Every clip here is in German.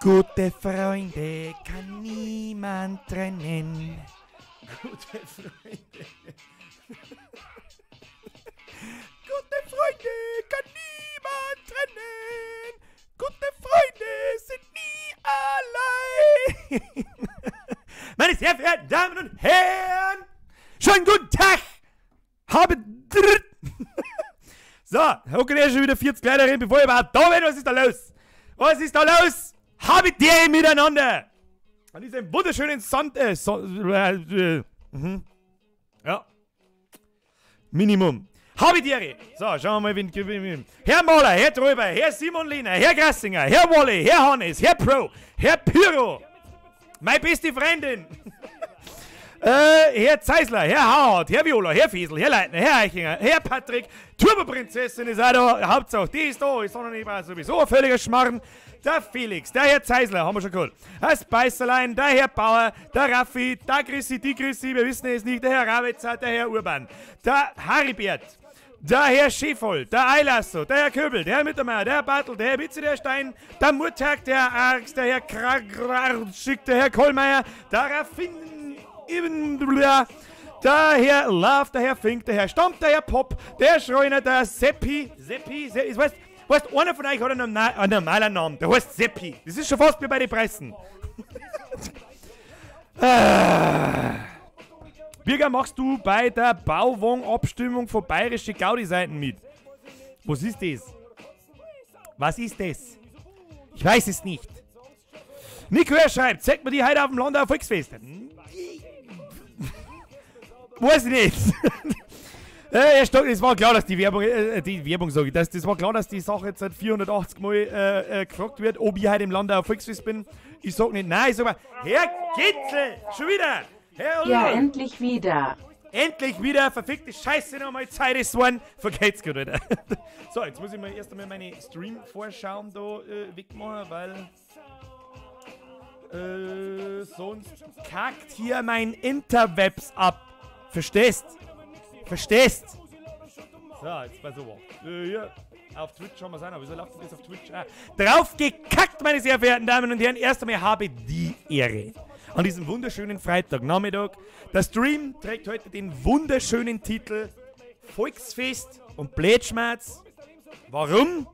Gute Freunde kann niemand trennen. Gute Freunde. Gute Freunde kann niemand trennen. Gute Freunde sind nie allein. Meine sehr verehrten Damen und Herren, schönen guten Tag. So, hocken ja schon wieder 40 Leute rein, bevor ich überhaupt da bin. Was ist da los? Was ist da los? Habitiere miteinander. An diesem wunderschönen ja. Minimum. Habitiere. So, schauen wir mal, wen. Herr Mahler, Herr Tröber, Herr Simon Lehner, Herr Grassinger, Herr Wolle, Herr Hannes, Herr Pro, Herr Pyro, meine beste Freundin. Herr Zeisler, Herr Hauert, Herr Viola, Herr Fiesel, Herr Leitner, Herr Eichinger, Herr Patrick, Turboprinzessin ist auch da, Hauptsache, die ist da, ist noch nicht sowieso ein völliger Schmarrn. Der Felix, der Herr Zeisler, haben wir schon gehört. Das Beißerlein, der Herr Bauer, der Raffi, der Chrissy, die Chrissy, wir wissen es nicht, der Herr Rawitzer, der Herr Urban, der Haribert, der Herr Schäfold, der Eilasso, der Herr Köbel, der Herr Mittermeier, der Herr Bartel, der Herr Witze, der Stein, der Murtag, der Herr Arx, der Herr Kragschik, der Herr Kohlmeier, der Raffin, der Herr Love, der Herr Fink, der Herr Stomp, der Herr Pop, der Herr Schreuner, der Seppi, weißt, einer von euch hat einen normalen Namen, der heißt Seppi. Das ist schon fast wie bei den Preisen. Birger, machst du bei der Bauwagen-Abstimmung von bayerische Gaudi-Seiten mit? Was ist das? Was ist das? Ich weiß es nicht. Nico schreibt, zeigt mir die heute auf dem Landauer Volksfest. Weiß ich nicht. Es war klar, dass die Werbung sage ich, das war klar, dass die Sache jetzt seit 480 Mal gefragt wird, ob ich heute im Landauer Volksfest bin. Ich sag nicht nein, ich sag mal, Herr Kitzel, schon wieder. Herr ja, endlich wieder. Endlich wieder, verfickte Scheiße, nochmal Zeit ist worden. Vergeht's gut, Alter. So, jetzt muss ich mal erst einmal meine Stream-Vorschauen da wegmachen, weil sonst kackt hier mein Interwebs ab. Verstehst? Verstehst? So, jetzt mal so. Hier, auf Twitch haben wir es an, aber wieso läuft das auf Twitch? Drauf gekackt, meine sehr verehrten Damen und Herren. Erst einmal habe die Ehre. An diesem wunderschönen Freitagnachmittag. Der Stream trägt heute den wunderschönen Titel Volksfest und Blödschmerz. Warum?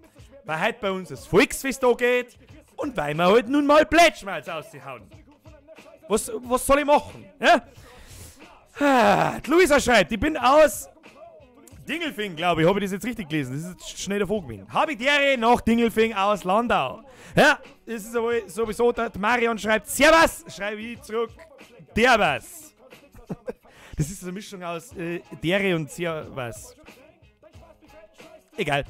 Weil heute bei uns das Volksfest angeht und weil wir heute nun mal Blödschmerz aushauen. Was soll ich machen? Ja? Die Luisa schreibt, ich bin aus Dingelfing, glaube ich. Habe ich das jetzt richtig gelesen? Das ist jetzt schnell davor gewesen. Habe ich die Ehre nach Dingelfing aus Landau. Ja, das ist aber sowieso, der Marion schreibt Servus, schreibe ich zurück Derwas. Das ist eine Mischung aus Dere und Servus. Egal.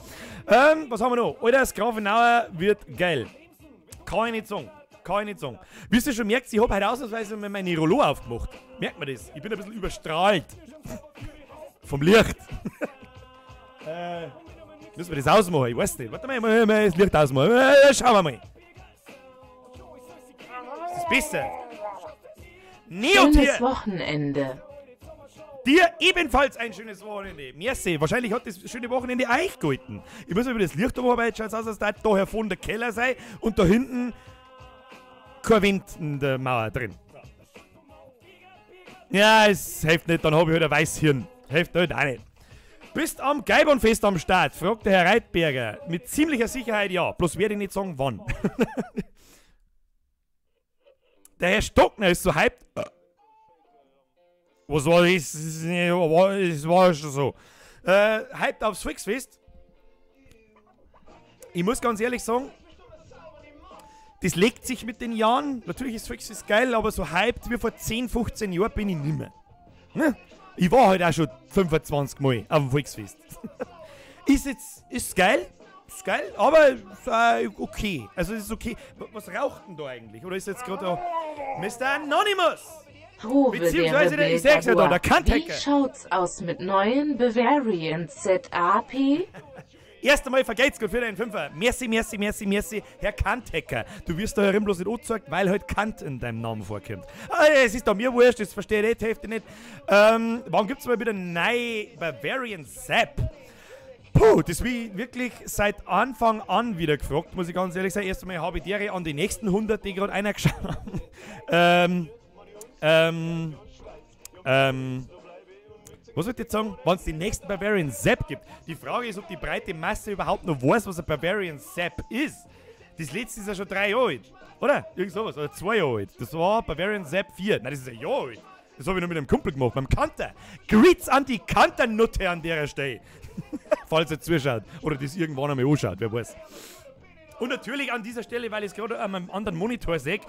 Was haben wir noch? Alter, das Grafenauer wird geil. Kann ich nicht sagen. Kann ich nicht sagen. Wie ihr schon merkt, ich habe heute ausnahmsweise meine Rollo aufgemacht. Merkt man das? Ich bin ein bisschen überstrahlt. Vom Licht. Müssen wir das ausmachen? Ich weiß nicht. Warte mal, das Licht ausmachen. Schauen wir mal. Ist das besser? Schönes Wochenende. Dir ebenfalls ein schönes Wochenende. Merci. Wahrscheinlich hat das schöne Wochenende euch gehalten. Ich muss mal über das Licht aber jetzt schaut es aus, als da hervon der Keller sei und da hinten kein Wind in der Mauer drin. Ja, es hilft nicht, dann habe ich halt ein Weißhirn. Hilft halt auch nicht. Bist am Geibernfest am Start? Fragt der Herr Reitberger. Mit ziemlicher Sicherheit ja. Bloß werde ich nicht sagen, wann. Der Herr Stockner ist so hyped. Was war das? Das war schon so. Hyped aufs Volksfest. Ich muss ganz ehrlich sagen, das legt sich mit den Jahren. Natürlich ist Volksfest geil, aber so hyped wie vor 10, 15 Jahren bin ich nicht mehr. Ne? Ich war halt auch schon 25 Mal auf dem Volksfest. Ist geil. Ist geil, aber okay. Also es ist okay. Was raucht denn da eigentlich? Oder ist jetzt gerade da Mr. Anonymous? Beziehungsweise der, ich sag's ja da, der Kanthacker. Wie schaut's aus mit neuen Bavarian ZAP? Erst einmal vergeht's gut für deinen Fünfer. Merci, merci, merci, merci, Herr Kanthacker. Du wirst da herin bloß nicht angezeigt, weil halt Kant in deinem Namen vorkommt. Es ist da mir wurscht, das verstehe ich die Hälfte nicht. Wann gibt's mal wieder neue Bavarian Zap? Puh, das wie wirklich seit Anfang an wieder gefragt, muss ich ganz ehrlich sagen. Erst einmal habe ich dir an die nächsten 100, die gerade einer geschaut haben. Was wollte ich jetzt sagen? Wenn es den nächsten Bavarian Sepp gibt. Die Frage ist, ob die breite Masse überhaupt noch weiß, was ein Bavarian Sepp ist. Das letzte ist ja schon 3 Jahre alt. Oder? Irgend sowas. Oder 2 Jahre alt. Das war Bavarian Sepp 4. Nein, das ist ein Jahr alt. Das habe ich noch mit einem Kumpel gemacht, beim Kanter. Greets an die Kanternutte an der Stelle. Falls er zuschaut. Oder das irgendwann einmal anschaut, wer weiß. Und natürlich an dieser Stelle, weil ich es gerade an meinem anderen Monitor sehe,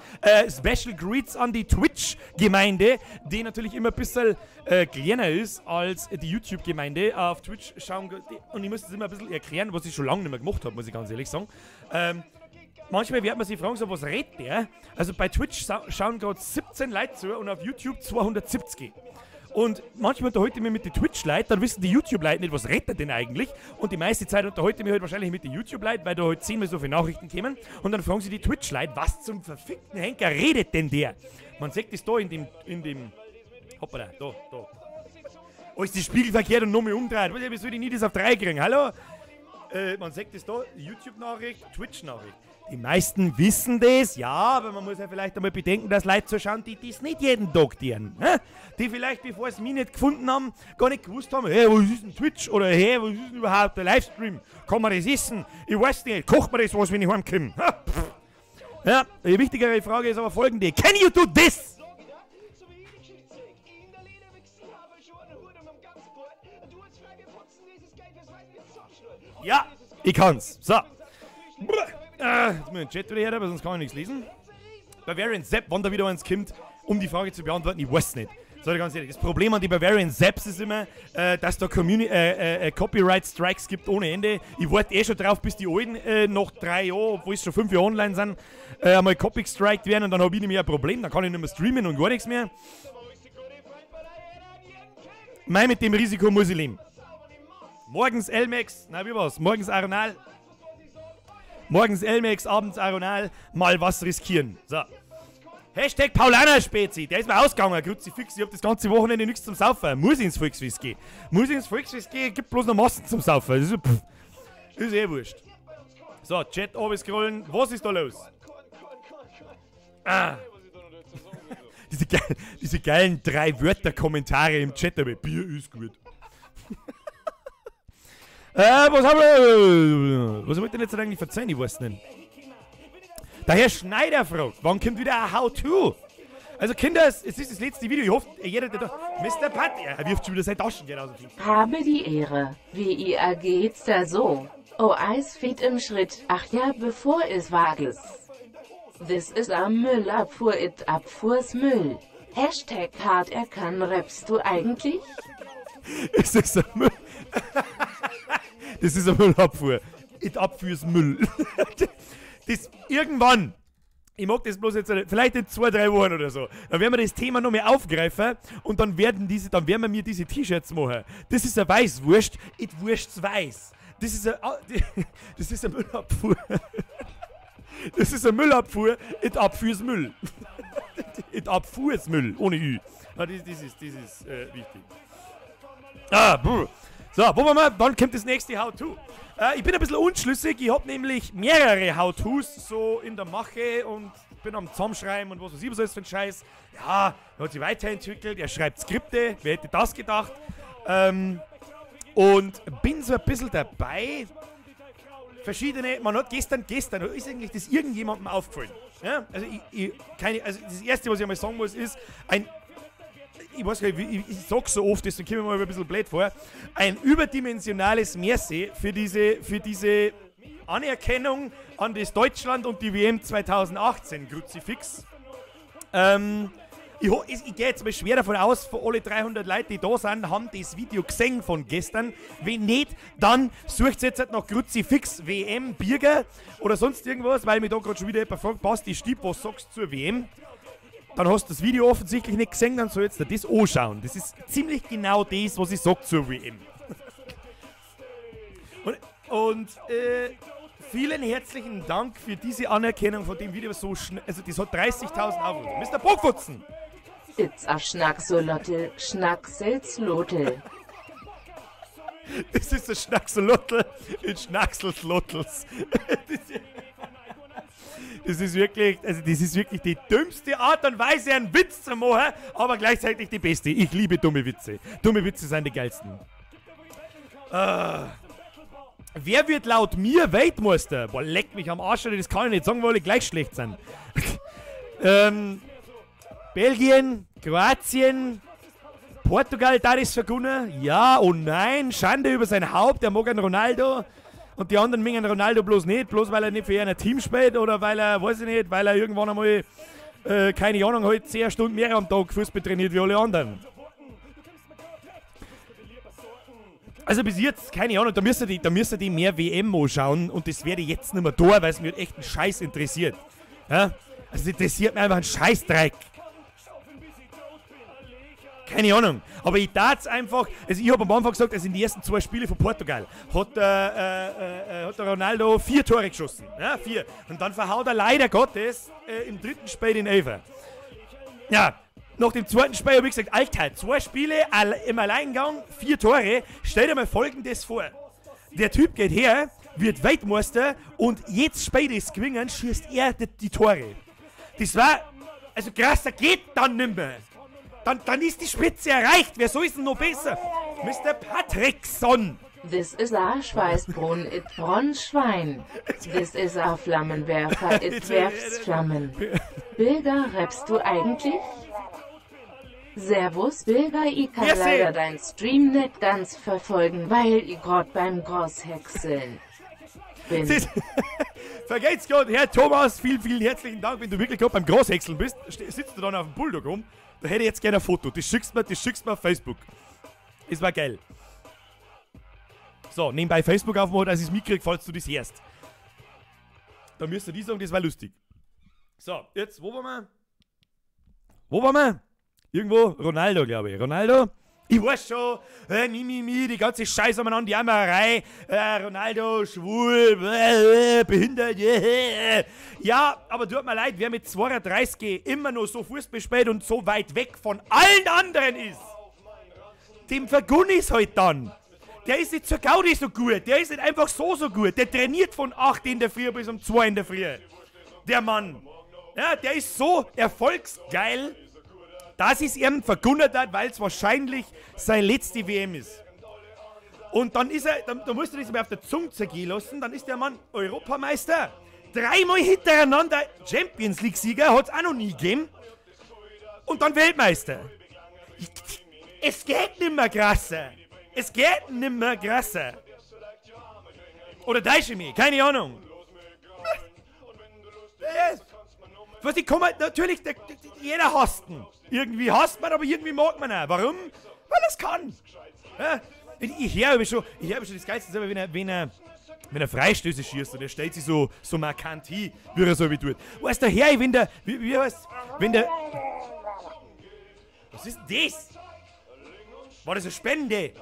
Special Greets an die Twitch-Gemeinde, die natürlich immer ein bisschen kleiner ist als die YouTube-Gemeinde. Auf Twitch schauen, und ich muss das immer ein bisschen erklären, was ich schon lange nicht mehr gemacht habe, muss ich ganz ehrlich sagen. Manchmal wird man sich fragen, so, was redet der? Also bei Twitch schauen gerade 17 Leute zu und auf YouTube 270. Und manchmal unterhalte ich mich mit den Twitch-Leuten, dann wissen die YouTube-Leute nicht, was redet er denn eigentlich. Und die meiste Zeit unterhalte ich mich halt wahrscheinlich mit den YouTube-Leuten, weil da halt 10-mal so viele Nachrichten kommen. Und dann fragen sie die Twitch-Leute, was zum verfickten Henker redet denn der? Man sagt das da in dem hoppala, da. Oh, ist die Spiegel verkehrt und nochmal umdreht. Wie soll ich nie das auf 3 kriegen? Hallo? Man sagt das da, YouTube-Nachricht, Twitch-Nachricht. Die meisten wissen das, ja, aber man muss ja vielleicht einmal bedenken, dass Leute zuschauen, die das nicht jeden Tag tun. Die vielleicht, bevor sie mich nicht gefunden haben, gar nicht gewusst haben, hey, was ist denn Twitch? Oder hey, was ist denn überhaupt der Livestream? Kann man das essen? Ich weiß nicht, kocht man das was, wenn ich heimkomme? Ja, die wichtigere Frage ist aber folgende. Can you do this? Ja, ich kann's. So. Jetzt muss ich den Chat wieder her, aber sonst kann ich nichts lesen. Bavarian Sepp, wann da wieder eins kommt, um die Frage zu beantworten, ich weiß nicht. Sag ich ganz ehrlich, das Problem an die Bavarian Sepps ist immer, dass da Copyright Strikes gibt ohne Ende. Ich warte eh schon drauf, bis die alten nach 3 Jahren, obwohl es schon 5 Jahre online sind, einmal Copy-Striked werden und dann habe ich nämlich ein Problem, dann kann ich nicht mehr streamen und gar nichts mehr. Mit dem Risiko muss ich leben. Morgens Elmex, na wie war's? Morgens Arenal. Morgens Elmex, abends Arenal, mal was riskieren. So. Hashtag Paulaner-Spezi, der ist mir ausgegangen, Kruzifix, ich hab das ganze Wochenende nichts zum Saufen. Muss ins Volkswhisky. Gibt bloß noch Massen zum Saufen. Das ist eh wurscht. So, Chat runterscrollen. Was ist da los? Diese geilen 3-Wörter-Kommentare im Chat, aber Bier ist gut. Was wollt ihr denn jetzt eigentlich verzeihen? Ich weiß nicht. Der Herr Schneider fragt, wann kommt wieder ein How-To? Also Kinder, es ist das letzte Video. Ich hoffe, jeder, der da... Mr. Pat, er wirft schon wieder seine Taschengeld aus. Habe die Ehre. Wie ihr geht's da so? Oh, Eis fit im Schritt. Ach ja, bevor es wages. This is a Müllabfuhr, it abfuhrs Müll. Hashtag hart erkannt, rappst du eigentlich? Es ist ein Müll... Das ist eine Müllabfuhr. It abfürs Müll. Das irgendwann, ich mag das bloß jetzt vielleicht in 2-3 Wochen oder so, dann werden wir das Thema noch mehr aufgreifen und dann werden wir mir diese T-Shirts machen. Das ist eine Weißwurst, it wurst's weiß. Das ist eine Müllabfuhr. Das ist eine Müllabfuhr, it abfürs Müll. It abfuhrs Müll, ohne Ü. Ja, das ist wichtig. So, wo waren wir? Wann kommt das nächste How-To? Ich bin ein bisschen unschlüssig. Ich habe nämlich mehrere How-Tos so in der Mache und bin am Zusammenschreiben und was weiß ich, was ist für ein Scheiß. Ja, er hat sich weiterentwickelt, er schreibt Skripte, wer hätte das gedacht? Und bin so ein bisschen dabei. Man hat gestern ist eigentlich das irgendjemandem aufgefallen. Ja? Also, also das Erste, was ich einmal sagen muss, ist, ich weiß gar nicht, ich sag's so oft, deswegen kommen wir mal ein bisschen blöd vor, ein überdimensionales Merci für diese Anerkennung an das Deutschland und die WM 2018, Kruzifix. Ich gehe jetzt mal schwer davon aus, von alle 300 Leute, die da sind, haben das Video gesehen von gestern. Wenn nicht, dann sucht jetzt halt nach Kruzifix WM Birger oder sonst irgendwas, weil mir da gerade schon wieder jemand fragt, passt die Stieb, was sagst du zur WM? Dann hast du das Video offensichtlich nicht gesehen, dann sollst du das anschauen. Das ist ziemlich genau das, was ich sage zur WM. Und vielen herzlichen Dank für diese Anerkennung von dem Video so schnell. Also das hat 30.000 Aufrufe. Mr. Brockfutzen! It's a Schnacksolotte, Schnackselslottel. Das ist ein Schnackselottel in Schnacksellottels. Das ist wirklich, also das ist wirklich die dümmste Art und Weise, einen Witz zu machen, aber gleichzeitig die beste. Ich liebe dumme Witze. Dumme Witze sind die geilsten. Wer wird laut mir Weltmeister? Boah, leck mich am Arsch, das kann ich nicht sagen, weil alle gleich schlecht sind. Belgien, Kroatien, Portugal, da ist vergunnen. Ja, oh nein, Schande über sein Haupt, der mag einen Ronaldo. Und die anderen mengen Ronaldo bloß nicht, bloß weil er nicht für ein Team spielt oder weil er, weiß ich nicht, weil er irgendwann einmal, keine Ahnung, halt 10 Stunden mehr am Tag Fußball trainiert wie alle anderen. Also bis jetzt, keine Ahnung, da müsst ihr die mehr WM anschauen und das werde ich jetzt nicht mehr tun, weil es mich echt einen Scheiß interessiert. Ja? Also das interessiert mich einfach einen Scheißdreck. Keine Ahnung, aber ich tat's einfach, also ich habe am Anfang gesagt, also in die ersten 2 Spiele von Portugal hat der Ronaldo 4 Tore geschossen, ja, 4. Und dann verhaut er leider Gottes im 3. Spiel den Elfer. Ja, nach dem 2. Spiel habe ich gesagt, Alter, 2 Spiele im Alleingang, 4 Tore, stell dir mal Folgendes vor. Der Typ geht her, wird Weltmeister und jetzt Spiel des Gewinnen schießt er die Tore. Das war, also krasser geht dann nimmer. Dann ist die Spitze erreicht. Wer soll es denn noch besser? Mr. Patrickson. This is a Schweißbrunn, it Bronschwein. This is a Flammenwerfer, it werfst Flammen. Bilger, rappst du eigentlich? Servus Bilger, ich kann leider dein Stream nicht ganz verfolgen, weil ich grad beim Grosshäckseln bin. Vergeht's Gott, Herr Thomas, vielen herzlichen Dank, wenn du wirklich gerade beim Grosshäckseln bist. Sitzt du dann auf dem Bulldog rum? Da hätte ich jetzt gerne ein Foto. Das schickst du mir auf Facebook. Das war geil. So, nebenbei Facebook aufmachen, dass ich es mitkriege, falls du das hörst. Da müsst ihr die sagen, das war lustig. So, jetzt, wo waren wir? Irgendwo, Ronaldo, glaube ich. Ronaldo? Ich weiß schon, die ganze Scheiße umeinander, die Ammerei, Ronaldo, schwul, behindert, ja, aber tut mir leid, wer mit 32 immer noch so Fußball spielt und so weit weg von allen anderen ist, dem vergunn ich's halt dann. Der ist nicht zur Gaudi so gut, der ist nicht einfach so gut, der trainiert von 8 in der Früh bis um 2 in der Früh. Der Mann, ja, der ist so erfolgsgeil, dass es ihm vergunnert hat, weil es wahrscheinlich seine letzte WM ist. Und dann ist er, da musst du das mal auf der Zunge zergehen lassen, dann ist der Mann Europameister. 3-mal hintereinander Champions League-Sieger, hat es auch noch nie gegeben. Und dann Weltmeister. Es geht nimmer krasser. Es geht nimmer krasser. Oder täusche ich mich, keine Ahnung. Was ich komme, natürlich, jeder hasst ihn. Irgendwie hasst man, aber irgendwie mag man auch. Warum? Weil er es kann. Ja, ich höre schon das Geilste, wenn er Freistöße schießt und er stellt sich so markant hin, wie er so wie tut. Weißt du, Herr, wenn der, wie heißt, wenn der, was ist denn das? War das eine Spende?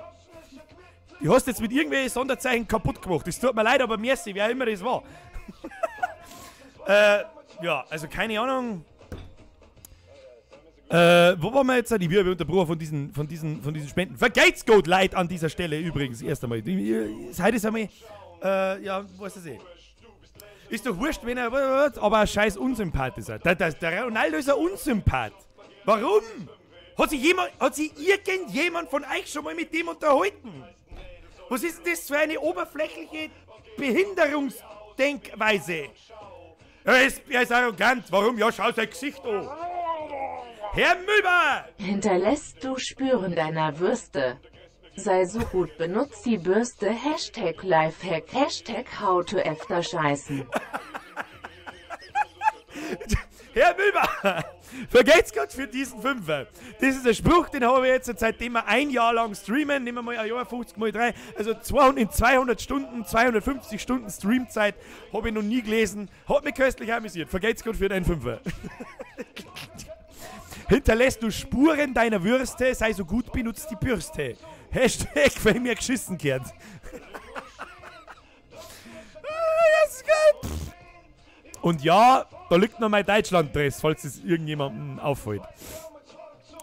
Die hast jetzt mit irgendwelchen Sonderzeichen kaputt gemacht. Das tut mir leid, aber merci, wer immer das war. Ja, also keine Ahnung. Wo waren wir jetzt? Ich bin unterbrochen von diesen Spenden. Vergeht's Gott leid an dieser Stelle übrigens erst einmal. Heute ist einmal, ja, was ist das? Ist doch wurscht, wenn er, aber ein scheiß Unsympath ist er. Der Ronaldo ist ein Unsympath. Warum? Hat sich irgendjemand von euch schon mal mit dem unterhalten? Was ist denn das für eine oberflächliche Behinderungsdenkweise? Er ist arrogant. Warum? Ja, schau sein Gesicht an. Herr Müller! Hinterlässt du Spüren deiner Würste. Sei so gut, benutzt die Bürste. Hashtag Lifehack. Hashtag How to After Scheißen. Herr Müller! Vergeht's Gott für diesen Fünfer. Das ist ein Spruch, den habe ich jetzt, seitdem wir ein Jahr lang streamen, nehmen wir mal ein Jahr 50 mal 3, also in 200 Stunden, 250 Stunden Streamzeit, habe ich noch nie gelesen, hat mich köstlich amüsiert. Vergeht's Gott für deinen Fünfer. Hinterlässt du Spuren deiner Würste, sei so gut, benutzt die Bürste. Hashtag, weil mir geschissen gehört. Und ja, da liegt noch mein Deutschland-Dress, falls es irgendjemandem auffällt.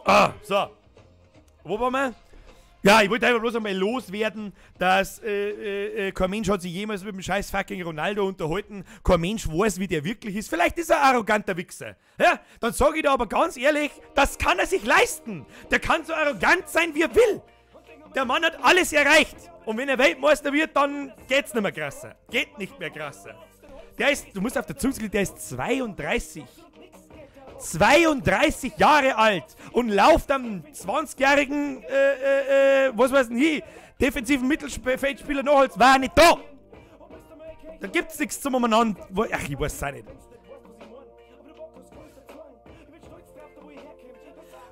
Ah, so. Wo waren wir? Ja, ich wollte einfach bloß einmal loswerden, dass kein Mensch hat sich jemals mit dem scheiß fucking Ronaldo unterhalten. Kein Mensch weiß, wie der wirklich ist. Vielleicht ist er ein arroganter Wichser. Ja, dann sage ich da aber ganz ehrlich, das kann er sich leisten. Der kann so arrogant sein, wie er will. Der Mann hat alles erreicht. Und wenn er Weltmeister wird, dann geht's nicht mehr krasser. Geht nicht mehr krasser. Der ist, du musst auf der Zunge, der ist 32. 32 Jahre alt und lauft am 20-jährigen, was weiß ich nie, defensiven Mittelfeldspieler noch als war nicht da. Da gibt's nichts zum Umeinander. Ach, ich weiß es auch nicht.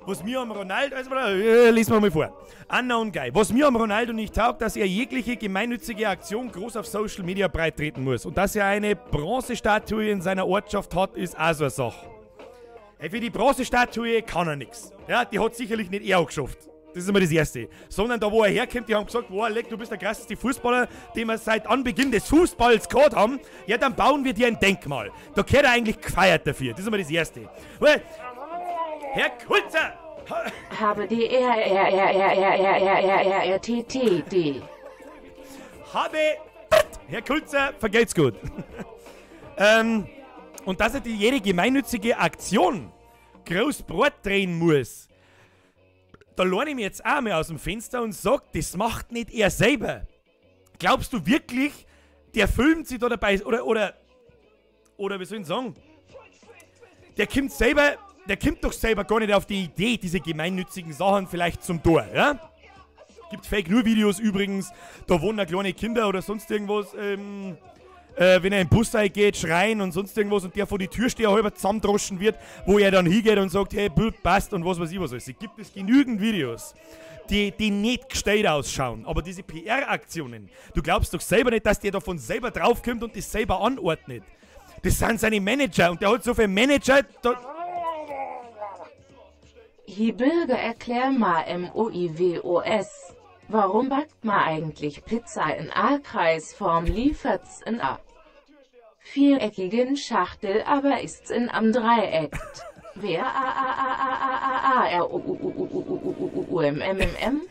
Was mir am Ronaldo, also lesen wir mal vor. Unknown Guy. Was mir am Ronaldo nicht taugt, dass er jegliche gemeinnützige Aktion groß auf Social Media breit treten muss. Und dass er eine Bronzestatue in seiner Ortschaft hat, ist auch so eine Sache. Hey, für die Bronzestatue kann er nichts. Ja, die hat sicherlich nicht er auch geschafft. Das ist immer das Erste. Sondern da, wo er herkommt, die haben gesagt, wow, Alec, du bist der krasseste Fußballer, den wir seit Anbeginn des Fußballs gehabt haben. Ja, dann bauen wir dir ein Denkmal. Da gehört er eigentlich gefeiert dafür. Das ist immer das Erste. Well, Herr Kulzer! Habe die RTTD. Habe... Herr Kulzer, vergeht's gut. Und dass er jede gemeinnützige Aktion groß breit drehen muss, da lerne ich mich jetzt auch mal aus dem Fenster und sage, das macht nicht er selber. Glaubst du wirklich, der filmt sich da dabei, oder wie soll ich sagen, der kommt doch selber gar nicht auf die Idee, diese gemeinnützigen Sachen vielleicht zum Tor, ja? Gibt Fake-News-Videos übrigens, da wohnen da kleine Kinder oder sonst irgendwas, wenn er in den Bus reingeht, schreien und sonst irgendwas und der vor die Türsteher halber zusammendroschen wird, wo er dann hingeht und sagt, hey, Bild passt und was weiß ich was alles. Es gibt es genügend Videos, die nicht gestellt ausschauen. Aber diese PR-Aktionen, du glaubst doch selber nicht, dass der davon selber draufkommt und das selber anordnet. Das sind seine Manager und der hat so viele Manager... Bilge, erklär mal MOIVOS. Warum backt man eigentlich Pizza in A-Kreisform, liefert's in A viereckigen Schachtel, aber ist's in am Dreieck? Wer A-A-A-A-A-A-R-O-U-U-U-U-U-M-M-M?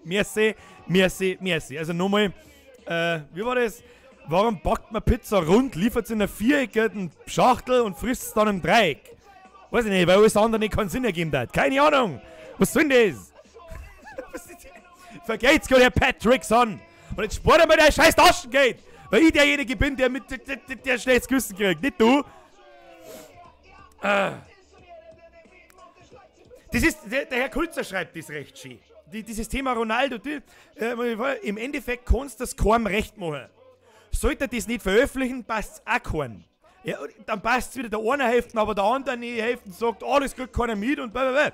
Merci. Also nochmal, wie war das? Warum backt man Pizza rund, liefert's in einer viereckigen Schachtel und frisst's dann im Dreieck? Weiß ich nicht, weil alles andere nicht keinen Sinn ergeben hat. Keine Ahnung. Was soll denn das? Vergeht's gut, Herr Patrickson. Und jetzt spart er mal der scheiß Taschengeld. Weil ich derjenige bin, der mit der schlechtes Gewissen kriegt. Nicht du. Das ist, der Herr Kulzer schreibt das recht schön. Dieses Thema Ronaldo, im Endeffekt kannst du das keinem recht machen. Sollte er das nicht veröffentlichen, passt's auch keinen. Ja, dann passt es wieder der eine Hälfte, aber der andere Hälfte sagt, oh, das kriegt keiner mit und blablabla.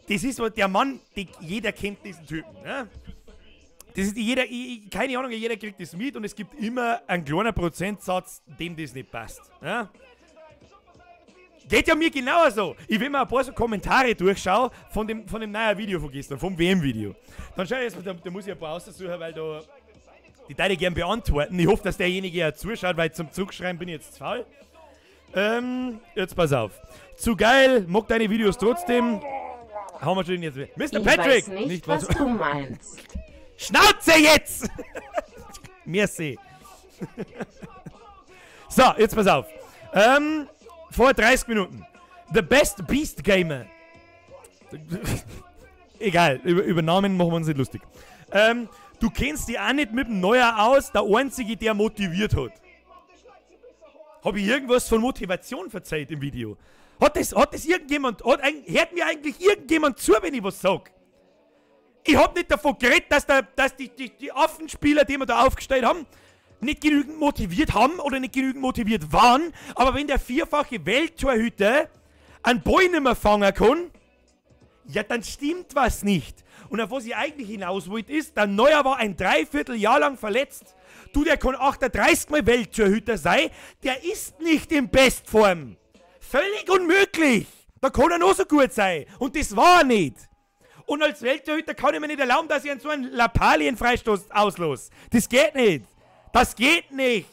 Das ist so der Mann, jeder kennt diesen Typen. Ja? Das ist keine Ahnung, jeder kriegt das mit und es gibt immer einen kleinen Prozentsatz, dem das nicht passt. Ja? Geht ja mir genauso. Ich will mir ein paar so Kommentare durchschauen von dem neuen Video von gestern, vom WM-Video. Dann schau ich jetzt, da muss ich ein paar aussuchen, weil da die würde ich gerne beantworten. Ich hoffe, dass derjenige ja zuschaut, weil zum Zugschreiben bin ich jetzt zu faul. Jetzt pass auf. Zu geil, mag deine Videos trotzdem. Haben wir schon jetzt. Mr. Patrick! Ich weiß nicht, was du meinst. Schnauze jetzt! Merci. So, jetzt pass auf. Vor 30 Minuten. The Best Beast Gamer. Egal, über Namen machen wir uns nicht lustig. Du kennst dich auch nicht mit dem Neuer aus, der Einzige, der motiviert hat. Habe ich irgendwas von Motivation verzeiht im Video? Hat das irgendjemand, hört mir eigentlich irgendjemand zu, wenn ich was sag? Ich hab nicht davon geredet, dass die Affenspieler, die wir da aufgestellt haben, nicht genügend motiviert haben oder nicht genügend motiviert waren, aber wenn der vierfache Welttorhüter einen Ball nicht mehr fangen kann, ja, dann stimmt was nicht. Und auf was ich eigentlich hinaus wollte, ist, der Neuer war ein Dreivierteljahr lang verletzt. Du, der kann 38 Mal Welttorhüter sein, der ist nicht in Bestform. Völlig unmöglich. Da kann er noch so gut sein. Und das war er nicht. Und als Welttorhüter kann ich mir nicht erlauben, dass ich einen so einen Lappalien-Freistoß auslose. Das geht nicht. Das geht nicht.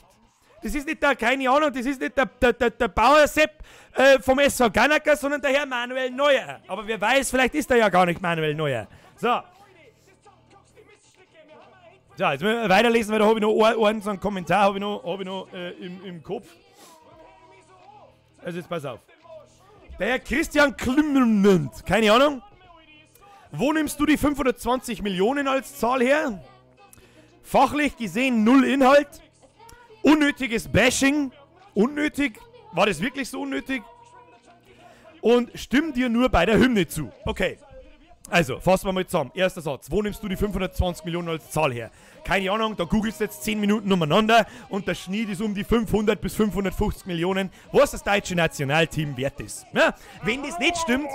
Das ist nicht der, keine Ahnung, das ist nicht der Bauer-Sepp vom SV Ganaker, sondern der Herr Manuel Neuer. Aber wer weiß, vielleicht ist er ja gar nicht Manuel Neuer. So. So, jetzt müssen wir weiterlesen, weil da habe ich noch einen, so einen Kommentar hab ich noch im Kopf. Also jetzt pass auf. Der Herr Christian Klimmermund, keine Ahnung. Wo nimmst du die 520 Millionen als Zahl her? Fachlich gesehen null Inhalt. Unnötiges Bashing. Unnötig. War das wirklich so unnötig? Und stimmt dir nur bei der Hymne zu. Okay. Also, fassen wir mal zusammen. Erster Satz. Wo nimmst du die 520 Millionen als Zahl her? Keine Ahnung, da googelst du jetzt 10 Minuten umeinander und der Schnitt ist um die 500 bis 550 Millionen, was das deutsche Nationalteam wert ist. Ja? Wenn das nicht stimmt,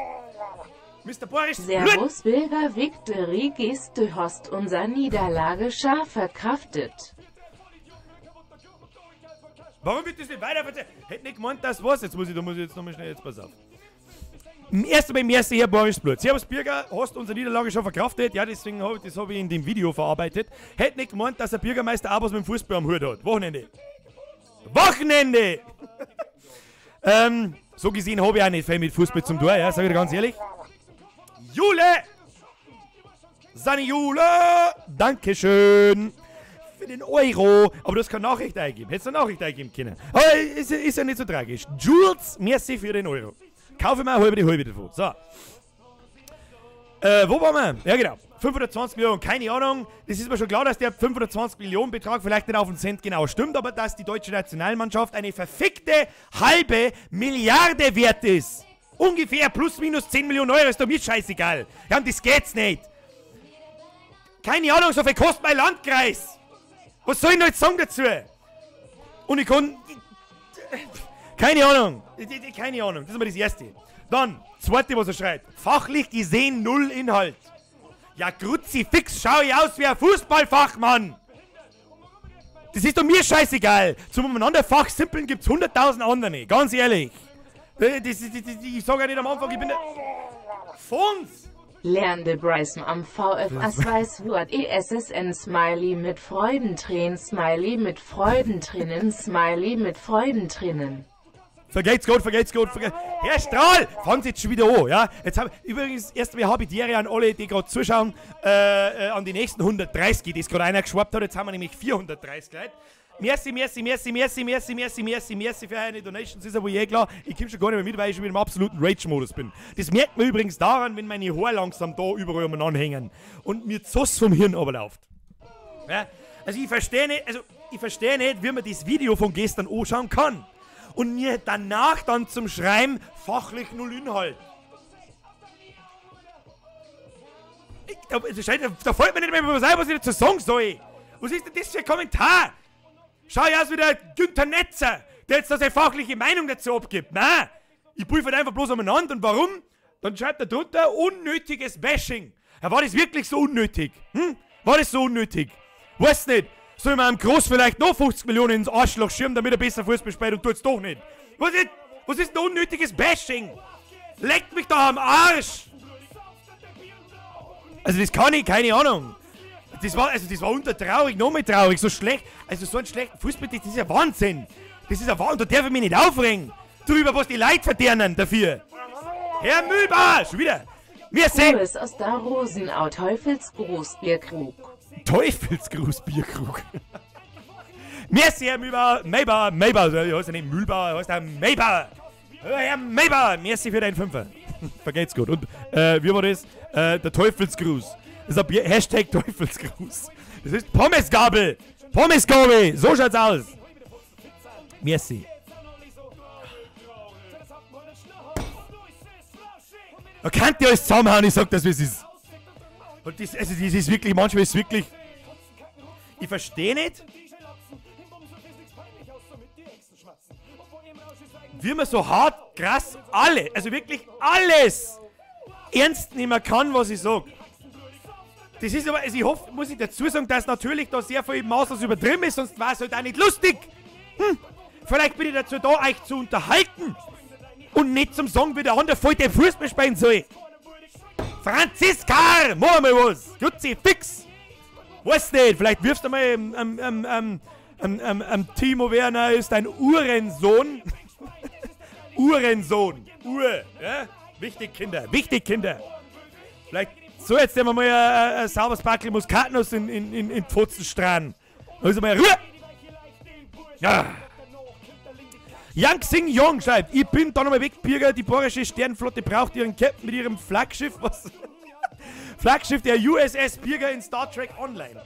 Mr. Boris... Servus Bilder Victory Gist, du hast unsere Niederlage scharf verkraftet. Warum wird das nicht weiter erzählt? Hätte nicht gemeint, das war's. Da muss ich jetzt nochmal schnell, jetzt pass auf. Erst beim ersten Herr Boris Blut. Servus Bürger, hast unsere Niederlage schon verkraftet? Ja, deswegen habe ich in dem Video verarbeitet. Hätte nicht gemeint, dass der Bürgermeister auch was mit dem Fußball am Hut hat. Wochenende! So gesehen habe ich auch nicht viel mit Fußball zum Tor, ja, sag ich dir ganz ehrlich. Jule! Sanni Jule! Dankeschön! Für den Euro! Aber du hast keine Nachricht eingeben. Hättest du eine Nachricht eingeben können. Aber ist ja nicht so tragisch. Jules, merci für den Euro. Kaufe mal die halbe davon. So. Wo waren wir? Ja, genau. 520 Millionen, keine Ahnung. Das ist mir schon klar, dass der 520 Millionen Betrag vielleicht nicht auf den Cent genau stimmt, aber dass die deutsche Nationalmannschaft eine verfickte halbe Milliarde wert ist. Ungefähr plus minus 10 Millionen Euro, ist doch mir scheißegal. Ja, und das geht's nicht. Keine Ahnung, so viel kostet mein Landkreis. Was soll ich noch jetzt sagen dazu? Und ich kann... Keine Ahnung. Keine Ahnung. Das ist mal das Erste. Dann, zweite, was er schreibt. Fachlich gesehen null Inhalt. Ja, Kruzifix, schau ich aus wie ein Fußballfachmann. Das ist doch mir scheißegal. Zum umeinander fachsimpeln gibt's 100.000 andere. Ganz ehrlich. Ich sag ja nicht am Anfang, ich bin der... Fons! Lernde Bryson am VFS Weißwort ESSN Smiley mit Freudentränen, Smiley mit Freudentränen, Smiley mit Freudentränen. Vergeht's gut. Herr Strahl, fangt jetzt schon wieder an, ja? Jetzt übrigens, erstmal habe ich die Ehre an alle, die gerade zuschauen, an die nächsten 130, die es gerade einer geschwappt hat. Jetzt haben wir nämlich 430 Leute. Merci für eine Donations, ist aber klar. Ich komme schon gar nicht mehr mit, weil ich schon wieder im absoluten Rage-Modus bin. Das merkt man übrigens daran, wenn meine Haare langsam da überall umeinander hängen und mir Zoss vom Hirn runterläuft. Ja? Also ich verstehe nicht, wie man das Video von gestern anschauen kann. Und mir danach dann zum Schreiben fachlich null Inhalt. Da fällt mir nicht mehr was ein, was ich dazu sagen soll. Was ist denn das für ein Kommentar? Schau ich aus wie der Günther Netzer, der jetzt da seine fachliche Meinung dazu abgibt. Nein, ich prüfe einfach bloß umeinander. Und warum? Dann schreibt er drunter, unnötiges Bashing. Ja, war das wirklich so unnötig? War das so unnötig? Weiß nicht. Soll man einem Groß vielleicht noch 50 Millionen ins Arschloch schirmen, damit er besser Fußball spielt und tut's doch nicht? Was ist ein unnötiges Bashing? Leckt mich doch am Arsch! Also das kann ich, keine Ahnung. Das war untertraurig, noch mehr traurig, so schlecht. Also so einen schlechten Fußball, das ist ja Wahnsinn. Das ist ja Wahnsinn, da darf ich mich nicht aufregen. Drüber, was die Leute verdienen dafür. Herr Mühlbar, schon wieder. Wir sehen... Urs aus der Rosenau, Teufelsgruß, Bierkrug. Teufelsgruß, Bierkrug. Merci, Herr Mühlbar. Maybar, der heißt ja nicht Mühlbar, der heißt ja Maybar. Herr Maybar, merci für deinen Fünfer. Vergeht's gut. Und, wie war das? Der Teufelsgruß. Das ist ein Hashtag Teufelsgruß. Das ist Pommesgabel. Pommesgabel. So schaut's aus. Merci. Da könnt ihr alles zusammenhauen, ich sag das, wie es ist. Und das ist wirklich, manchmal ist es wirklich... Ich verstehe nicht, wie man so hart, krass, also wirklich alles ernst nehmen kann, was ich sag. Das ist aber, also ich hoffe, muss ich dazu sagen, dass natürlich da sehr viel Maßlos übertrieben ist, sonst war es halt auch nicht lustig. Vielleicht bin ich dazu da, euch zu unterhalten und nicht zum Sagen, wie der andere voll den Fußball spielen soll. Franziska, mach mal was. Jutzi, fix. Weiß nicht, vielleicht wirfst du mal Timo Werner ist ein Uhrensohn. Uhrensohn. Ja? Wichtig, Kinder. Vielleicht So, jetzt nehmen wir mal ein sauberes Backel Muskatnuss in die Pfotzen strahlen. Also mal Ruhe! Ja. Yang Xing Yong schreibt, ich bin da nochmal wegbürger, die bayerische Sternenflotte braucht ihren Captain mit ihrem Flaggschiff, was? Flaggschiff der USS Birger in Star Trek Online.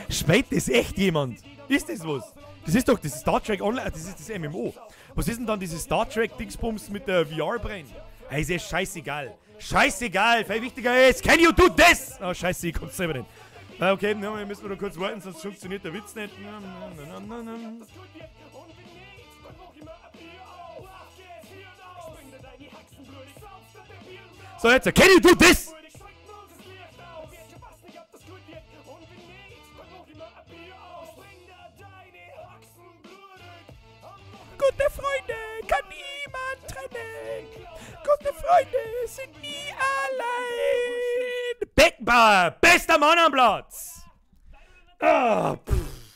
Schmeckt das echt jemand? Ist das was? Das ist doch das Star Trek Online, das ist das MMO. Was ist denn dann diese Star Trek Dingsbums mit der VR-Brain? Hey, ist ja scheißegal. Scheißegal, viel wichtiger ist, can you do this? Oh, scheiße, ich komm's selber nicht. Okay, müssen wir noch kurz warten, sonst funktioniert der Witz nicht. So, jetzt, can you do this? Gute Freunde kann niemand trennen. Gute Freunde sind nie allein. Beckenbauer, bester Mann am Platz.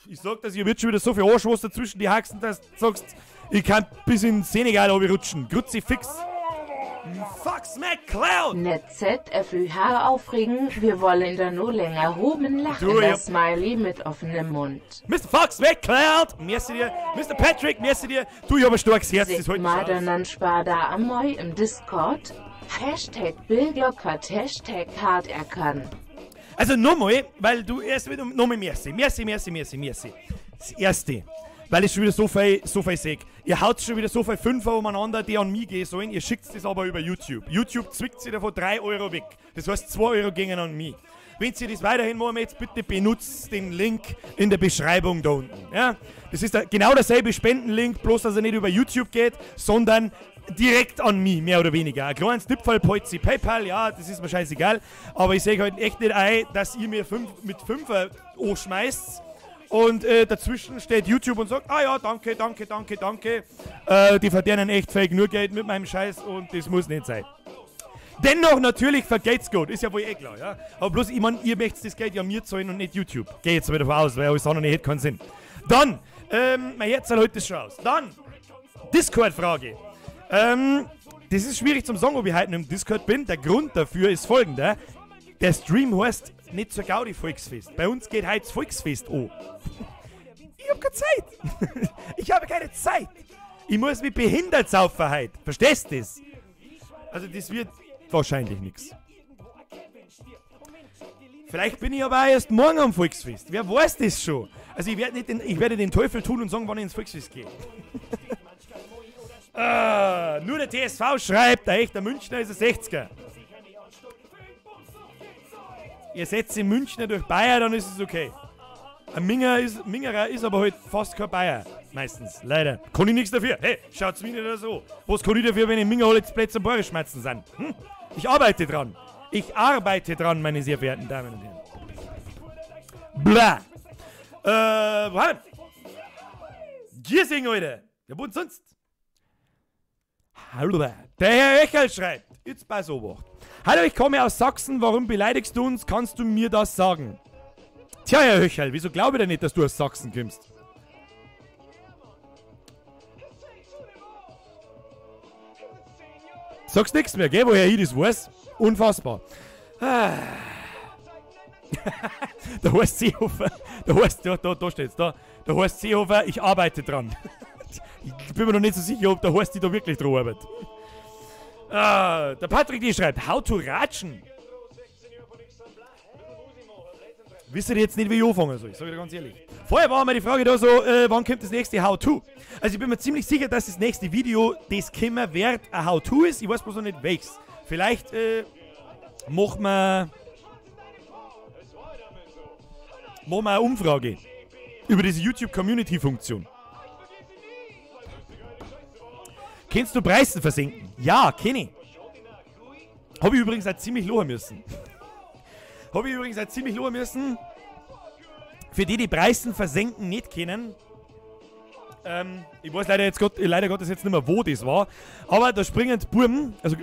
Ich sag das, ihr wird schon wieder so viel Arschwasser zwischen die Haxen, dass du sagst, ich kann bis in Senegal rutschen. Grüezi fix. Fox McCloud! Nicht ZFÜH aufregen, wir wollen da nur länger hoben lachen. Du, Das Smiley mit offenem Mund. Mr. Fox McCloud! Merci dir. Mr. Patrick, merci dir. Du, ich hab ein starkes Herz, das heute Sigmar nicht aus. dann Spada Amoy im Discord. Hashtag Bildlockert, Hashtag hart erkannt. Also nochmal, weil du erst wieder nochmal merci. Das erste. Weil ich schon wieder so viel sehe. Ihr haut schon wieder so viel Fünfer umeinander, die an mich gehen sollen. Ihr schickt das aber über YouTube. YouTube zwickt sich davon 3 Euro weg. Das heißt, 2 Euro gingen an mich. Wenn ihr das weiterhin machen möchtet, bitte benutzt den Link in der Beschreibung da unten. Ja? Das ist genau derselbe Spendenlink, bloß dass er nicht über YouTube geht, sondern direkt an mich, mehr oder weniger. Ein kleines Tippfall, Polzi, PayPal, ja, das ist mir scheißegal. Aber ich sehe halt echt nicht ein, dass ihr mir mit 5er anschmeißt. Und dazwischen steht YouTube und sagt, ah ja, danke. Die verdienen echt fake nur Geld mit meinem Scheiß und das muss nicht sein. Dennoch natürlich vergeht's gut, ist ja wohl eh klar, ja. Aber bloß, ich meine, ihr möchtet das Geld ja mir zahlen und nicht YouTube. Geh jetzt wieder davon aus, weil alles andere hätte keinen Sinn. Dann, mein Herz hat heute schon aus. Dann, Discord-Frage. Das ist schwierig zum sagen, ob ich heute im Discord bin. Der Grund dafür ist folgender. Der Stream heißt nicht zur Gaudi Volksfest. Bei uns geht heute das Volksfest an. Ich habe keine Zeit. Ich habe keine Zeit. Ich muss mich behindert saufen heute. Verstehst du das? Also das wird wahrscheinlich nichts. Vielleicht bin ich aber auch erst morgen am Volksfest. Wer weiß das schon? Also ich werde den Teufel tun und sagen, wann ich ins Volksfest gehe. Nur der TSV schreibt, der echte Münchner ist ein 60er. Ihr setzt in Münchner durch Bayer, dann ist es okay. Ein Mingerer ist aber halt fast kein Bayer. Meistens, leider. Kann ich nichts dafür. Hey, schaut's mir nicht so. Was kann ich dafür, wenn in Minger alle Plätze am Bauerschmerzen sind? Ich arbeite dran. Meine sehr verehrten Damen und Herren. Blah. Wo haben wir? Giersing, Alter. Ja, wo denn sonst? Hallo. Der Herr Echel schreibt, jetzt bei so. Hallo, ich komme aus Sachsen, warum beleidigst du uns? Kannst du mir das sagen? Tja, Herr Höchel, wieso glaube ich denn nicht, dass du aus Sachsen kommst? Sagst nix mehr, gell, woher ich das weiß? Unfassbar. Der Horst Seehofer, da steht's, der Horst Seehofer, ich arbeite dran. Ich bin mir noch nicht so sicher, ob der Horst da wirklich dran arbeitet. Der Patrick, die schreibt, how to ratschen. Wisst ihr jetzt nicht, wie ich anfangen soll? Ich sage dir ganz ehrlich. Vorher war mal die Frage da so, wann kommt das nächste How-To? Also ich bin mir ziemlich sicher, dass das nächste Video, das kommen wird, ein How-To ist. Ich weiß bloß noch nicht welches. Vielleicht machen wir eine Umfrage über diese YouTube-Community-Funktion. Kennst du Preisen versenken? Ja, kenne ich. Habe ich übrigens auch ziemlich lachen müssen. Für die Preisen versenken nicht kennen. Ich weiß leider Gottes jetzt nicht mehr, wo das war. Aber da springen die Buben, also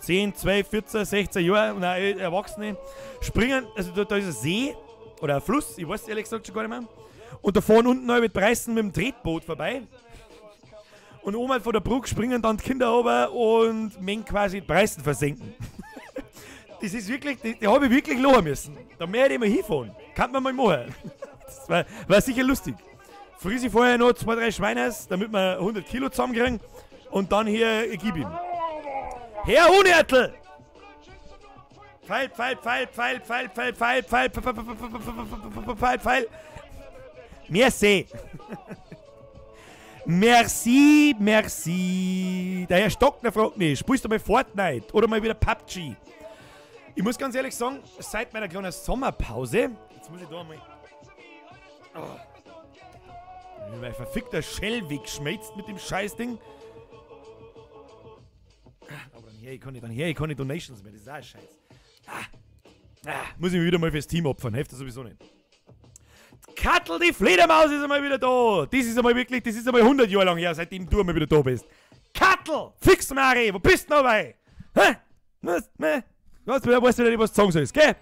10, 12, 14, 16 Jahre und auch Erwachsene, springen, also da ist ein See oder ein Fluss, ich weiß ehrlich gesagt schon gar nicht mehr. Und da fahren unten mit Preisen mit dem Tretboot vorbei. Und oben von der Brücke springen dann die Kinder runter und mengen quasi die Preisen versenken. Das ist wirklich, da habe ich wirklich lachen müssen. Da mehr ich mal hinfahren. Kann man mal machen. Das war sicher lustig. Friss ich vorher noch 2, 3 Schweiners, damit wir 100 Kilo zusammenkriegen. Und dann hier gib ihm. Herr Unertl! Pfeil, Pfeil, Pfeil, Pfeil, Pfeil, Pfeil, Pfeil, Pfeil, Pfeil, Pfeil. Merci. Merci, merci. Der Herr Stockner fragt mich, spielst du mal Fortnite oder mal wieder PUBG? Ich muss ganz ehrlich sagen, seit meiner kleinen Sommerpause, jetzt muss ich da mal... Oh, mein verfickter Shell wegschmelzt mit dem Scheißding. Aber ich kann nicht Donations mehr, das ist auch Scheiß. Muss ich mich wieder mal fürs Team opfern, hilft das sowieso nicht. Kattel, die Fledermaus ist einmal wieder da. Das ist einmal 100 Jahre lang her, seitdem du einmal wieder da bist. Kattel, fix Mari, wo bist du noch bei? Hä? Was? Weißt du nicht, was du sagen sollst, gell?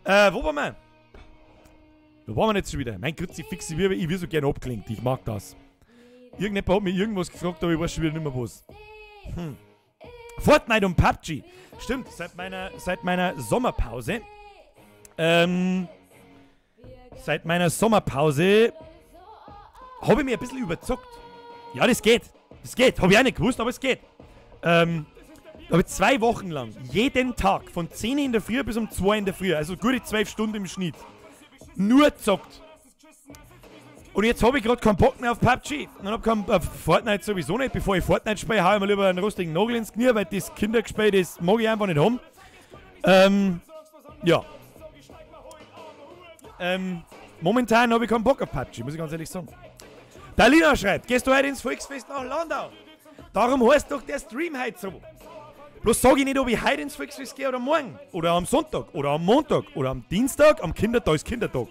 Wo waren wir? Wo waren wir jetzt schon wieder? Mein Gott, ich will so gerne abgelenkt, ich mag das. Irgendjemand hat mir irgendwas gefragt, aber ich weiß schon wieder nicht mehr was. Fortnite und PUBG. Stimmt, seit meiner Sommerpause. Seit meiner Sommerpause habe ich mir ein bisschen überzockt. Ja, das geht. Das geht. Habe ich auch nicht gewusst, aber es geht. Habe 2 Wochen lang, jeden Tag, von 10 in der Früh bis um 2 in der Früh, also gute 12 Stunden im Schnitt, nur gezockt. Und jetzt habe ich gerade keinen Bock mehr auf PUBG. Und auf Fortnite sowieso nicht. Bevor ich Fortnite spiele, haue ich mir lieber einen rostigen Nagel ins Knie, weil das Kindergespiel, das mag ich einfach nicht haben. Ja. Momentan habe ich keinen Bock auf PUBG, muss ich ganz ehrlich sagen. Der Lina schreibt, gehst du heute ins Volksfest nach Landau? Darum heißt doch der Stream heute so. Bloß sage ich nicht, ob ich heute ins Volksfest gehe oder morgen. Oder am Sonntag, oder am Montag, oder am Dienstag, am Kindertag ist Kindertag.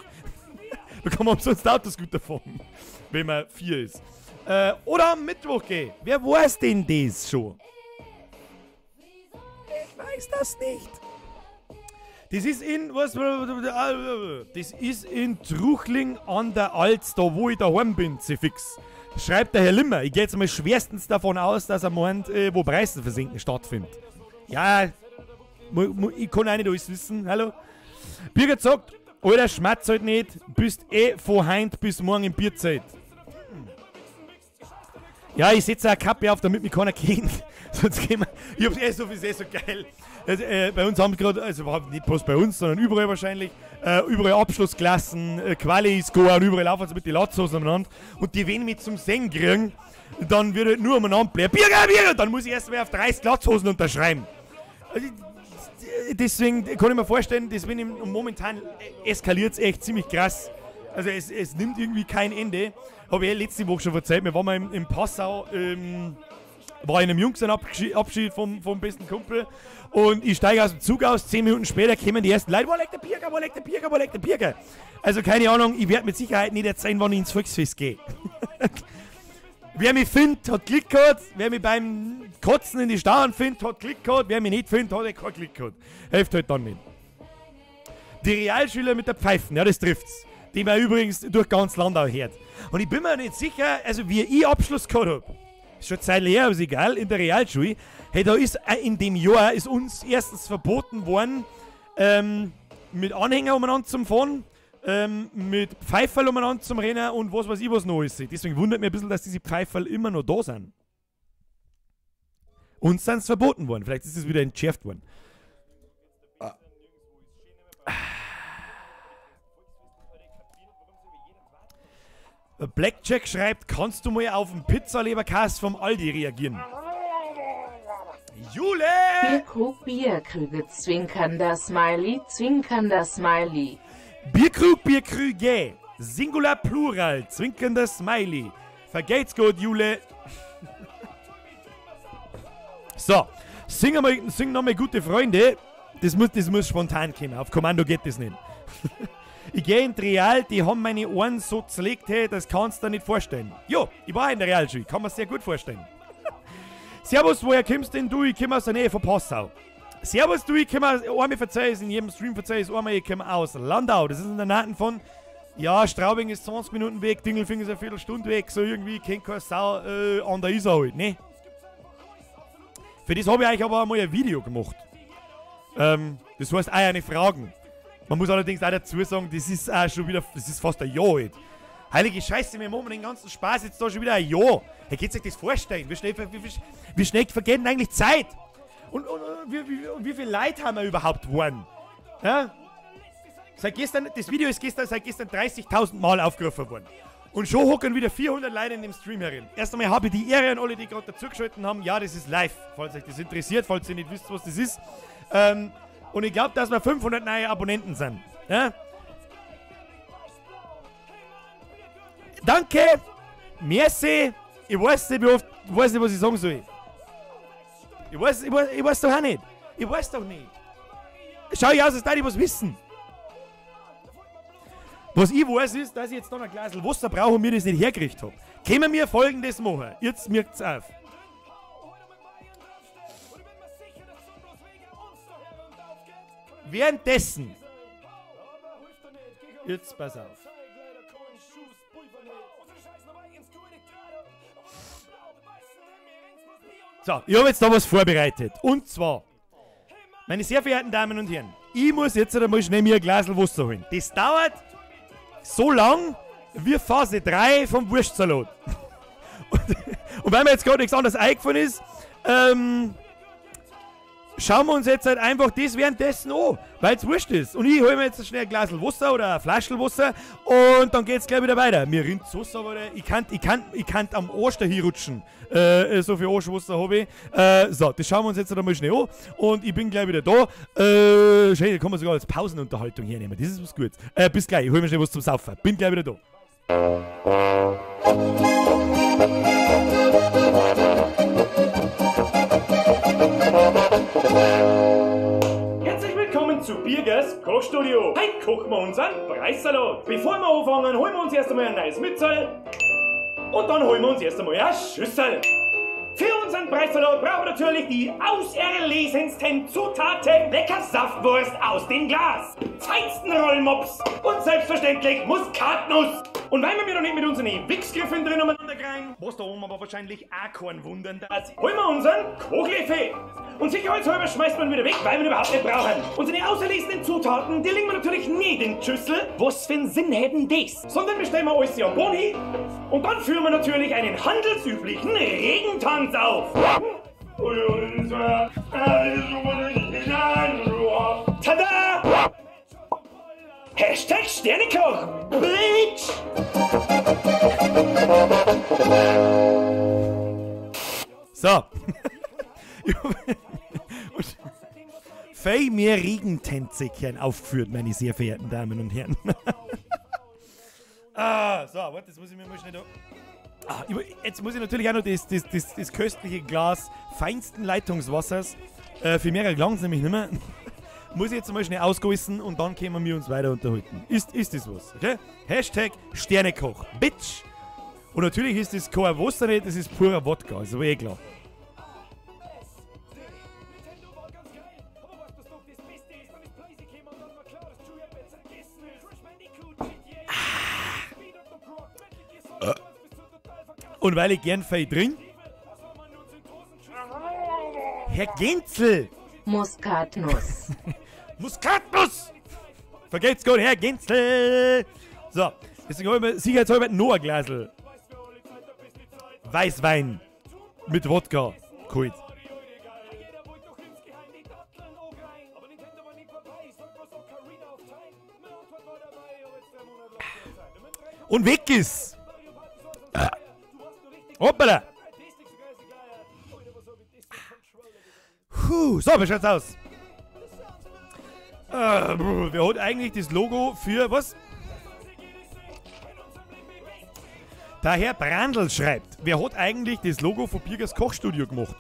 Da kann man umsonst Autos gut davon, wenn man 4 ist. Oder am Mittwoch gehe. Wer weiß denn das schon? Ich weiß das nicht. Das ist in Truchling an der Alz, da wo ich daheim bin, fix. Schreibt der Herr Limmer. Ich gehe jetzt mal schwerstens davon aus, dass er meint, wo Preisversenken stattfindet. Ja, ich kann auch nicht alles wissen. Hallo? Birgit sagt, Alter, schmatz halt nicht, bist von heint bis morgen im Bierzeit. Ja, ich setze eine Kappe auf, damit mich keiner kennt. Sonst gehen wir. Ich hab's so viel, so geil. Also, bei uns haben gerade, also nicht bloß bei uns, sondern überall wahrscheinlich, überall Abschlussklassen, Quali-Score und überall laufen sie mit den Latzhosen umeinander. Und die, wenn mich zum Singen kriegen, dann wird halt nur umeinander bleiben. Birger! Dann muss ich erst mal auf 30 Latzhosen unterschreiben. Also, deswegen kann ich mir vorstellen, dass momentan eskaliert es echt ziemlich krass. Also es nimmt irgendwie kein Ende. Habe ich letzte Woche schon erzählt, wir waren mal in Passau, war in einem Jungsenabschied vom besten Kumpel und ich steige aus dem Zug aus, 10 Minuten später kommen die ersten Leute, wo legt der Birger? Also keine Ahnung, ich werde mit Sicherheit nicht erzählen, wann ich ins Volksfest gehe. Wer mich findet, hat Glück gehabt. Wer mich beim Kotzen in die Stauern findet, hat Glück gehabt. Wer mich nicht findet, hat kein Glück gehabt. Hilft halt dann nicht. Die Realschüler mit der Pfeifen, ja, das trifft's. Die man übrigens durch ganz Landau hört. Und ich bin mir nicht sicher, also wie ich Abschluss gehabt habe, ist schon Zeit her, aber ist egal, in der Realschule, hey, da ist in dem Jahr ist uns erstens verboten worden, mit Anhänger umeinander zum Fahren, mit Pfeiferl umeinander zum Rennen und was weiß ich was noch ist. Deswegen wundert mich ein bisschen, dass diese Pfeiferl immer noch da sind. Uns sind es verboten worden. Vielleicht ist es wieder entschärft worden. Blackjack schreibt, kannst du mal auf den Pizzaleberkäse vom Aldi reagieren? Jule! Bierkrüge, zwinkernder Smiley, Bierkrüge, Singular Plural, zwinkernder Smiley. Vergeht's gut, Jule. So, sing nochmal gute Freunde. Das muss spontan kommen. Auf Kommando geht das nicht. Ich gehe in die Real, die haben meine Ohren so zerlegt, hey, das kannst du dir nicht vorstellen. Jo, ich war in der Realschule, kann man sehr gut vorstellen. Servus, woher kommst denn du? Ich komme aus der Nähe von Passau. Servus, du, ich komme aus, einmal verzeih in jedem Stream verzeih einmal, ich komme aus Landau. Das ist in der Nähe von, ja, Straubing ist 20 Minuten weg, Dingelfing ist eine Viertelstunde weg, so irgendwie, kennt keine Sau, an der Isar halt, ne? Für das habe ich euch aber einmal ein Video gemacht. Das heißt auch eine Fragen. Man muss allerdings auch dazu sagen, das ist auch schon wieder, das ist fast ein Jahr alt. Heilige Scheiße, wir machen den ganzen Spaß jetzt da schon wieder ein Jahr. Hey, könnt ihr euch das vorstellen? Wie schnell vergeht eigentlich Zeit? Und wie viele Leute haben wir überhaupt gewonnen? Ja? Das Video ist seit gestern 30.000 Mal aufgerufen worden. Und schon hocken wieder 400 Leute in dem Stream herin. Erst einmal habe ich die Ehre an alle, die gerade dazugeschaltet haben. Ja, das ist live, falls euch das interessiert, falls ihr nicht wisst, was das ist. Und ich glaube, dass wir 500 neue Abonnenten sind. Ja? Danke, merci. Ich weiß nicht, was ich sagen soll. Ich weiß doch auch nicht. Ich weiß doch nicht. Schau ich aus, als würde ich was wissen. Was ich weiß, ist, dass ich jetzt noch ein Glas Wasser brauche und mir das nicht hergekriegt habe. Können wir Folgendes machen? Jetzt merkt's auf. Währenddessen. Jetzt pass auf. So, ich habe jetzt da was vorbereitet. Und zwar, meine sehr verehrten Damen und Herren, ich muss jetzt einmal schnell mir ein Glas Wasser holen. Das dauert so lang wie Phase 3 vom Wurstsalat. und weil mir jetzt gerade nichts anderes eingefallen ist, schauen wir uns jetzt halt einfach das währenddessen an, weil es wurscht ist. Und ich hole mir jetzt schnell ein Glas Wasser oder ein Flaschel Wasser und dann geht's gleich wieder weiter. Mir rinnt so sauber, ich kann am Arsch da hinrutschen. So viel Arschwasser habe ich. So, das schauen wir uns jetzt einmal schnell an und ich bin gleich wieder da. Schön, da kann man sogar als Pausenunterhaltung hernehmen. Das ist was Gutes. Bis gleich, ich hole mir schnell was zum Saufen. Bin gleich wieder da. Herzlich willkommen zu Birgers Kochstudio. Heute kochen wir unseren Preissalat. Bevor wir anfangen, holen wir uns erst einmal ein neues Mützel. Und dann holen wir uns erst einmal eine Schüssel. Für unseren Preissalat brauchen wir natürlich die auserlesensten Zutaten. Lecker Saftwurst aus dem Glas, feinsten Rollmops und selbstverständlich Muskatnuss. Und weil wir wieder nicht mit unseren Wichsgriffen drin umeinander kriegen, was da oben aber wahrscheinlich auch kein Wundern da ist, holen wir unseren Kochlöffel. Und sicherheitshalber schmeißt man wieder weg, weil wir ihn überhaupt nicht brauchen. Unsere auserlesenen Zutaten, die legen wir natürlich nicht in die Schüssel. Was für einen Sinn hätten das? Sondern wir stellen alles am Boden hin und dann führen wir natürlich einen handelsüblichen Regentanz auf. Tada! Hashtag Sternekoch, Bitch! So. Und viel mehr Regentänzchen aufgeführt, meine sehr verehrten Damen und Herren. So, warte, jetzt muss ich mir mal schnell da... jetzt muss ich natürlich auch noch das köstliche Glas feinsten Leitungswassers, für mehr gelangt es nämlich nicht mehr, muss ich jetzt mal schnell ausgießen und dann können wir uns weiter unterhalten. Ist das was, okay? Hashtag Sternekoch, Bitch! Und natürlich ist das kein Wasser nicht, das ist purer Wodka, ist aber eh klar. Und weil ich gern viel trinke, Herr Genzel! Muskatnuss. Muskatnuss! Vergeht's gut, Herr Genzel! So, deswegen habe ich mir sicherheitshalber noch ein Glasl Weißwein mit Wodka geholt. Und weg ist! Hoppala! So, wie schaut's aus? Wer hat eigentlich das Logo für was? Der Herr Brandl schreibt, wer hat eigentlich das Logo von Birgers Kochstudio gemacht?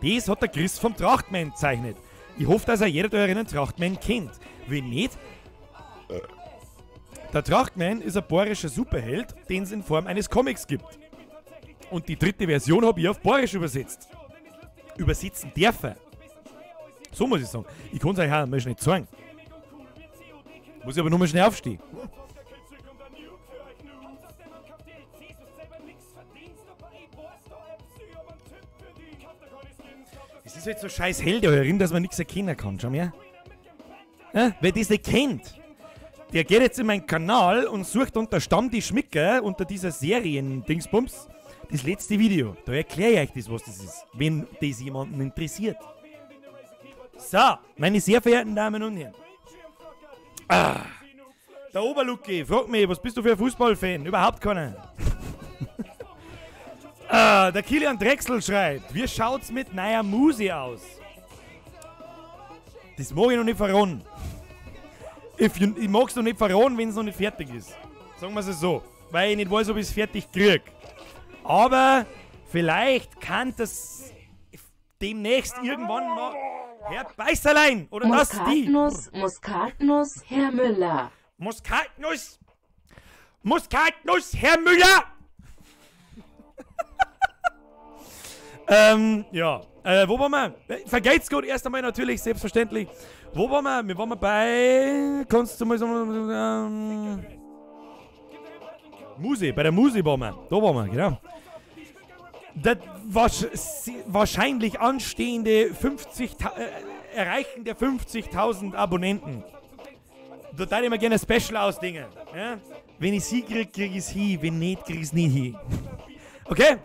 Das hat der Chris vom Trachtmann gezeichnet. Ich hoffe, dass jeder da einen Trachtmann kennt. Wenn nicht, der Trachtmann ist ein bayerischer Superheld, den es in Form eines Comics gibt. Und die dritte Version habe ich auf Bayerisch übersetzt. Übersetzen dürfen. So muss ich sagen. Ich kann es euch auch mal schnell zeigen. Muss ich aber nur mal schnell aufstehen. Es ist halt so scheiß hell da herin, dass man nichts erkennen kann, schau mal. Ja? Wer das nicht kennt, der geht jetzt in meinen Kanal und sucht unter Stammtisch Micker, unter dieser Serien-Dingsbums, das letzte Video. Da erkläre ich euch das, was das ist, wenn das jemanden interessiert. So, meine sehr verehrten Damen und Herren. Der Oberlucki fragt mich, was bist du für ein Fußballfan? Überhaupt keiner. Der Kilian Drechsel schreibt, wie schaut's mit neuer Musi aus? Das mag ich noch nicht verraten. Ich mag's noch nicht verraten, wenn es noch nicht fertig ist. Sagen wir es so. Weil ich nicht weiß, ob ich es fertig krieg. Aber vielleicht kann das demnächst irgendwann mal Herr Beißerlein oder Muskatnuss, Muskatnuss, Herr Müller. Muskatnuss, Herr Müller! Ja, wo waren wir? Vergeht's gut, erst einmal natürlich, selbstverständlich. Wo waren wir? Wir waren bei... Kannst du mal so... Musi, bei der Musi waren wir. Da waren wir, genau. Das wahrscheinlich anstehende Erreichen der 50.000 Abonnenten. Da würde ich mir gerne ein Special ausdingen. Ja? Wenn ich sie kriege, kriege ich es hin. Wenn nicht, kriege ich es nicht hin. Okay?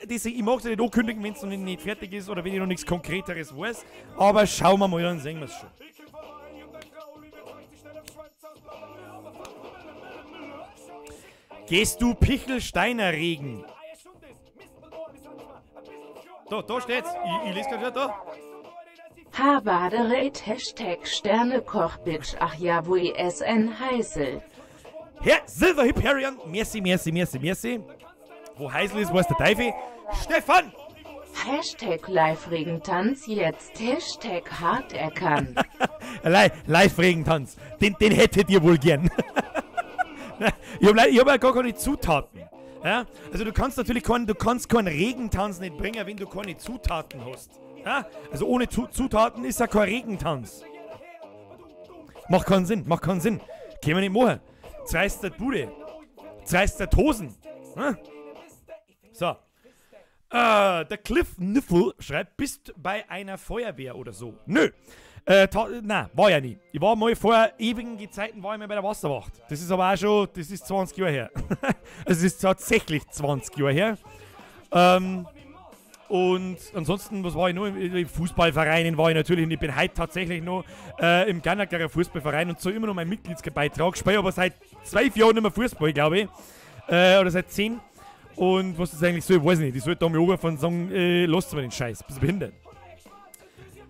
Ich mag es nicht ankündigen, wenn es noch nicht fertig ist oder wenn ich noch nichts Konkreteres weiß. Aber schauen wir mal, dann sehen wir es schon. Gehst du Pichelsteiner Regen? Da steht's. Ich lese gerade da. Habadereit, Hashtag Sternekochbitch, ach ja, wo ISN heißel. Herr Silver Hyperion, merci. Wo Heisel ist, weiß der Teufel. Stefan! Hashtag Live-Regentanz, jetzt Hashtag hart erkannt. Live-Regentanz, den hättet ihr wohl gern. Ich hab ja gar keine Zutaten. Ja? Also du kannst natürlich keinen Regentanz nicht bringen, wenn du keine Zutaten hast. Ja? Also ohne Zutaten ist ja kein Regentanz. Macht keinen Sinn. Können wir nicht machen. Zerreißt der Bude. Zerreißt der Hosen. Ja? So. Der Cliff Niffel schreibt, bist bei einer Feuerwehr oder so. Nö. Nein, war ja nie. Ich war mal vor ewigen Zeiten war ich mal bei der Wasserwacht. Das ist aber auch schon, das ist 20 Jahre her. Also es ist tatsächlich 20 Jahre her. Und ansonsten, was war ich noch? Im Fußballvereinen war ich natürlich und ich bin heute tatsächlich noch im Gannakerer Fußballverein und so immer noch mein Mitgliedsbeitrag. Spiele aber seit 12 Jahren nicht mehr Fußball, glaube ich. Oder seit 10. Und was das eigentlich soll, weiß ich nicht. Ich sollte da mal oben sagen, lasst mal den Scheiß. Bist du behindert?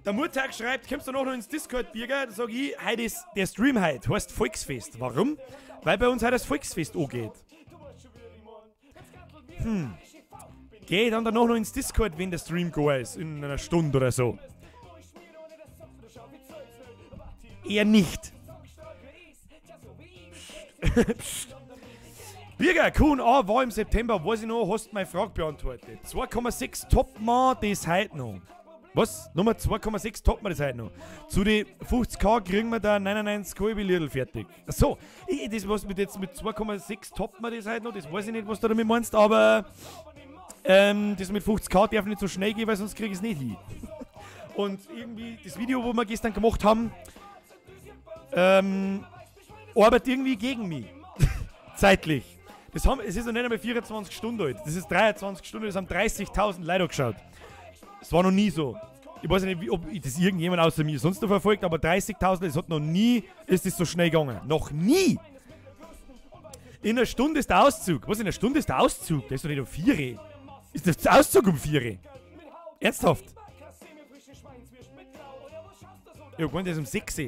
Der Murtag schreibt, kommst du noch ins Discord, Birger? Da sag ich, heute ist der Stream heute, heißt Volksfest. Warum? Weil bei uns heute das Volksfest angeht. Geh dann danach noch ins Discord, wenn der Stream gegangen ist, in einer Stunde oder so. Eher nicht. Psst. Birger, Q&A war im September, weiß ich noch, hast meine Frage beantwortet. 2,6 Topmann das heute noch. Was? Nummer 2,6 toppen wir das heute noch. Zu den 50k kriegen wir da 99 Kolbi Lidl fertig. Achso, das was mit jetzt mit 2,6 toppen wir das heute noch, das weiß ich nicht, was du damit meinst, aber das mit 50k darf nicht so schnell gehen, weil sonst kriege ich es nicht hin. Und irgendwie das Video, wo wir gestern gemacht haben, arbeitet irgendwie gegen mich. Zeitlich. Es ist noch nicht einmal 24 Stunden alt. Das ist 23 Stunden, das haben 30.000 Leute geschaut. Es war noch nie so. Ich weiß nicht, ob das irgendjemand außer mir sonst noch verfolgt, aber 30.000, es hat noch nie, ist das so schnell gegangen. Noch nie! In einer Stunde ist der Auszug. Was, in einer Stunde ist der Auszug? Der ist doch nicht um 4. Ist der Auszug um 4? Ernsthaft? Ja, ich meine, der ist um 6.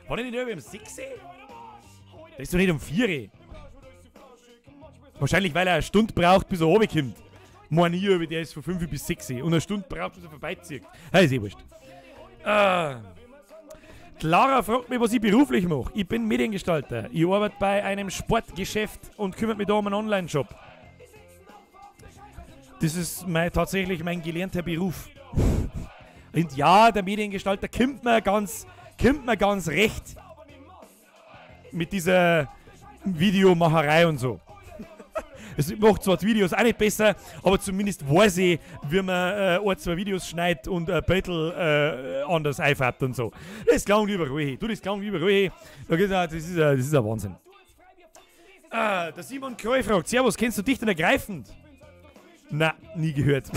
War der nicht über um 6? Der ist doch nicht um 4. Wahrscheinlich, weil er eine Stunde braucht, bis er runterkommt. Meine ich, der ist von 5 bis 6 und eine Stunde braucht, bis er vorbeizieht. Das ist eh wurscht. Clara fragt mich, was ich beruflich mache. Ich bin Mediengestalter. Ich arbeite bei einem Sportgeschäft und kümmere mich da um einen Online-Shop. Das ist tatsächlich mein gelernter Beruf. Und ja, der Mediengestalter kommt mir ganz recht. Mit dieser Videomacherei und so. Es macht zwar die Videos auch nicht besser, aber zumindest weiß ich, wie man ein, zwei Videos schneidet und ein bisschen anders einfärbt und so. Das klang überall. Das klang überall. Das ist ein Wahnsinn. Der Simon Kroll fragt, Servus, kennst du Dicht und Ergreifend? Na, nie gehört.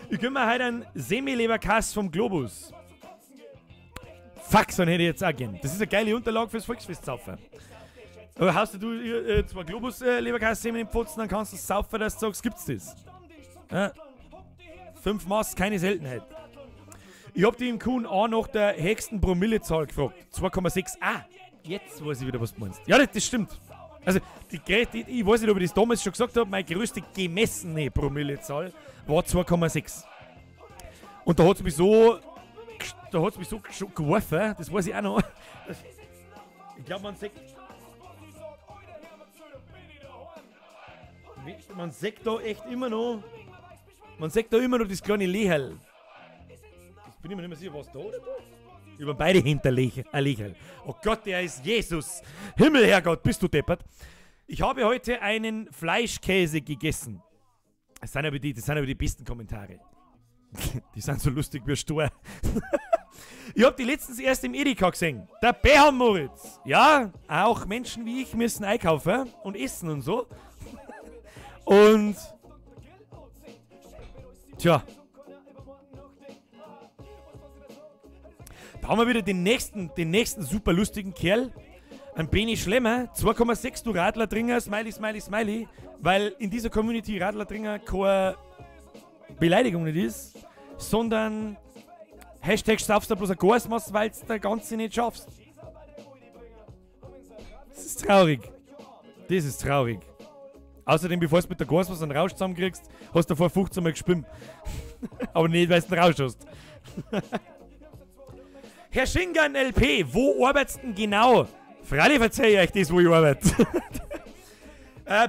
Ich kann mir heute einen Semi-Leberkass vom Globus. Fuck, so hätte ich jetzt auch gern. Das ist eine geile Unterlage fürs Volksfest-Saufen. Aber hast du zwei Globus-Leberkass-Semi im Pfotzen, dann kannst du es saufen, dass du sagst, gibt's das. Ja. 5 Maß, keine Seltenheit. Ich hab die im Q&A nach der höchsten Promillezahl gefragt. 2,6. Ah, jetzt weiß ich wieder, was du meinst. Ja, das stimmt. Also, ich weiß nicht, ob ich das damals schon gesagt habe, meine größte gemessene Promillezahl war 2,6. Und da hat es mich so geworfen, das weiß ich auch noch. Ich glaube, man sagt da echt immer noch, das kleine Lecherl. Ich bin immer nicht mehr sicher, was da oder da? Über beide Hinterlecherl. Oh Gott, der ist Jesus. Himmel, Herrgott, bist du deppert. Ich habe heute einen Fleischkäse gegessen. Das sind aber die besten Kommentare. Die sind so lustig wie Stor. Ich habe die letztens erst im Edeka gesehen. Der Bärham Moritz. Ja, auch Menschen wie ich müssen einkaufen und essen und so. Und tja. Da haben wir wieder den nächsten super lustigen Kerl. Ein Beni Schlemmer, 2,6 du Radler-Dringer, Smiley, Smiley, Smiley. Weil in dieser Community Radler-Dringer keine Beleidigung nicht ist, sondern Hashtag saufst du bloß ein Gasmaß, weil du das Ganze nicht schaffst. Das ist traurig. Das ist traurig. Außerdem, bevor du mit der Gasmaß einen Rausch zusammenkriegst, hast du vor 15 Mal gespimmt. Aber nicht, weil du einen Rausch hast. Herr Schingern LP, wo arbeitest du denn genau? Freilich verzeih ich euch das, wo ich arbeite.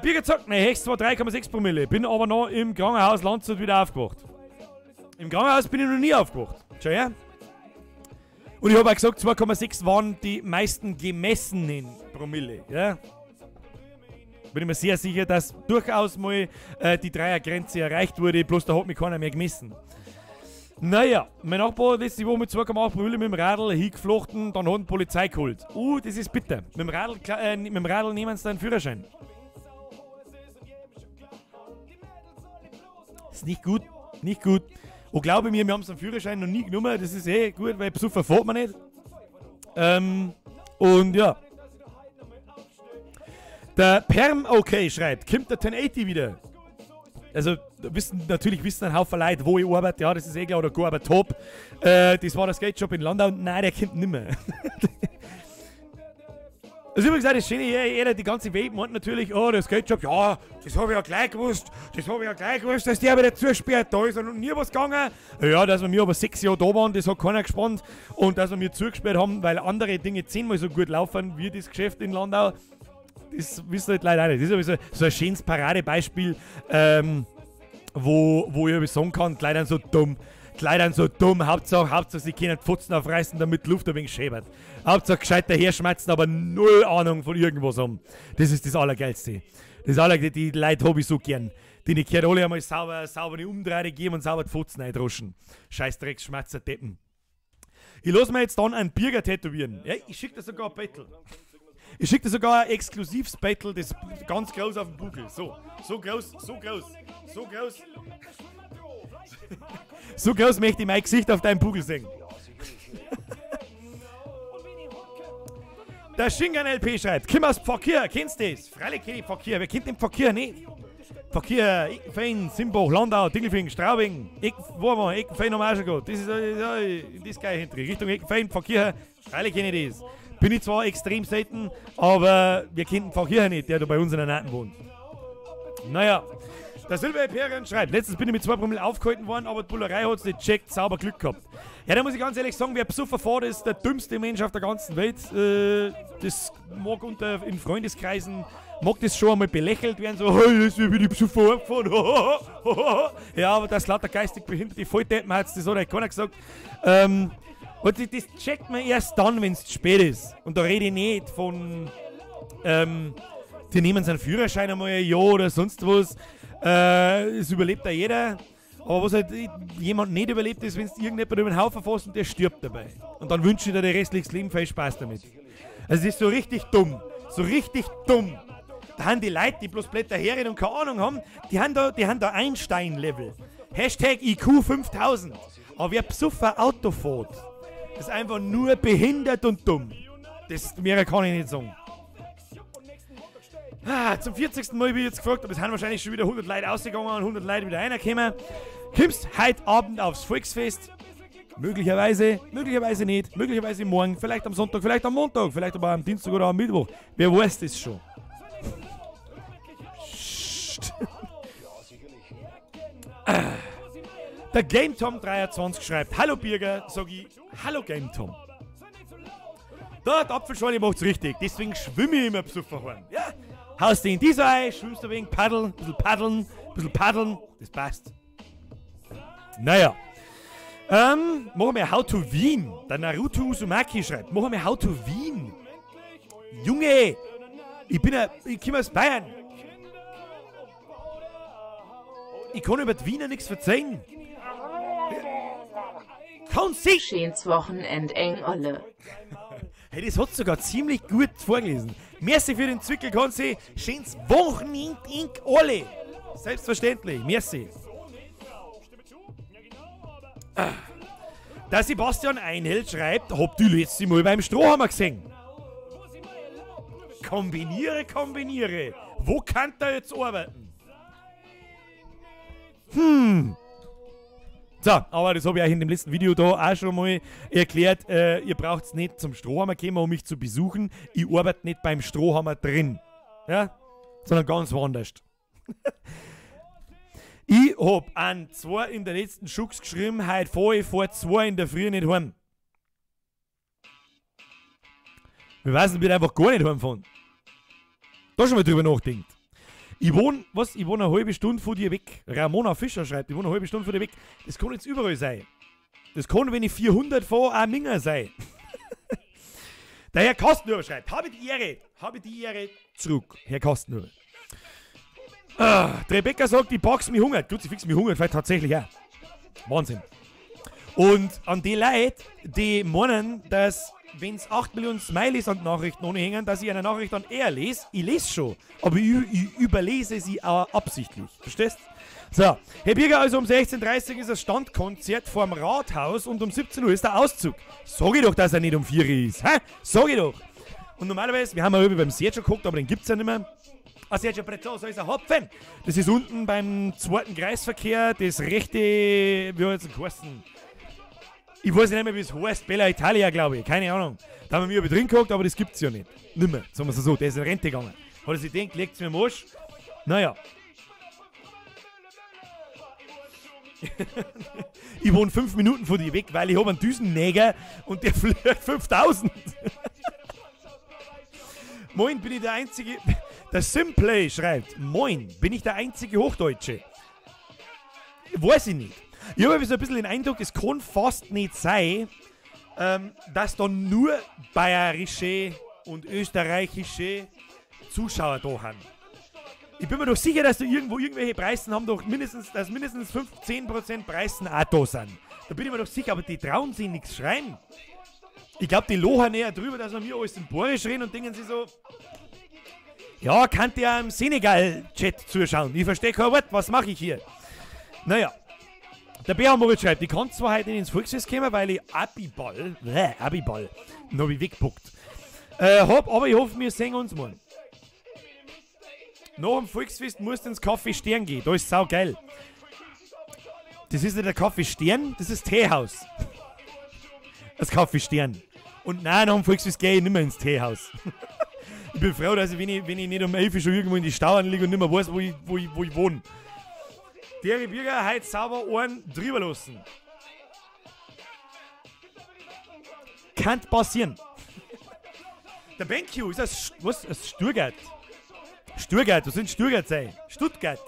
Birger sagt, mein Hecht war 3,6 Promille, bin aber noch im Krankenhaus Landshut wieder aufgewacht. Im Krankenhaus bin ich noch nie aufgewacht. Schau her. Und ich habe auch gesagt, 2,6 waren die meisten gemessenen Promille. Ja? Bin ich mir sehr sicher, dass durchaus mal die Dreiergrenze erreicht wurde, bloß da hat mich keiner mehr gemessen. Naja, mein Nachbar letzte Woche mit 2,8 Promille mit dem Radl hingeflochten, dann hat die Polizei geholt. Das ist bitter. Mit dem Radl nehmen sie einen Führerschein. Ist nicht gut, nicht gut. Und glaube mir, wir haben so einen Führerschein noch nie genommen, das ist eh gut, weil besoffen fährt man nicht. Und ja. Der Perm OK schreibt, kommt der 1080 wieder? Also, natürlich wissen ein Haufen Leute, wo ich arbeite, ja, das ist eh klar, oder gearbeitet habe. Das war der Skate-Shop in Landau, nein, der kommt nicht mehr. Also übrigens auch das Schöne, jeder, die ganze Welt meint natürlich, oh, der Skate-Shop, ja, das habe ich ja gleich gewusst, dass der wieder zusperrt, da ist ja noch nie was gegangen. Ja, dass wir aber 6 Jahre da waren, das hat keiner gespannt. Und dass wir zugesperrt haben, weil andere Dinge 10-mal so gut laufen wie das Geschäft in Landau, das wissen halt leider auch nicht. Das ist aber so ein schönes Paradebeispiel, wo ich sagen kann, die Leute sind so dumm. Hauptsache sie können die Pfotzen aufreißen, damit die Luft ein wenig schäbert. Hauptsache gescheit daherschmerzen, aber null Ahnung von irgendwas haben. Das ist das Allergeilste. Die Leute habe ich so gern. Die können alle einmal sauber die Umdrehung geben und sauber die Pfotzen eindroschen. Scheiß Schmerzer Deppen. Ich lasse mir jetzt dann einen Birger tätowieren. Ja, ich schicke dir sogar ein Battle. Ich schicke dir sogar ein exklusives Battle, das ganz groß auf dem Buckel. So groß. So groß möchte ich mein Gesicht auf deinem Buckel sehen. Der Schingern LP schreibt, komm aus Pfakir, kennst du das? Freilich kenn ich Pfakir, wer kennt den Pfakir nicht? Pfakir, Eckenfein, Simbach, Landau, Dingelfing, Straubing, Eckenfein haben wir auch schon gehabt. Das ist das geil hinten. Richtung Eckenfein, Pfakir, freilich kenn ich das. Bin ich zwar extrem selten, aber wir kennen Pfakir nicht, der da bei uns in der Nähe wohnt. Naja. Der Silber Imperium schreibt, letztens bin ich mit 2 Promille aufgehalten worden, aber die Bullerei hat es nicht gecheckt, sauber Glück gehabt. Ja, da muss ich ganz ehrlich sagen, wer besoffen fährt, ist der dümmste Mensch auf der ganzen Welt. Das mag in Freundeskreisen, mag das schon einmal belächelt werden, so, hey, das ist wie die besoffen heimgefahren. Ja, aber das lauter geistig behinderte Volldeppen hat das hat halt keiner gesagt. Und das checkt man erst dann, wenn es zu spät ist. Und da rede ich nicht von die nehmen seinen Führerschein einmal ein Jahr oder sonst was. Es überlebt da jeder. Aber was halt jemand nicht überlebt ist, wenn es irgendjemand über den Haufen fasst und der stirbt dabei. Und dann wünsche ich dir dein restliches Leben viel Spaß damit. Also es ist so richtig dumm. So richtig dumm. Da haben die Leute, die bloß Blätter herren und keine Ahnung haben, die haben da Einstein-Level. Hashtag IQ 5000. Aber wer besoffen Auto fährt, ist einfach nur behindert und dumm. Das mehr kann ich nicht sagen. Zum 40. Mal bin ich jetzt gefragt, aber es sind wahrscheinlich schon wieder 100 Leute ausgegangen und 100 Leute wieder reingekommen. Kommst heute Abend aufs Volksfest? Möglicherweise, möglicherweise nicht, möglicherweise morgen, vielleicht am Sonntag, vielleicht am Montag, vielleicht aber am Dienstag oder am Mittwoch. Wer weiß das schon? Der Game Tom 23 schreibt: Hallo Birger, sag ich, hallo Game Tom. Da, der Apfelschorle macht's richtig, deswegen schwimme ich immer besoffen heim. Ja, haust du in dieser ein, schwimmst du wegen paddeln, ein bisschen paddeln, das passt. Naja. Machen wir How to Wien. Der Naruto Uzumaki schreibt: Machen wir How to Wien. Junge, ich komme aus Bayern. Ich kann über die Wiener nichts verzeihen. Kann sie? Schönes Wochenend eng Olle. Hey, das hat sogar ziemlich gut vorgelesen. Merci für den Zwickel, kann sie. Schönes Wochenend eng alle. Selbstverständlich, merci. Der Sebastian Einheld schreibt: Hab die letzte Mal beim Strohhammer gesehen. Kombiniere. Wo kann der jetzt arbeiten? So, aber das habe ich euch in dem letzten Video da auch schon mal erklärt. Ihr braucht es nicht zum Strohhammer kommen, um mich zu besuchen. Ich arbeite nicht beim Strohhammer drin. Ja? Sondern ganz woanders. Ich hab an 2 in der letzten Schux geschrieben, heute fahre ich vor 2 in der Früh nicht heim. Wir wissen, wir einfach gar nicht heimfahren. Da schon mal drüber nachdenkt. Ich wohne eine halbe Stunde von dir weg. Ramona Fischer schreibt, ich wohne eine halbe Stunde von dir weg. Das kann jetzt überall sein. Das kann, wenn ich 400 fahre, auch Minger sein. Der Herr Kastenhuber schreibt: Habe die Ehre zurück. Herr Kastenhuber. Der Rebecca sagt, die Box mich hungert. Gut, sie fix mich hungert, vielleicht tatsächlich auch. Wahnsinn. Und an die Leute, die meinen, dass, wenn es 8 Millionen Smileys an Nachrichten ohne hängen, dass ich eine Nachricht dann eher lese. Ich lese schon, aber ich überlese sie auch absichtlich. Verstehst? So, Herr Birger, also um 16:30 Uhr ist das Standkonzert vorm Rathaus und um 17 Uhr ist der Auszug. Sag ich doch, dass er nicht um 4 Uhr ist. Hä? Sag ich doch. Und normalerweise, wir haben ja irgendwie beim Sergio geguckt, aber den gibt es ja nicht mehr. Sergio Prezzoso ist ein Hopfen. Das ist unten beim 2. Kreisverkehr, das rechte, wie heißt es geheißen? Ich weiß nicht mehr, wie es heißt, Bella Italia, glaube ich, keine Ahnung. Da haben wir mir drin geguckt, aber das gibt's ja nicht. Nimmer, sagen wir es so, der ist in Rente gegangen. Hat er sich gedacht, legt's mir im Arsch. Naja. Ich wohne 5 Minuten von dir weg, weil ich habe einen Düsennäger und der fliegt 5000. Moin, bin ich der Einzige... Der Simplay schreibt: Moin, bin ich der einzige Hochdeutsche? Weiß ich nicht. Ich habe so ein bisschen den Eindruck, es kann fast nicht sein, dass da nur bayerische und österreichische Zuschauer da haben. Ich bin mir doch sicher, dass da irgendwelche Preisen haben, doch mindestens 15% Preisen auch da sind. Da bin ich mir doch sicher, aber die trauen sich nichts schreien. Ich glaube, die lochen näher drüber, dass wir mir alles in Borisch reden und denken sie so: Ja, kann der im Senegal-Chat zuschauen. Ich verstehe kein Wort, was mache ich hier? Naja, der Bär Moritz schreibt: Ich kann zwar heute nicht ins Volksfest kommen, weil ich Abiball, den habe ich weggepuckt. Aber ich hoffe, wir sehen uns morgen. Nach dem Volksfest musst du ins Café Stern gehen, da ist saugeil. Das ist nicht der Café Stern, das ist Teehaus. Das Café Stern. Und nein, nach dem Volksfest gehe ich nicht mehr ins Teehaus. Ich bin froh, dass ich, wenn ich nicht um 11 Uhr schon irgendwo in die Stauern liege und nicht mehr weiß, wo ich wohne. Der Bürger heute sauber einen drüber lassen. Kann passieren. Der BenQ ist das, was? Das Stuttgart. Stuttgart, was sind Stuttgart sein? Stuttgart.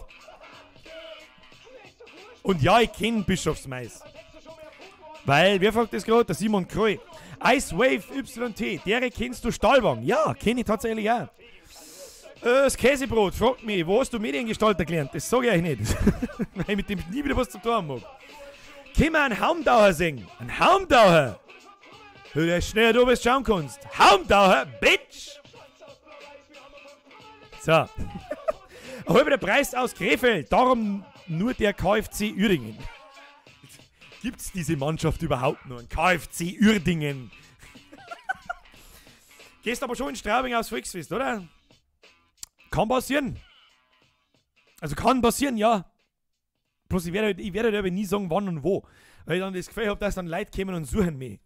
Und ja, ich kenne Bischofsmais. Weil, wer fragt das gerade? Der Simon Kreu. Icewave YT, der kennst du Stahlwagen? Ja, kenne ich tatsächlich auch. Das Käsebrot fragt mich, wo hast du Mediengestalter gelernt? Das sage ich euch nicht. Weil ich mit dem nie wieder was zu tun mag. Können wir einen Haumdauer singen? Ein Haumdauer! Du der schnell du bist schauen kannst. Haumdauer, Bitch! So. Halber der Preis aus Krefeld. Darum nur der KFC Uerdingen. Gibt's diese Mannschaft überhaupt noch? Ein KFC Uerdingen. Gehst aber schon in Straubing aufs Volksfest, oder? Kann passieren. Also kann passieren, ja. Bloß ich werde aber nie sagen, wann und wo. Weil ich dann das Gefühl habe, dass dann Leute kommen und suchen mich.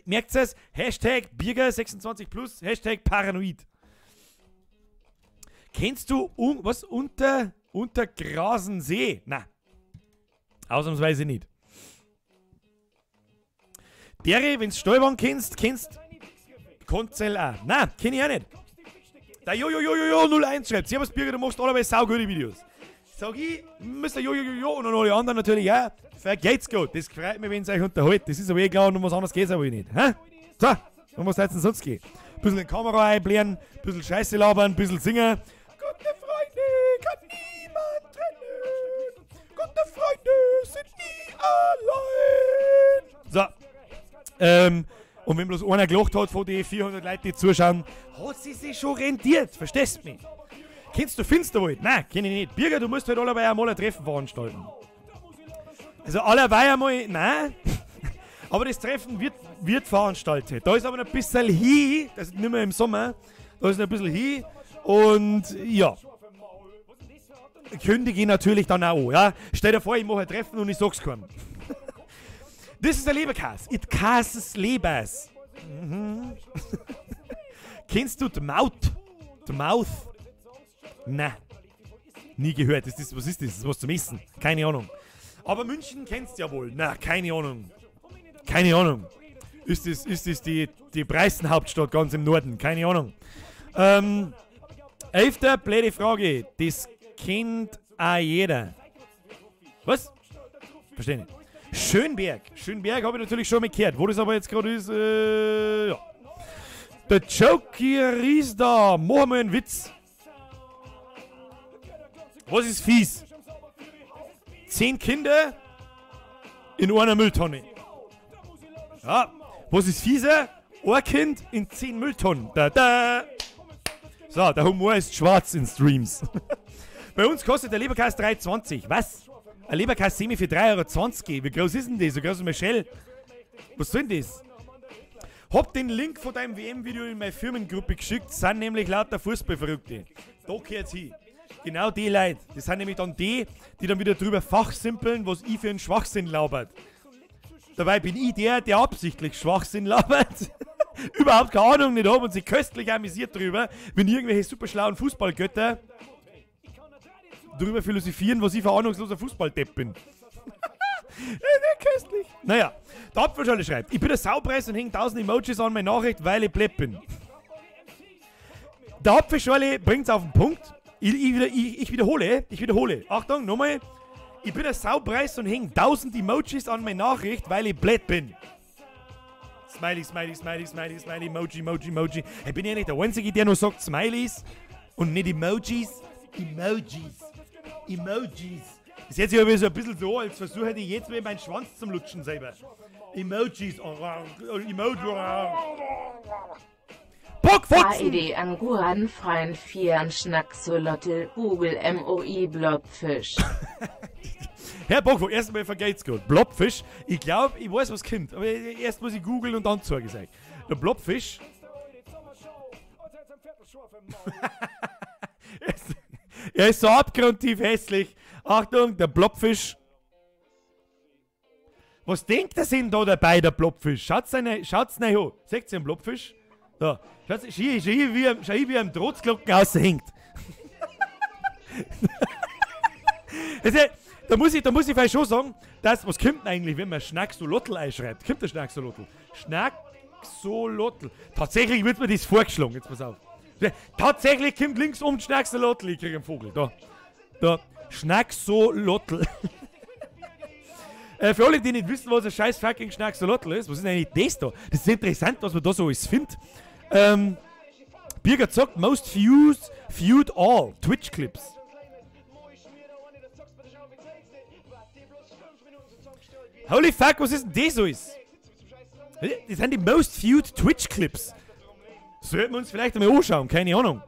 Merkt ihr es? Hashtag Bierger26+, Hashtag Paranoid. Kennst du was unter Grasensee? Na, ausnahmsweise nicht. Dere, wenn du Stolbern kennst Konzell auch. Na, kenn ich auch nicht. Der Jojojojo 01 schreibt, Servus Bierger, du machst allerweil saugute Videos. Sag ich, Mr. Jojojojo und alle anderen natürlich auch. Vergeht's gut, das freut mich, wenn es euch unterhält. Das ist aber eh klar und um was anderes geht's aber nicht. Hä? So, um was soll's denn sonst gehen? Bisschen in die Kamera einblären, bisschen Scheiße labern, bisschen singen. Gute Freunde kann niemand trennen. Gute Freunde sind nie allein. So, und wenn bloß einer gelacht hat von den 400 Leuten, die zuschauen, hat sie sich schon rentiert, verstehst du mich? Kennst du Finsterwald? Nein, kenn ich nicht. Bürger, du musst halt alleweil einmal ein Treffen veranstalten. Also alleweil einmal, nein. Aber das Treffen wird veranstaltet. Da ist aber noch ein bisschen hin, das ist nicht mehr im Sommer, da ist noch ein bisschen hin und ja. Kündige ich natürlich dann auch an, ja. Stell dir vor, ich mache ein Treffen und ich sag's keinem. Das ist der Leberkäse. It Käses Lebers. Kennst du die Maut? Die Mouth? Nein. Nie gehört. Was ist das? Das ist was zum Essen. Keine Ahnung. Aber München kennst du ja wohl. Na, keine Ahnung. Keine Ahnung. Ist das die Preisenhauptstadt ganz im Norden? Keine Ahnung. 11. blöde Frage. Das kennt auch jeder. Was? Verstehe nicht. Schönberg. Schönberg habe ich natürlich schon mal gehört. Wo das aber jetzt gerade ist, ja. Der Joke hier ist da. Mach mal einen Witz. Was ist fies? 10 Kinder in einer Mülltonne. Ja. Was ist fieser? Ein Kind in 10 Mülltonnen. Da, da. So, der Humor ist schwarz in Streams. Bei uns kostet der Leberkäse 3,20. Was? Ein Leberkäse-Semi für 3,20 €. Wie groß ist denn das? So groß wie Michelle. Was soll denn das? Hab den Link von deinem WM-Video in meine Firmengruppe geschickt. Das sind nämlich lauter Fußballverrückte. Da gehört's hin. Genau die Leute. Das sind nämlich dann die dann wieder drüber fachsimpeln, was ich für einen Schwachsinn labert. Dabei bin ich der absichtlich Schwachsinn labert. Überhaupt keine Ahnung nicht habe und sich köstlich amüsiert drüber, wenn irgendwelche super schlauen Fußballgötter drüber philosophieren, was ich für ahnungsloser Fußballdepp bin. Köstlich. Naja, der Apfelschorle schreibt, ich bin der Saupreis und hänge 1000 Emojis an meine Nachricht, weil ich blöd bin. Der Apfelschorle bringt's auf den Punkt. Ich wiederhole. Achtung, nochmal. Ich bin der Saupreis und hänge 1000 Emojis an meine Nachricht, weil ich blöd bin. Smiley, Smiley, Smiley, Smiley, Smiley, Emoji, Emoji, Emoji. Ich bin ja nicht der Einzige, der nur sagt Smileys und nicht Emojis. Emojis. Das hört sich aber so ein bisschen so, als versuche ich jetzt mal meinen Schwanz zum Lutschen selber. Emojis. Bockfotzen! AED Anguan freien Vieren Schnacksolotte Google MOI Blobfisch. Herr Bockfock, erstmal vergeht's gut. Blobfisch, ich glaube, ich weiß, was kommt. Aber erst muss ich googeln und dann zeige ich euch. Der Blobfisch. Er ist so abgrundtief hässlich. Achtung, der Blobfisch. Was denkt er denn da dabei, der Blobfisch? Schaut's rein an. Seht ihr den Blobfisch? Da. Schau wie er am Trotzdglocken aushängt. Also, da muss ich vielleicht schon sagen, was kommt denn eigentlich, wenn man Schnacksolotl einschreibt? Kommt der Schnacksolotl? Schnacksolotl. Tatsächlich wird mir das vorgeschlagen. Jetzt pass auf. Tatsächlich kommt links um Schnacksolotl. Ich kriege einen Vogel. Da. Schnacksolotl. Für alle, die nicht wissen, was ein scheiß fucking Schnacksolotl ist, was ist eigentlich das da? Das ist interessant, was man da so alles findet. Birger sagt, most viewed all Twitch-Clips. Holy fuck, was ist denn das alles? Das sind die most viewed Twitch-Clips. Sollten wir uns vielleicht einmal anschauen, keine Ahnung.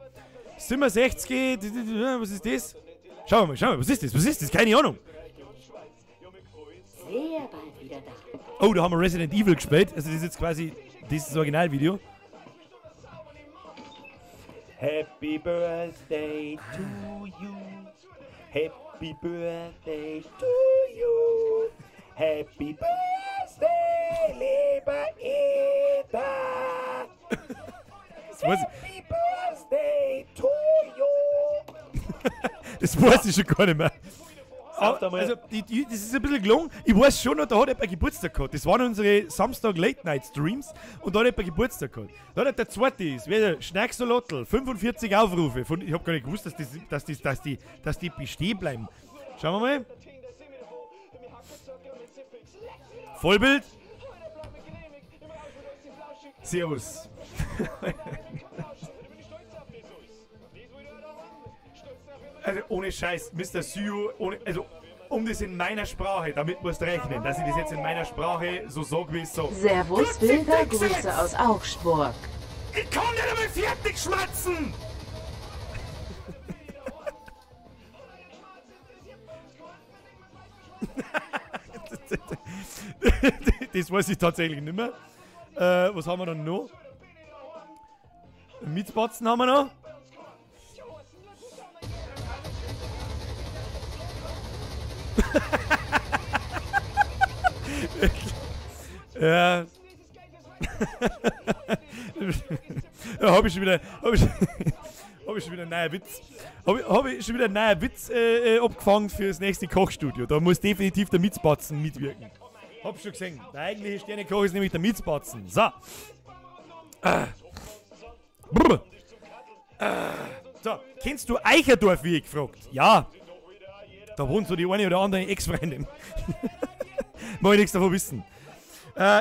67, was ist das? Schauen wir mal, was ist das? Keine Ahnung. Sehr bald wieder da. Oh, da haben wir Resident Evil gespielt. Also das ist jetzt quasi dieses Originalvideo. Happy Birthday to you. Happy Birthday to you. Happy Birthday, lieber Ida. Happy Birthday to you. Das weiß ich schon gar nicht mehr. Also, das ist ein bisschen gelungen. Ich weiß schon noch, da hat jemand Geburtstag gehabt. Das waren unsere Samstag-Late-Night-Streams und da hat jemand Geburtstag gehabt. Da hat der zweite ist, wie Schnacksolotl, 45 Aufrufe. Ich hab gar nicht gewusst, dass die bestehen bleiben. Schauen wir mal. Vollbild. Servus. Also ohne Scheiß, Mr. Syu, also um das in meiner Sprache, damit musst du rechnen, dass ich das jetzt in meiner Sprache so sage, wie ich so. Servus, Bilder, Grüße aus Augsburg. Ich kann nicht einmal fertig schmatzen! Das weiß ich tatsächlich nicht mehr. Was haben wir dann noch? Mietspatzen haben wir noch. Ja. Hab ich schon wieder einen neuen Witz. Hab ich schon wieder einen neuen Witz abgefangen für das nächste Kochstudio. Da muss definitiv der Mietspatzen mitwirken. Hab schon gesehen. Der eigentliche Sternekoch ist nämlich der Mietspatzen. So. So, kennst du Eicherdorf, wie ich gefragt? Ja. Da wohnt so die eine oder andere Ex-Freundin. Mag ich nichts davon wissen.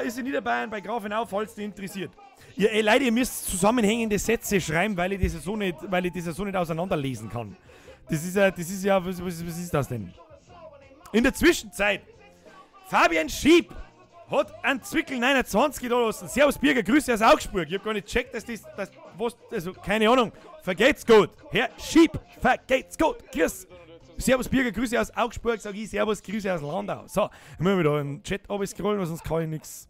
Ist in Niederbayern bei Grafenau, falls dich interessiert. Ihr, Leute, ihr müsst zusammenhängende Sätze schreiben, weil ich das ja so nicht auseinanderlesen kann. Das ist ja, was ist das denn? In der Zwischenzeit, Fabian Schieb hat einen Zwickel 29 da lassen. Servus Birger, Grüße aus Augsburg. Ich hab gar nicht gecheckt, also keine Ahnung. Vergeht's gut. Herr Schieb, vergeht's gut. Grüß. Servus Birger, Grüße aus Augsburg, sag ich Servus, Grüße aus Landau. So, ich muss wieder im Chat runterscrollen, weil sonst kann ich nix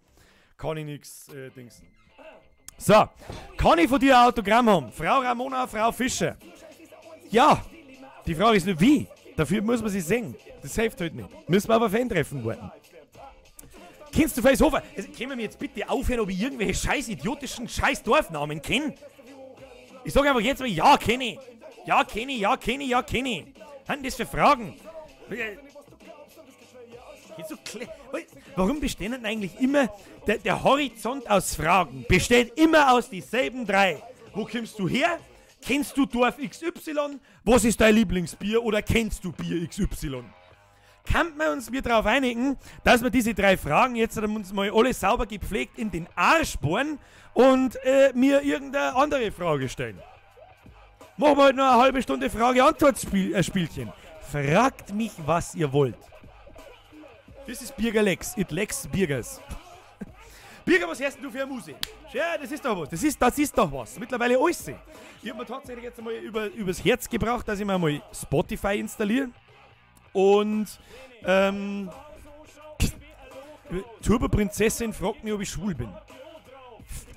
Dings. So, kann ich von dir ein Autogramm haben? Frau Ramona, Frau Fischer. Ja, die Frage ist nur wie. Dafür muss man sie sehen. Das hilft halt nicht. Müssen wir aber Fan-Treffen warten. Kennst du Feishofer? Also, können wir mir jetzt bitte aufhören, ob ich irgendwelche scheiß idiotischen scheiß Dorfnamen kenne? Ich sage einfach jetzt mal, ja, kenne ich. Ja, kenne ich, ja, kenne ich, ja, kenne ich. Was sind das für Fragen? Warum besteht denn eigentlich immer der Horizont aus Fragen? Besteht immer aus dieselben drei. Wo kommst du her? Kennst du Dorf XY? Was ist dein Lieblingsbier? Oder kennst du Bier XY? Kann man uns darauf einigen, dass wir diese drei Fragen jetzt uns mal alle sauber gepflegt in den Arsch bohren und mir irgendeine andere Frage stellen? Machen wir halt noch eine halbe Stunde Frage-Antwort-Spielchen. Fragt mich, was ihr wollt. Das ist Birger Lex. It Lex Birgers. Birger, was hörst du für eine Musik? Ja, das ist doch was. Das ist doch was. Mittlerweile alles. Ich habe mir tatsächlich jetzt einmal übers Herz gebracht, dass ich mir mal Spotify installiere. Und Turbo-Prinzessin fragt mich, ob ich schwul bin.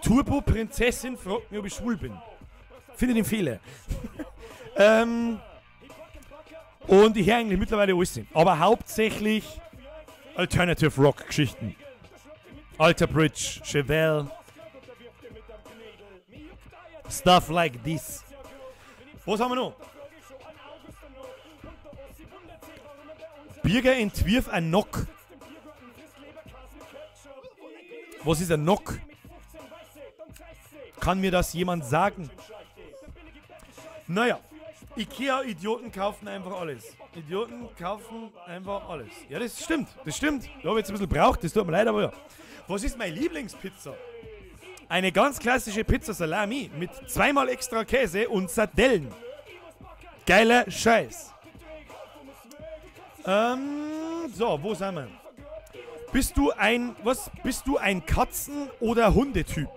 Turbo-Prinzessin fragt mich, ob ich schwul bin. Finde den Fehler. Und ich höre eigentlich mittlerweile alles. Aber hauptsächlich Alternative Rock Geschichten. Alter Bridge, Chevelle. Stuff like this. Was haben wir noch? Birger entwirft ein Knock. Was ist ein Knock? Kann mir das jemand sagen? Naja, Ikea-Idioten kaufen einfach alles. Idioten kaufen einfach alles. Ja, das stimmt. Da habe ich jetzt ein bisschen braucht, das tut mir leid, aber ja. Was ist meine Lieblingspizza? Eine ganz klassische Pizza Salami mit zweimal extra Käse und Sardellen. Geiler Scheiß. So, wo sind wir? Bist du ein Katzen- oder Hundetyp?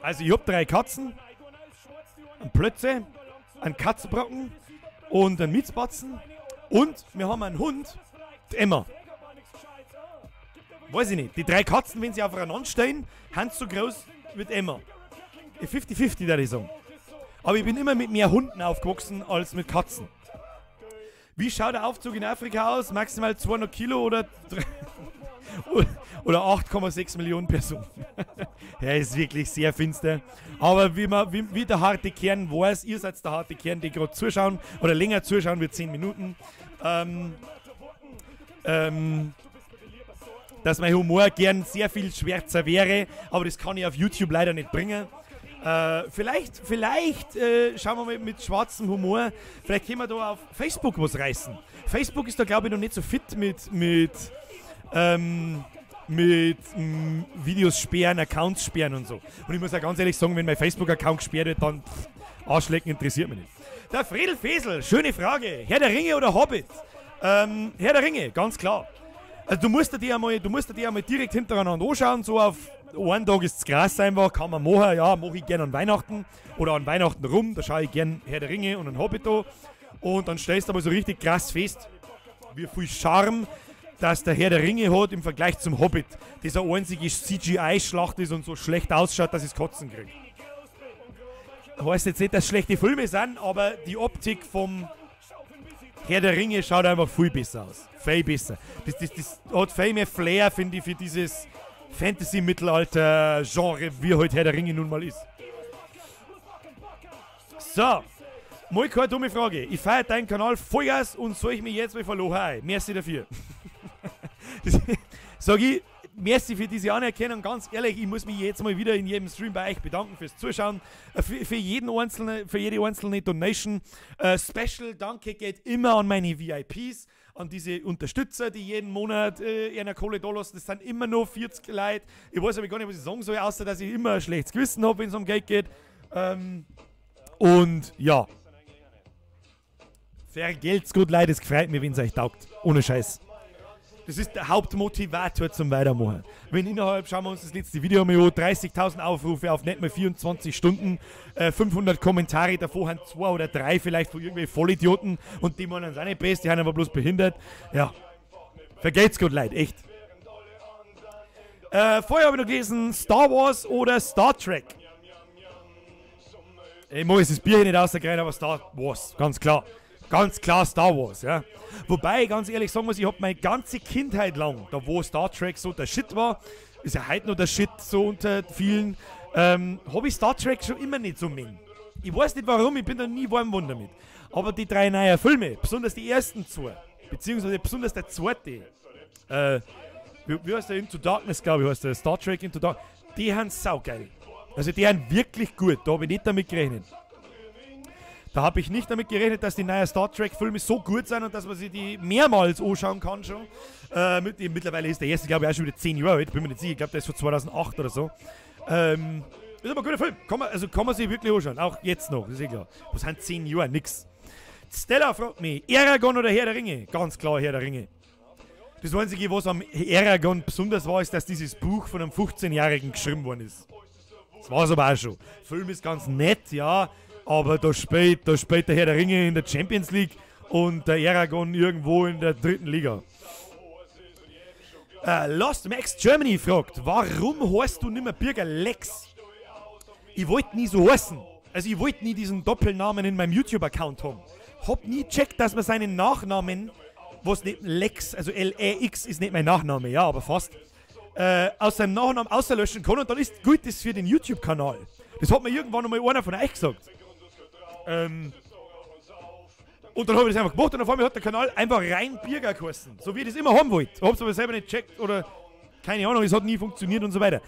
Also ich hab 3 Katzen, einen Plötze, einen Katzenbrocken und einen Mietsbatzen und wir haben einen Hund, die Emma. Weiß ich nicht, die 3 Katzen, wenn sie aufeinander stehen, haben so groß wie die Emma. 50-50, würde ich sagen. Aber ich bin immer mit mehr Hunden aufgewachsen als mit Katzen. Wie schaut der Aufzug in Afrika aus? Maximal 200 Kilo oder 8,6 Millionen Personen. Ja, ist wirklich sehr finster. Aber wie der harte Kern weiß, ihr seid der harte Kern, die gerade zuschauen oder länger zuschauen, wie 10 Minuten. Dass mein Humor gern sehr viel schwärzer wäre, aber das kann ich auf YouTube leider nicht bringen. Vielleicht schauen wir mal mit schwarzem Humor, vielleicht können wir da auf Facebook was reißen. Facebook ist da, glaube ich, noch nicht so fit mit Videos sperren, Accounts sperren und so. Und ich muss auch ganz ehrlich sagen, wenn mein Facebook-Account gesperrt wird, dann Arschlecken interessiert mich nicht. Der Friedel Fesel, schöne Frage. Herr der Ringe oder Hobbit? Herr der Ringe, ganz klar. Also du musst dir die einmal direkt hintereinander anschauen, so auf einen Tag ist es krass einfach, kann man machen, ja, mache ich gerne an Weihnachten oder an Weihnachten rum, da schaue ich gerne Herr der Ringe und einen Hobbit an und dann stellst du aber so richtig krass fest, wie viel Charme, dass der Herr der Ringe hat im Vergleich zum Hobbit, dieser einzige CGI-Schlacht ist und so schlecht ausschaut, dass ich es kotzen kriege. Heißt jetzt nicht, dass es schlechte Filme sind, aber die Optik vom Herr der Ringe schaut einfach viel besser aus. Viel besser. Das hat viel mehr Flair, finde ich, für dieses Fantasy-Mittelalter-Genre, wie halt Herr der Ringe nun mal ist. So, mal keine dumme Frage. Ich feiere deinen Kanal Vollgas und soll ich mich jetzt mal verloren? Merci dafür. Sag ich, merci für diese Anerkennung. Ganz ehrlich, ich muss mich jetzt mal wieder in jedem Stream bei euch bedanken fürs Zuschauen. Für jede einzelne Donation. Special Danke geht immer an meine VIPs, an diese Unterstützer, die jeden Monat ihre Kohle da lassen. Das sind immer nur 40 Leute. Ich weiß aber gar nicht, was ich sagen soll, außer dass ich immer ein schlechtes Gewissen habe, wenn es um Geld geht. Und ja. Vergelt's gut, Leute, es freut mich, wenn es euch taugt. Ohne Scheiß. Das ist der Hauptmotivator zum Weitermachen. Wenn innerhalb, schauen wir uns das letzte Video mal an, 30.000 Aufrufe auf nicht mal 24 Stunden, 500 Kommentare, davor haben 2 oder 3 vielleicht von irgendwelchen Vollidioten und die meinen es auch nicht best, die haben aber bloß behindert. Ja, vergelt's gut, Leute, echt. Vorher habe ich noch gelesen, Star Wars oder Star Trek. Ich muss jetzt das Bier hier nicht rausgreifen, aber Star Wars, ganz klar. Ganz klar Star Wars, ja. Wobei, ich ganz ehrlich sagen muss, ich habe meine ganze Kindheit lang, da wo Star Trek so der Shit war, ist ja heute noch der Shit so unter vielen, habe ich Star Trek schon immer nicht so mengen. Ich weiß nicht warum, ich bin da nie warm geworden damit. Aber die 3 neuen Filme, besonders die ersten 2, beziehungsweise besonders der zweite, wie heißt der, Into Darkness, glaube ich, heißt der, Star Trek Into Darkness, die haben saugeil. Also die haben wirklich gut, da habe ich nicht damit gerechnet. Da habe ich nicht damit gerechnet, dass die neuen Star Trek-Filme so gut sind und dass man sich die mehrmals anschauen kann schon. Mittlerweile ist der erste, glaube ich, auch schon wieder 10 Jahre alt. Bin mir nicht sicher, ich glaube, der ist von 2008 oder so. Ist aber ein guter Film. Kann man sich wirklich anschauen. Auch jetzt noch, ist eh klar. Was sind 10 Jahre? Nix. Stella fragt mich, Eragon oder Herr der Ringe? Ganz klar Herr der Ringe. Das Einzige, was am Eragon besonders war, ist, dass dieses Buch von einem 15-Jährigen geschrieben worden ist. Das war es aber auch schon. Der Film ist ganz nett, ja. Aber da spielt der Herr der Ringe in der Champions League und der Eragon irgendwo in der 3. Liga. Lost Max Germany fragt, warum heißt du nicht mehr Bürger Lex? Ich wollte nie so heißen. Also ich wollte nie diesen Doppelnamen in meinem YouTube-Account haben. Hab nie gecheckt, dass man seinen Nachnamen, was nicht Lex, also L-E-X ist nicht mein Nachname, ja, aber fast, aus seinem Nachnamen auslöschen kann und dann ist gut das für den YouTube-Kanal. Das hat mir irgendwann einmal einer von euch gesagt. Und dann habe ich das einfach gemacht und auf einmal hat der Kanal einfach rein Bürger geheißen. So wie ich das immer haben wollte. Hab's aber selber nicht gecheckt oder keine Ahnung, es hat nie funktioniert und so weiter.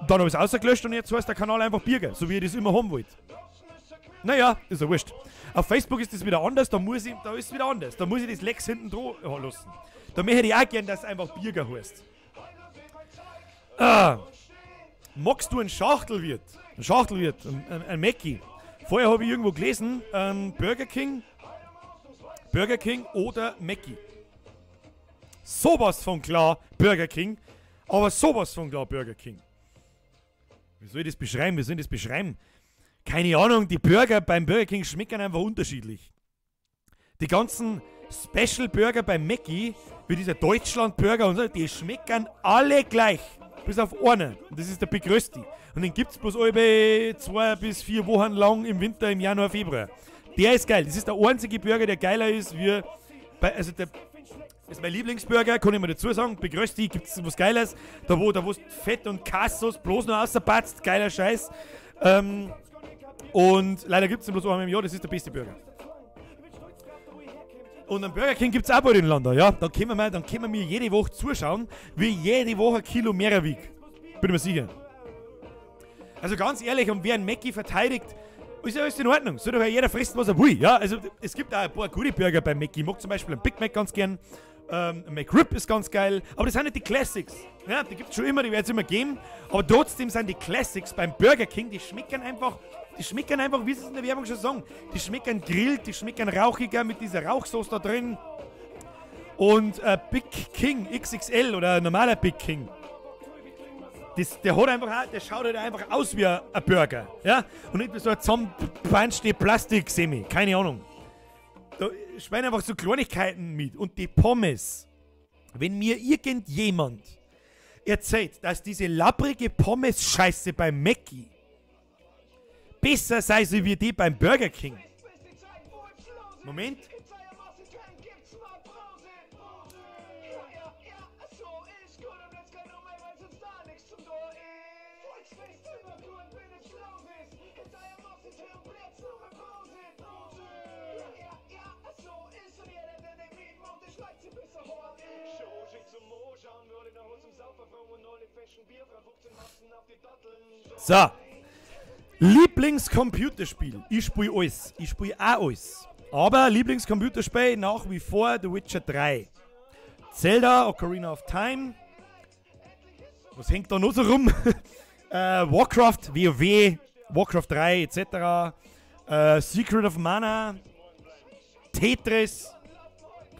Dann habe ich es ausgelöscht und jetzt heißt der Kanal einfach Bürger, so wie ich das immer haben wollte. Naja, ist ja wurscht. Auf Facebook ist das wieder anders, da ist es wieder anders. Da muss ich das Lex hinten dran lassen. Da möchte ich auch gern, dass es einfach Bürger heißt. magst du einen Schachtelwirt? Ein Mackie. Vorher habe ich irgendwo gelesen, Burger King oder Mackie. Sowas von klar Burger King, aber sowas von klar Burger King. Wie soll ich das beschreiben? Keine Ahnung, die Burger beim Burger King schmecken einfach unterschiedlich. Die ganzen Special Burger beim Mackie, wie dieser Deutschland Burger und so, die schmecken alle gleich. Bis auf einen. Und das ist der Big Rösti. Und den gibt es bloß alle 2 bis 4 Wochen lang im Winter, im Januar, Februar. Der ist geil. Das ist der einzige Burger, der geiler ist wie das ist mein Lieblingsburger, kann ich mal dazu sagen. Big Rösti gibt es was Geiles. Da wo Fett und Kassos bloß noch außerpatzt. Geiler Scheiß. Und leider gibt es den bloß einmal im Jahr. Das ist der beste Burger. Und am Burger King gibt es auch bald in London, ja. Dann können wir jede Woche zuschauen, wie ich jede Woche ein Kilo mehr wiege. Bin mir sicher. Also ganz ehrlich, und wer ein Mackie verteidigt, ist ja alles in Ordnung. Soll doch ja jeder fressen, was er will. Ja, also es gibt auch ein paar gute Burger beim Mackie. Ich mag zum Beispiel einen Big Mac ganz gern. Ein McRib ist ganz geil. Aber das sind nicht die Classics. Ja, die gibt es schon immer, die wird es immer geben. Aber trotzdem sind die Classics beim Burger King, die schmecken einfach, wie sie es in der Werbung schon sagen. Die schmecken grillt, die schmecken rauchiger mit dieser Rauchsauce da drin. Und Big King XXL oder ein normaler Big King. Der schaut halt einfach aus wie ein Burger. Ja? Und nicht wie so ein zusammengepanschte Plastik-Semi. Keine Ahnung. Da schmecken einfach so Kleinigkeiten mit. Und die Pommes. Wenn mir irgendjemand erzählt, dass diese labbrige Pommes-Scheiße beim Mackie besser sei sie wie die beim Burger King. Moment. So. Lieblingscomputerspiel. Ich spiele alles. Ich spiele auch alles. Aber Lieblingscomputerspiel nach wie vor The Witcher 3. Zelda, Ocarina of Time. Was hängt da noch so rum? Warcraft, WoW, Warcraft 3 etc. Secret of Mana. Tetris.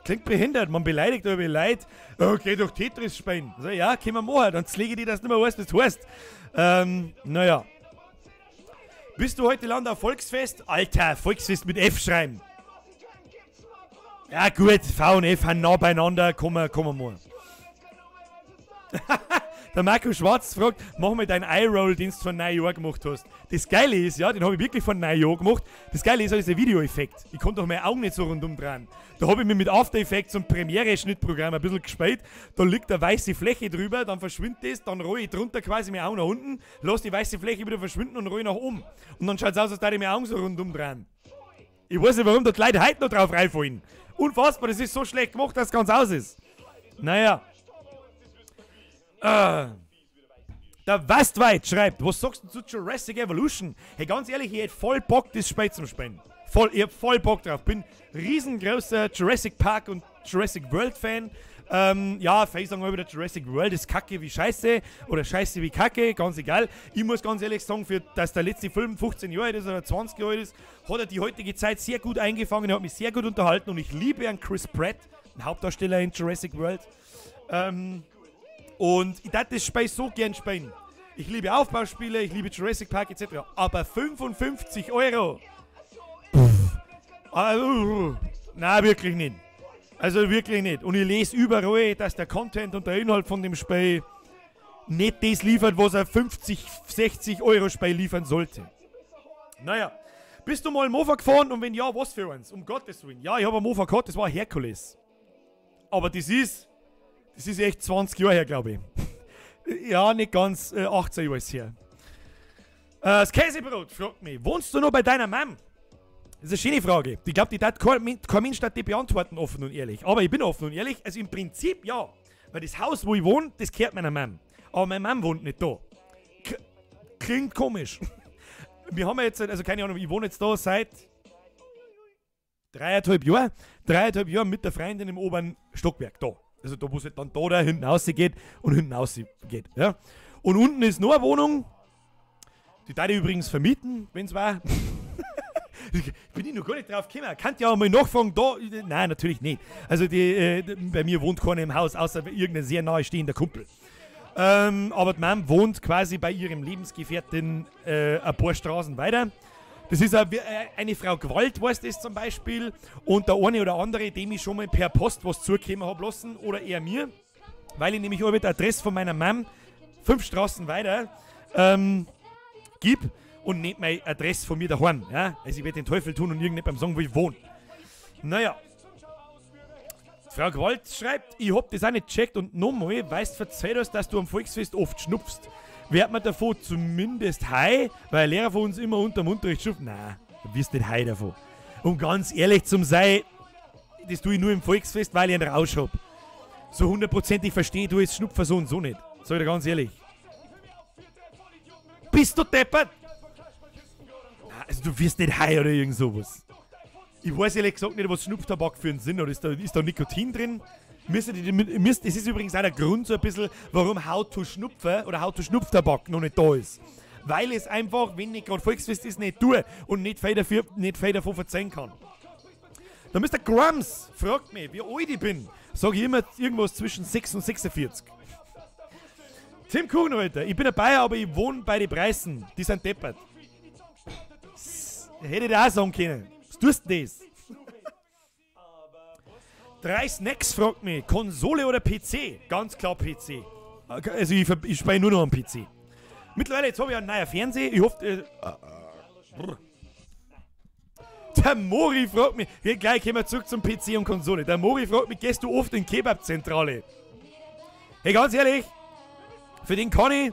Klingt behindert, man beleidigt aber Leute. Okay, doch Tetris spielen. Also, ja, können wir machen. Dann lege ich dir, dass du nicht mehr weißt, was du heißt. Naja. Bist du heute Land auf Volksfest? Alter, Volksfest mit F schreiben. Ja gut, V und F haben nah beieinander, komm mal. Der Marco Schwarz fragt, mach mal deinen Eye-Roll, den du von 9 Jahren gemacht hast. Das Geile ist, ja, den habe ich wirklich von 9 Jahren gemacht. Das Geile ist, dieser Videoeffekt. Ich konnte doch meine Augen nicht so rundum drehen. Da habe ich mir mit After Effects und Premiere-Schnittprogramm ein bisschen gespielt. Da liegt eine weiße Fläche drüber, dann verschwindet das, dann rolle ich drunter quasi meine Augen nach unten, lasse die weiße Fläche wieder verschwinden und rolle nach oben. Und dann schaut es aus, als würde ich meine Augen so rundum drehen. Ich weiß nicht, warum da die Leute heute noch drauf reinfallen. Unfassbar, das ist so schlecht gemacht, dass es ganz aus ist. Naja. Der Westweit schreibt, was sagst du zu Jurassic Evolution? Hey, ganz ehrlich, ich hätte voll Bock, das Spiel zu spielen. Ich hab voll Bock drauf. Bin riesengroßer Jurassic Park und Jurassic World Fan. Ja, vielleicht sagen wir wieder, Jurassic World ist kacke wie scheiße oder scheiße wie kacke, ganz egal. Ich muss ganz ehrlich sagen, dass der letzte Film 15 Jahre alt ist oder 20 Jahre alt ist, hat er die heutige Zeit sehr gut eingefangen, er hat mich sehr gut unterhalten und ich liebe einen Chris Pratt, den Hauptdarsteller in Jurassic World. Und ich darf das Spiel so gern spielen. Ich liebe Aufbauspiele, ich liebe Jurassic Park etc. Aber 55 €? Nein, wirklich nicht. Also wirklich nicht. Und ich lese überall, dass der Content und der Inhalt von dem Spiel nicht das liefert, was ein 50, 60 € Spiel liefern sollte. Naja. Bist du mal Mofa gefahren? Und wenn ja, was für eins? Um Gottes Willen. Ja, ich habe ein Mofa gehabt, das war Herkules. Aber das ist echt 20 Jahre her, glaube ich. Ja, nicht ganz 18 Jahre ist her. Das Käsebrot fragt mich, wohnst du noch bei deiner Mom? Das ist eine schöne Frage. Ich glaube, die darf kein Mensch die beantworten, offen und ehrlich. Aber ich bin offen und ehrlich, also im Prinzip ja. Weil das Haus, wo ich wohne, das gehört meiner Mom. Aber meine Mom wohnt nicht da. Klingt komisch. Wir haben jetzt, also keine Ahnung, ich wohne jetzt da seit 3,5 Jahren. 3,5 Jahre mit der Freundin im oberen Stockwerk, da. Also da, wo es halt dann da hinten raus geht und hinten raus geht. Ja? Und unten ist noch eine Wohnung. Die darf ich übrigens vermieten, wenn es war. Bin ich noch gar nicht drauf gekommen. Kann ja auch mal nachfragen, da. Nein, natürlich nicht. Also bei mir wohnt keiner im Haus, außer irgendein sehr nahe stehender Kumpel. Aber die Mom wohnt quasi bei ihrem Lebensgefährtin ein paar Straßen weiter. Das ist eine Frau Gewalt, weiß das zum Beispiel. Und der eine oder andere, dem ich schon mal per Post was zugekommen habe lassen, oder eher mir, weil ich nämlich auch mit der Adresse von meiner Mom 5 Straßen weiter gib und nicht meine Adresse von mir daheim. Ja? Also ich werde den Teufel tun und irgendjemandem sagen, wo ich wohne. Naja. Frau Gewalt schreibt, ich hab das auch nicht gecheckt und nochmal, weißt verzeiht hast, dass du am Volksfest oft schnupfst. Wird man davon zumindest high, weil ein Lehrer von uns immer unterm Unterricht schnupft? Nein, du wirst nicht high davon. Um ganz ehrlich zu sein, das tue ich nur im Volksfest, weil ich einen Rausch hab. So 100%ig verstehe du es Schnupfer so und so nicht. Sag ich dir ganz ehrlich. Bist du deppert? Also du wirst nicht high oder irgend sowas. Ich weiß ehrlich gesagt nicht, was Schnupftabak für einen Sinn hat. Ist da Nikotin drin? Das ist übrigens auch der Grund so ein bisschen, warum How to Schnupfen oder How to Schnupftabak noch nicht da ist. Weil es einfach, wenn nicht gerade Volksfest ist, nicht tue und nicht viel davon verzeihen kann. Da Mr. Grums fragt mich, wie alt ich bin. Sag ich immer irgendwas zwischen 6 und 46. Tim Kuhn, Alter, ich bin ein Bayer, aber ich wohne bei den Preisen. Die sind deppert. Hätte ich auch sagen können. Was tust du das? 3 Snacks fragt mich, Konsole oder PC? Ganz klar PC. Also ich spiele nur noch am PC. Mittlerweile, jetzt habe ich einen neuen Fernseher. Ich hoffe... Der Mori fragt mich... Gleich kommen wir zurück zum PC und Konsole. Der Mori fragt mich, gehst du oft in Kebab-Zentrale? Hey, ganz ehrlich, für den kann ich...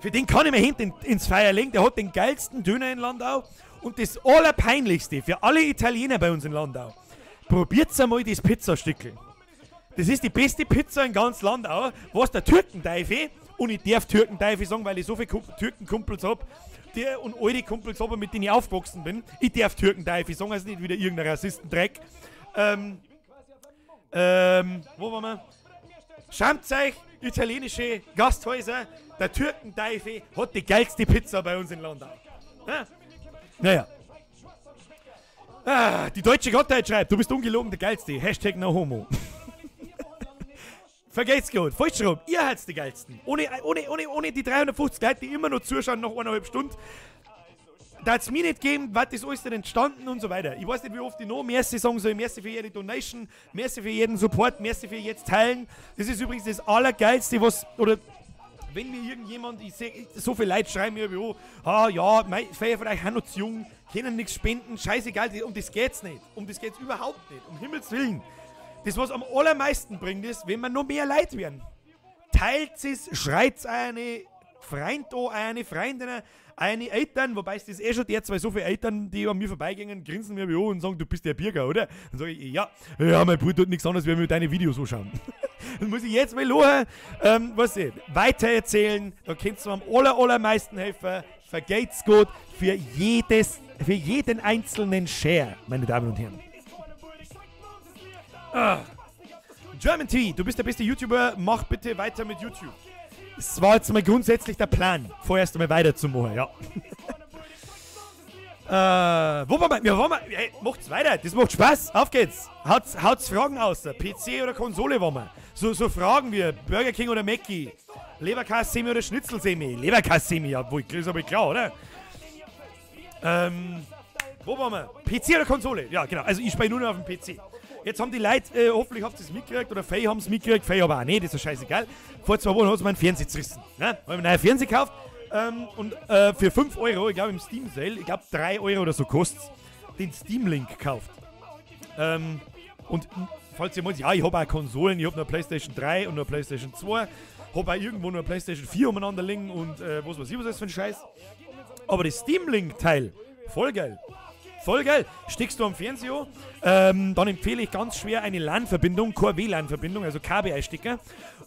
Für den kann ich mir hinten ins Feuer legen. Der hat den geilsten Döner in Landau. Und das Allerpeinlichste für alle Italiener bei uns in Landau. Probiert einmal das Pizzastückel. Das ist die beste Pizza in ganz Landau. Was der Türkenteufel, und ich darf Türkenteufel sagen, weil ich so viele Türkenkumpels habe, und alte Kumpels habe, mit denen ich aufgewachsen bin. Ich darf Türkenteufel sagen, also nicht wieder irgendein Rassistendreck. Wo waren wir? Schaut euch, italienische Gasthäuser. Der Türkenteufel hat die geilste Pizza bei uns in Landau. Ja? Naja. Die deutsche Gottheit schreibt, du bist ungelogen der Geilste. Hashtag no homo. Vergesst gut, falsch rum. Ihr seid die Geilsten. Ohne die 350 Leute, die immer noch zuschauen nach 1,5 Stunden. Da hat es mir nicht gegeben, was ist alles denn entstanden und so weiter. Ich weiß nicht, wie oft ich noch Merci sagen soll. Merci für jede Donation, Merci für jeden Support, Merci für jetzt Teilen. Das ist übrigens das Allergeilste, was... Oder wenn mir irgendjemand, ich sehe, so viele Leute schreiben mir, ja, viele von euch sind noch zu jung, können nichts spenden, scheißegal, um das geht's nicht. Um das geht's überhaupt nicht, um Himmels Willen. Das, was am allermeisten bringt, ist, wenn wir noch mehr Leute werden. Teilt es, schreit eine Freund an, eine Freundin, eine Eltern, wobei es das schon derzeit, weil so viele Eltern, die an mir vorbeigehen, grinsen mir und sagen, du bist der Bürger, oder? Dann sage ich, ja, mein Bruder tut nichts anderes, wenn wir deine Videos anschauen. Dann muss ich jetzt mal weitererzählen, da könnt ihr am allermeisten helfen. Vergeht's gut für jeden einzelnen Share, meine Damen und Herren. German T, du bist der beste YouTuber, mach bitte weiter mit YouTube. Das war jetzt mal grundsätzlich der Plan, vorerst einmal weiterzumachen, ja. Wo waren wir? Hey, macht's weiter, das macht Spaß, auf geht's. Haut's Fragen aus, PC oder Konsole waren wir. So Fragen wie Burger King oder Mackie, Leberkass-Semi oder Schnitzel-Semi. Leberkass-Semi, ja, wohl, ist aber klar, oder? Wo waren wir? PC oder Konsole? Ja, genau, also ich spiele nur noch auf dem PC. Jetzt haben die Leute, hoffentlich habt ihr es mitgekriegt, oder Faye haben es mitgekriegt, Faye aber auch nicht, das ist ja scheißegal. Vor 2 Wochen hat es meinen Fernseher zerrissen. Ne? Habe ich einen neuen Fernseher gekauft und für 5 Euro, ich glaube im Steam-Sale, ich glaube 3 Euro oder so kostet den Steam-Link gekauft. Und falls ihr meint, ja, ich habe auch Konsolen, ich habe noch eine Playstation 3 und noch eine Playstation 2, habe auch irgendwo noch eine Playstation 4 umeinander liegen und was weiß ich, was ist das für ein Scheiß. Aber das Steam-Link-Teil, voll geil. Voll geil. Steckst du am Fernseher, dann empfehle ich ganz schwer eine LAN-Verbindung, keine WLAN-Verbindung, also KBI-Stecker.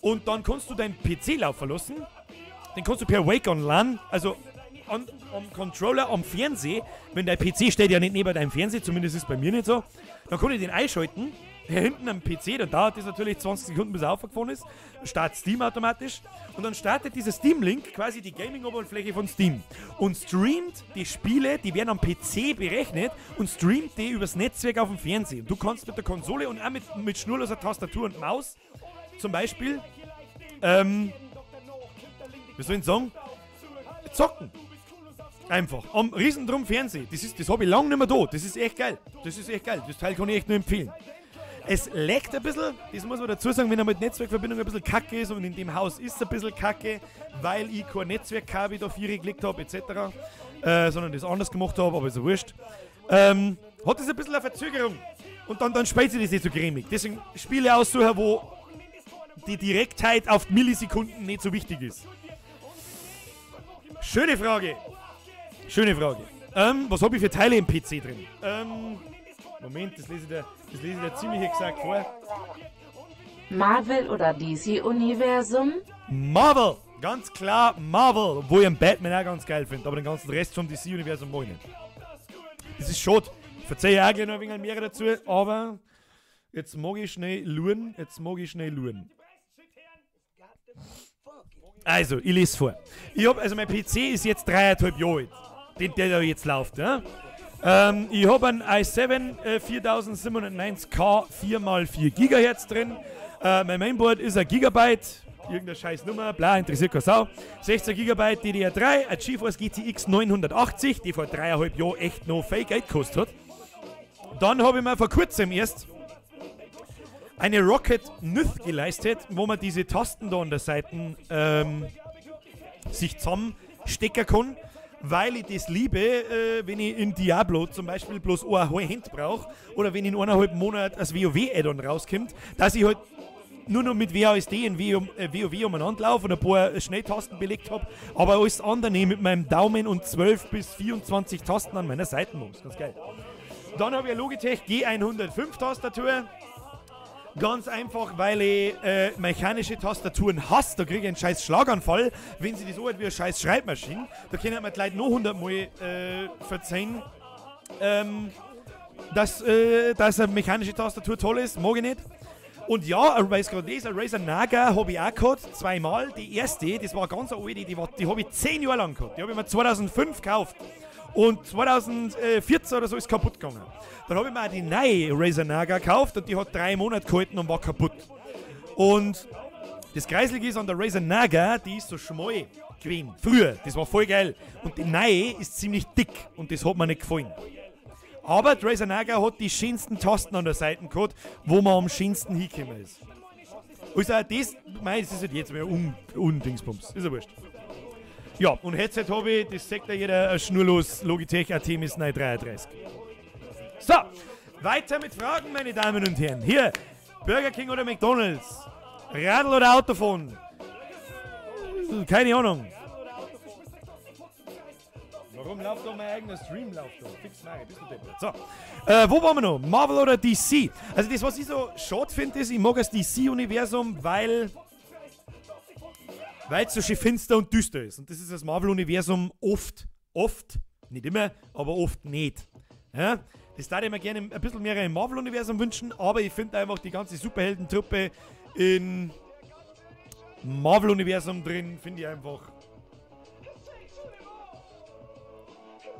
Und dann kannst du deinen PC laufen lassen. Den kannst du per Wake on LAN, also am Controller, am Fernseher, wenn dein PC steht ja nicht neben deinem Fernseher, zumindest ist es bei mir nicht so, dann kann ich den einschalten hier hinten am PC, dann dauert das natürlich 20 Sekunden, bis er aufgefahren ist, startet Steam automatisch und dann startet dieser Steam-Link quasi die Gaming-Oberfläche von Steam und streamt die Spiele, die werden am PC berechnet und streamt die übers Netzwerk auf dem Fernsehen. Du kannst mit der Konsole und auch mit schnurloser Tastatur und Maus zum Beispiel, wie soll ich sagen, zocken. Einfach. Am riesendrum Fernsehen. Das habe ich lange nicht mehr da. Das ist echt geil. Das Teil kann ich echt nur empfehlen. Es leckt ein bisschen, das muss man dazu sagen, wenn er mit Netzwerkverbindung ein bisschen kacke ist und in dem Haus ist es ein bisschen kacke, weil ich kein Netzwerkkabel da 4 gelegt habe etc. Sondern das anders gemacht habe, aber ist ja wurscht. Hat das ein bisschen eine Verzögerung und dann spielt sich das nicht so cremig. Deswegen spiele ich aussuchen, wo die Direktheit auf Millisekunden nicht so wichtig ist. Schöne Frage. Was habe ich für Teile im PC drin? Moment, das lese ich dir ziemlich exakt vor. Marvel oder DC-Universum? Marvel! Ganz klar Marvel! Wo ich einen Batman auch ganz geil finde, aber den ganzen Rest vom DC-Universum mag ich nicht. Das ist schade. Ich verzeihe auch gleich noch ein wenig mehr dazu, aber jetzt mag ich schnell luren. Also, ich lese vor. Mein PC ist jetzt 3,5 Jahre alt. Der da jetzt läuft, ja? Ich habe einen i7 4790K 4x4 GHz drin. Mein Mainboard ist ein Gigabyte, irgendeine scheiß Nummer, bla, interessiert keine Sau. 16 GB DDR3, ein GeForce GTX 980, die vor 3,5 Jahren echt noch viel Geld gekostet hat. Dann habe ich mir vor kurzem erst eine Rocket Nyth geleistet, wo man diese Tasten da an der Seite sich zusammenstecken kann, weil ich das liebe, wenn ich in Diablo zum Beispiel bloß eine Hand brauche oder wenn in 1,5 Monaten das WoW-Add-on rauskommt, dass ich halt nur noch mit WASD und WoW umeinander laufe und ein paar Schnelltasten belegt habe, aber alles andere mit meinem Daumen und 12 bis 24 Tasten an meiner Seite muss. Ganz geil. Dann habe ich eine Logitech G105 Tastatur. Ganz einfach, weil ich mechanische Tastaturen hasse. Da kriege ich einen scheiß Schlaganfall, wenn sie das so hat wie eine scheiß Schreibmaschine. Da können mir die Leute noch 100 Mal verzeihen, dass eine mechanische Tastatur toll ist. Mag ich nicht. Und ja, weil es gerade ist, eine Razer Naga habe ich auch gehabt, zweimal. Die erste, das war ganz eine alte, die habe ich 10 Jahre lang gehabt. Die habe ich mir 2005 gekauft. Und 2014 oder so ist kaputt gegangen. Dann habe ich mir auch die neue Razer Naga gekauft und die hat 3 Monate gehalten und war kaputt. Und das Kreislige ist an der Razer Naga, die ist so schmal gewesen. Früher, das war voll geil. Und die neue ist ziemlich dick und das hat mir nicht gefallen. Aber die Razer Naga hat die schönsten Tasten an der Seite gehabt, wo man am schönsten hingekommen ist. Also das ist halt jetzt mehr Undingsbums. Ist ja wurscht. Ja, und Headset habe ich, das sagt ja jeder, schnurlos Logitech Artemis 933. So, weiter mit Fragen, meine Damen und Herren. Hier, Burger King oder McDonalds? Radl oder Autofahren? Keine Ahnung. Warum läuft da mein eigener Stream? Fix Mari, bist du deppert. So, wo waren wir noch? Marvel oder DC? Also das, was ich so schade finde, ist, ich mag das DC-Universum, weil es so schön finster und düster ist. Und das ist das Marvel-Universum oft, nicht immer, aber oft nicht. Ja? Das würde ich mir gerne ein bisschen mehr im Marvel-Universum wünschen, aber ich finde einfach die ganze Superheldentruppe in Marvel-Universum drin, finde ich einfach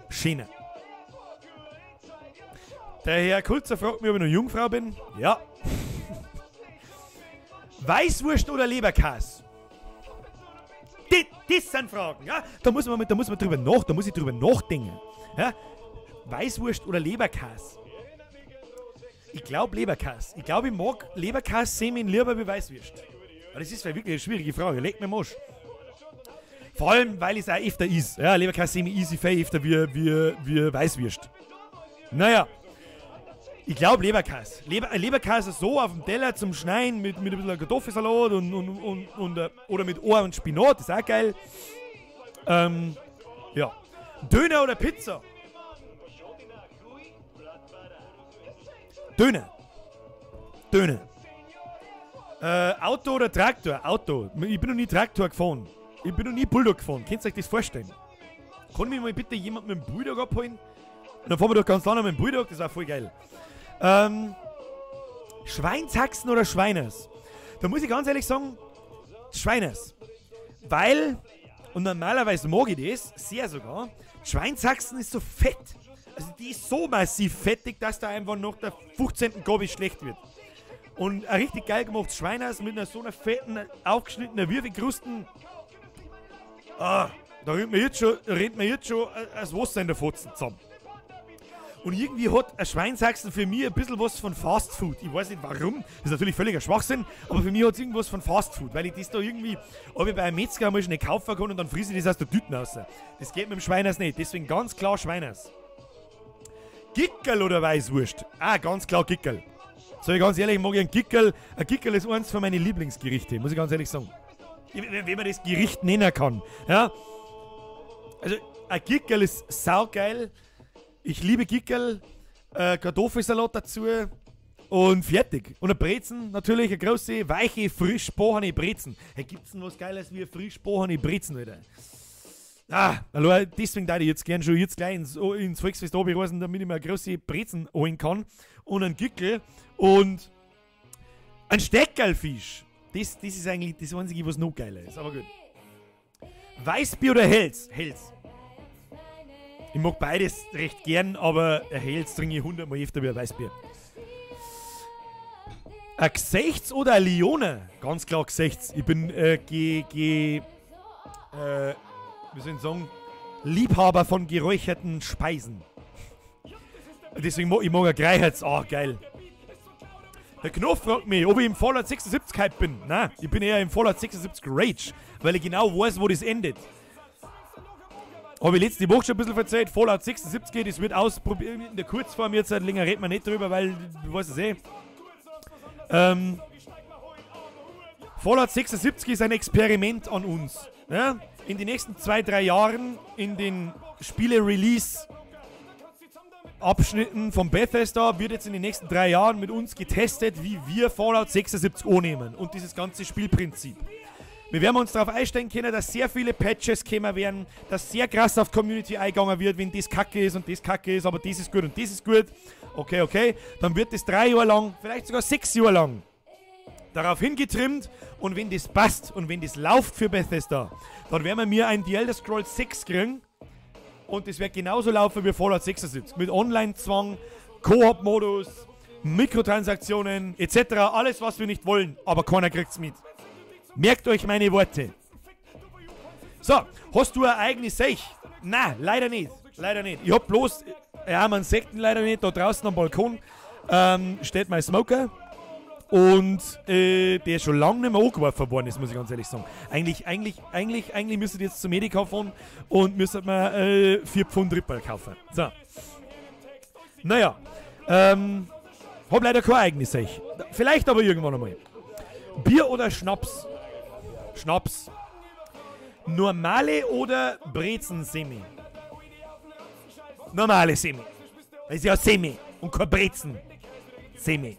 schöner. Der Herr Kulzer fragt mich, ob ich noch Jungfrau bin. Ja. Weißwurst oder Leberkäse? Das sind Fragen, ja? Da muss ich drüber nachdenken. Ja? Weißwurst oder Leberkäse? Ich glaube Leberkäse. Ich glaube, ich mag Leberkäse-Semin lieber wie Weißwurst. Aber das ist wirklich eine schwierige Frage. Legt mir Mosch. Vor allem, weil es auch öfter ist. Ja, Leberkäse-Semi easy viel öfter wie Weißwurst. Naja. Ich glaube Leberkäse. Leberkäse so auf dem Teller zum Schneiden mit ein bisschen Kartoffelsalat oder mit Ohr und Spinat, das ist auch geil. Ja. Döner oder Pizza? Döner. Auto oder Traktor? Auto. Ich bin noch nie Traktor gefahren. Ich bin noch nie Bulldog gefahren. Könnt ihr euch das vorstellen? Kann mich mal bitte jemand mit dem Bulldog abholen? Und dann fahren wir doch ganz lange mit dem Bulldog, das ist auch voll geil. Schweinshaxen oder Schweiners? Da muss ich ganz ehrlich sagen, Schweiners. Weil, und normalerweise mag ich das, sehr sogar, Schweinshaxen ist so fett. Also die ist so massiv fettig, dass da einfach nach der 15. Gabel schlecht wird. Und ein richtig geil gemachtes Schweiners mit einer so einer fetten, aufgeschnittenen Würfelkrusten. Ah, da rennt mir jetzt schon das Wasser in der Fotzen zusammen. Und irgendwie hat ein Schweinshaxen für mich ein bisschen was von Fast Food. Ich weiß nicht warum, das ist natürlich völliger Schwachsinn, aber für mich hat es irgendwas von Fast Food, weil ich das da irgendwie, ob ich bei einem Metzger mal schnell kaufen kann und dann friese ich das aus der Tüten raus. Das geht mit dem Schweiners nicht, deswegen ganz klar Schweiners. Gickel oder Weißwurst? Ah, ganz klar Gickel. Sag ich ganz ehrlich, mag ich einen Gickel. Ein Gickel ist eins von meinen Lieblingsgerichte, muss ich ganz ehrlich sagen. Wenn man das Gericht nennen kann. Ja? Also, ein Gickel ist saugeil. Ich liebe Gickel. Kartoffelsalat dazu. Und fertig. Und ein Brezen, natürlich, eine große, weiche, frisch bohane Brezen. Hey, gibt's denn was Geiles wie eine frisch bohane Brezen, Alter? Ah, also deswegen da ich jetzt gern schon jetzt gleich ins Volksfest runterreisen, damit ich mir eine große Brezen holen kann. Und einen Gickel und ein Steckerlfisch. Das ist eigentlich das Einzige, was noch geiler ist. Aber gut. Weißbier oder Hells? Hells. Ich mag beides recht gern, aber ein Hells trinke ich 100 Mal öfter wie ein Weißbier. Ein Gsechts oder ein Lione? Ganz klar Gsechts. Ich bin wie soll ich sagen, Liebhaber von geräucherten Speisen. Deswegen ich mag ein Greiherz. Ah, geil. Der Knopf fragt mich, ob ich im Fallout 76 Hype bin. Nein, ich bin eher im Fallout 76 Rage, weil ich genau weiß, wo das endet. Habe ich letzte Woche schon ein bisschen erzählt, Fallout 76, das wird ausprobiert in der Kurzform jetzt, länger reden wir nicht drüber, weil, du weißt es eh. Fallout 76 ist ein Experiment an uns. Ja? In den nächsten 2-3 Jahren, in den Spiele-Release-Abschnitten von Bethesda, wird jetzt in den nächsten 3 Jahren mit uns getestet, wie wir Fallout 76 annehmen und dieses ganze Spielprinzip. Wir werden uns darauf einstellen können, dass sehr viele Patches kommen werden, dass sehr krass auf Community eingegangen wird, wenn das kacke ist und das kacke ist, aber das ist gut und das ist gut. Okay. Dann wird das 3 Jahre lang, vielleicht sogar 6 Jahre lang darauf hingetrimmt und wenn das passt und wenn das läuft für Bethesda, dann werden wir mir ein The Elder Scrolls 6 kriegen und das wird genauso laufen wie Fallout 76. Mit Online-Zwang, Koop-Modus, Mikrotransaktionen etc. Alles, was wir nicht wollen, aber keiner kriegt's mit. Merkt euch meine Worte. So, hast du eine eigene Sech? Nein, leider nicht. Leider nicht. Ich hab bloß, man sieht ihn leider nicht, da draußen am Balkon steht mein Smoker. Und der ist schon lange nicht mehr angeworfen worden ist, muss ich ganz ehrlich sagen. Eigentlich müsstet ihr jetzt zum Medica fahren und müsstet mir 4 Pfund Rippel kaufen. So. Naja. Hab leider keine eigene Sech. Vielleicht aber irgendwann einmal. Bier oder Schnaps? Schnaps. Normale oder Brezen-Semi? Normale Semi. Das ist ja Semi und kein Brezen. Semi.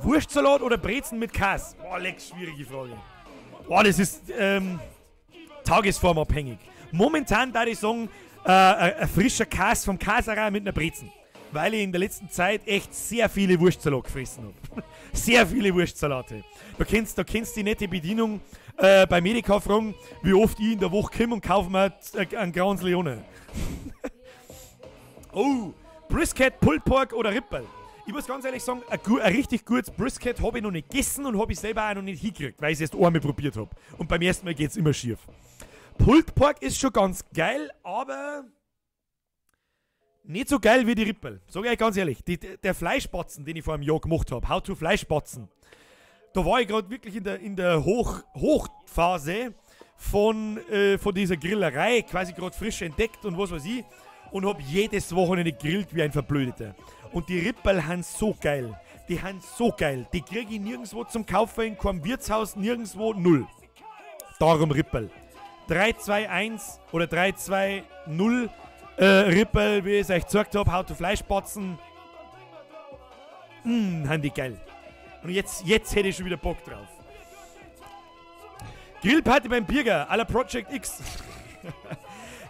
Wurstsalat oder Brezen mit Käse? Boah, Lex, schwierige Frage. Boah, das ist tagesformabhängig. Momentan da ich sagen, ein frischer Käse vom Käserei mit einer Brezen. Weil ich in der letzten Zeit echt sehr viele Wurstsalat gefressen habe. Sehr viele Wurstsalate. Da kennst die nette Bedienung bei Medica fragen, wie oft ich in der Woche komme und kaufe mir einen Grauens Leone. Oh, Brisket, Pulled Pork oder Rippel? Ich muss ganz ehrlich sagen, ein richtig gutes Brisket habe ich noch nicht gegessen und habe ich selber auch noch nicht hingekriegt, weil ich es erst einmal probiert habe. Und beim ersten Mal geht es immer schief. Pulled Pork ist schon ganz geil, aber nicht so geil wie die Rippel. Sag ich euch ganz ehrlich. Der Fleischbatzen, den ich vor einem Jahr gemacht habe, How to Fleischbatzen, da war ich gerade wirklich in der Hochphase von dieser Grillerei, quasi gerade frisch entdeckt und was weiß ich, und habe jedes Wochenende gegrillt wie ein Verblödeter. Und die Rippel haben so geil. Die haben so geil. Die kriege ich nirgendwo zum Kaufen, in keinem Wirtshaus, nirgendwo, 0. Darum Rippel. 3-2-1 oder 3-2-0 Rippel, wie ich es euch gesagt habe, How to Fleischbatzen. Haben die geil. Und jetzt hätte ich schon wieder Bock drauf. Grillparty beim Bierger, à la Project X.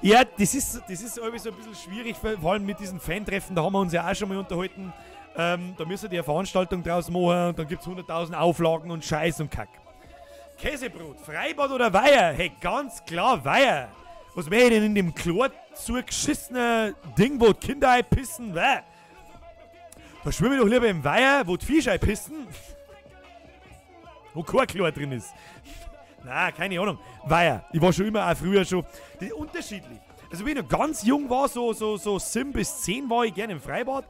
Ja, das ist irgendwie so ein bisschen schwierig, vor allem mit diesen Fantreffen, da haben wir uns ja auch schon mal unterhalten. Da müsst ihr eine Veranstaltung draus machen und dann gibt es 100.000 Auflagen und Scheiß und Kack. Käsebrot, Freibad oder Weiher? Hey, ganz klar Weiher. Was wäre denn in dem Chlor zugeschissenen Ding, wo die Kinder einpissen? Da schwimme ich doch lieber im Weiher, wo die Fische einpissen. Wo kein Chlor drin ist. Na, keine Ahnung. Weiher. Ich war schon immer auch früher schon. Das ist unterschiedlich. Also, wenn ich noch ganz jung war, so 7 bis 10 war ich gerne im Freibad.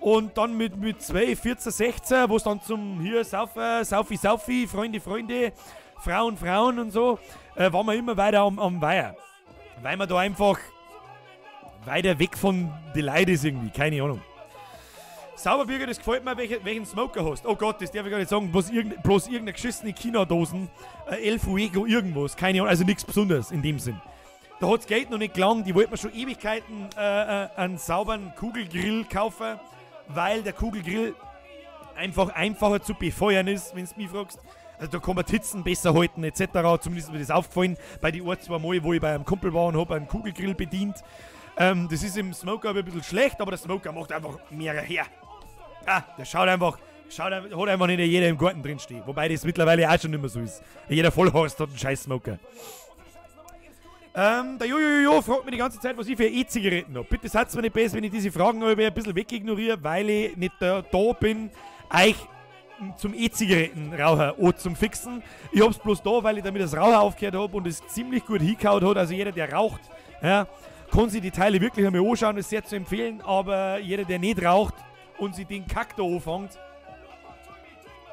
Und dann mit 12, 14, 16, wo es dann zum hier Saufi, Freunde, Frauen und so, waren wir immer weiter am Weiher. Weil man da einfach weiter weg von den Leuten ist irgendwie. Keine Ahnung. Sauberbürger, das gefällt mir, welchen Smoker hast. Oh Gott, das darf ich gar nicht sagen. Bloß irgendeine geschissene China-Dosen. El Fuego, irgendwas. Keine Ahnung, also nichts Besonderes in dem Sinn. Da hat das Geld noch nicht gelangt. Die wollten mir schon Ewigkeiten einen sauberen Kugelgrill kaufen, weil der Kugelgrill einfach einfacher zu befeuern ist, wenn du mich fragst. Also da kann man Titzen besser halten etc. Zumindest ist mir das aufgefallen bei die 1, 2 Mal, wo ich bei einem Kumpel war und habe einen Kugelgrill bedient. Das ist im Smoker aber ein bisschen schlecht, aber der Smoker macht einfach mehr her. Der hat einfach nicht jeder im Garten drin stehen. Wobei das mittlerweile auch schon nicht mehr so ist. Jeder Vollhorst hat einen scheiß Smoker. Der Jojojo fragt mich die ganze Zeit, was ich für E-Zigaretten habe. Bitte seid mir nicht besser, wenn ich diese Fragen ein bisschen wegignoriere, weil ich nicht da bin, euch zum E-Zigaretten-Rauchen oder zum Fixen. Ich hab's bloß da, weil ich damit das Rauchen aufgehört habe und es ziemlich gut hingehauen hat. Also jeder, der raucht, ja, kann sich die Teile wirklich einmal anschauen, das ist sehr zu empfehlen. Aber jeder, der nicht raucht und sich den Kack da anfängt,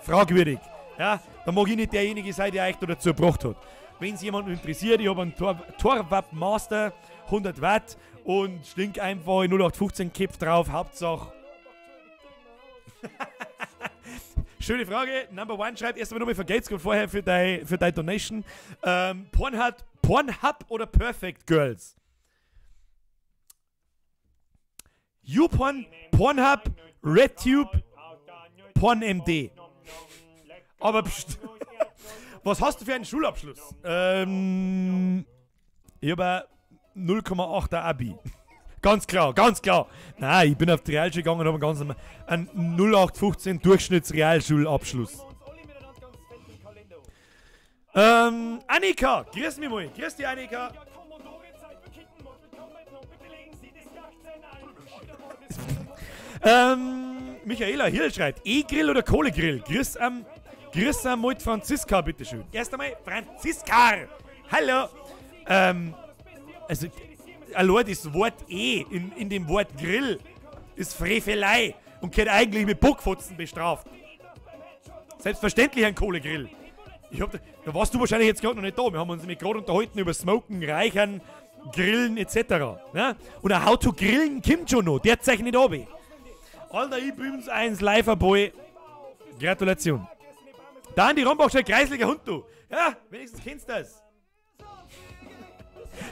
fragwürdig. Ja, da mag ich nicht derjenige sein, der euch da dazu gebracht hat. Wenn es jemanden interessiert, ich habe einen Torwap Master, 100 Watt und stink einfach in 0815 Kipf drauf, Hauptsache. Schöne Frage. Number 1 schreibt erst einmal nochmal vergeht's vorher für deine Donation. Pornhub oder Perfect Girls? YouPorn, Pornhub, RedTube, PornMD. Aber was hast du für einen Schulabschluss? Ich habe 0,8er Abi. Ganz klar. Nein, ich bin auf die Realschule gegangen und habe einen 0815 Durchschnittsrealschulabschluss. Annika, grüß mich mal. Grüß dich, Annika. Michaela Hill schreibt, E-Grill oder Kohlegrill? Grüß mal Franziska, bitteschön. Erst einmal, Franziska! Hallo! Also, allein das Wort E in dem Wort Grill ist Frevelei und gehört eigentlich mit Bockfotzen bestraft. Selbstverständlich ein Kohlegrill. Da warst du wahrscheinlich jetzt gerade noch nicht da. Wir haben uns nämlich gerade unterhalten über Smoken, Reichern, Grillen etc. Ja? Und ein How to Grillen kommt schon noch. Der zeichnet ab. Alter, ich bin's eins, Live-Boy. Gratulation. Dann die Rombachscher kreisliger Hund, du. Ja, wenigstens kennst du das.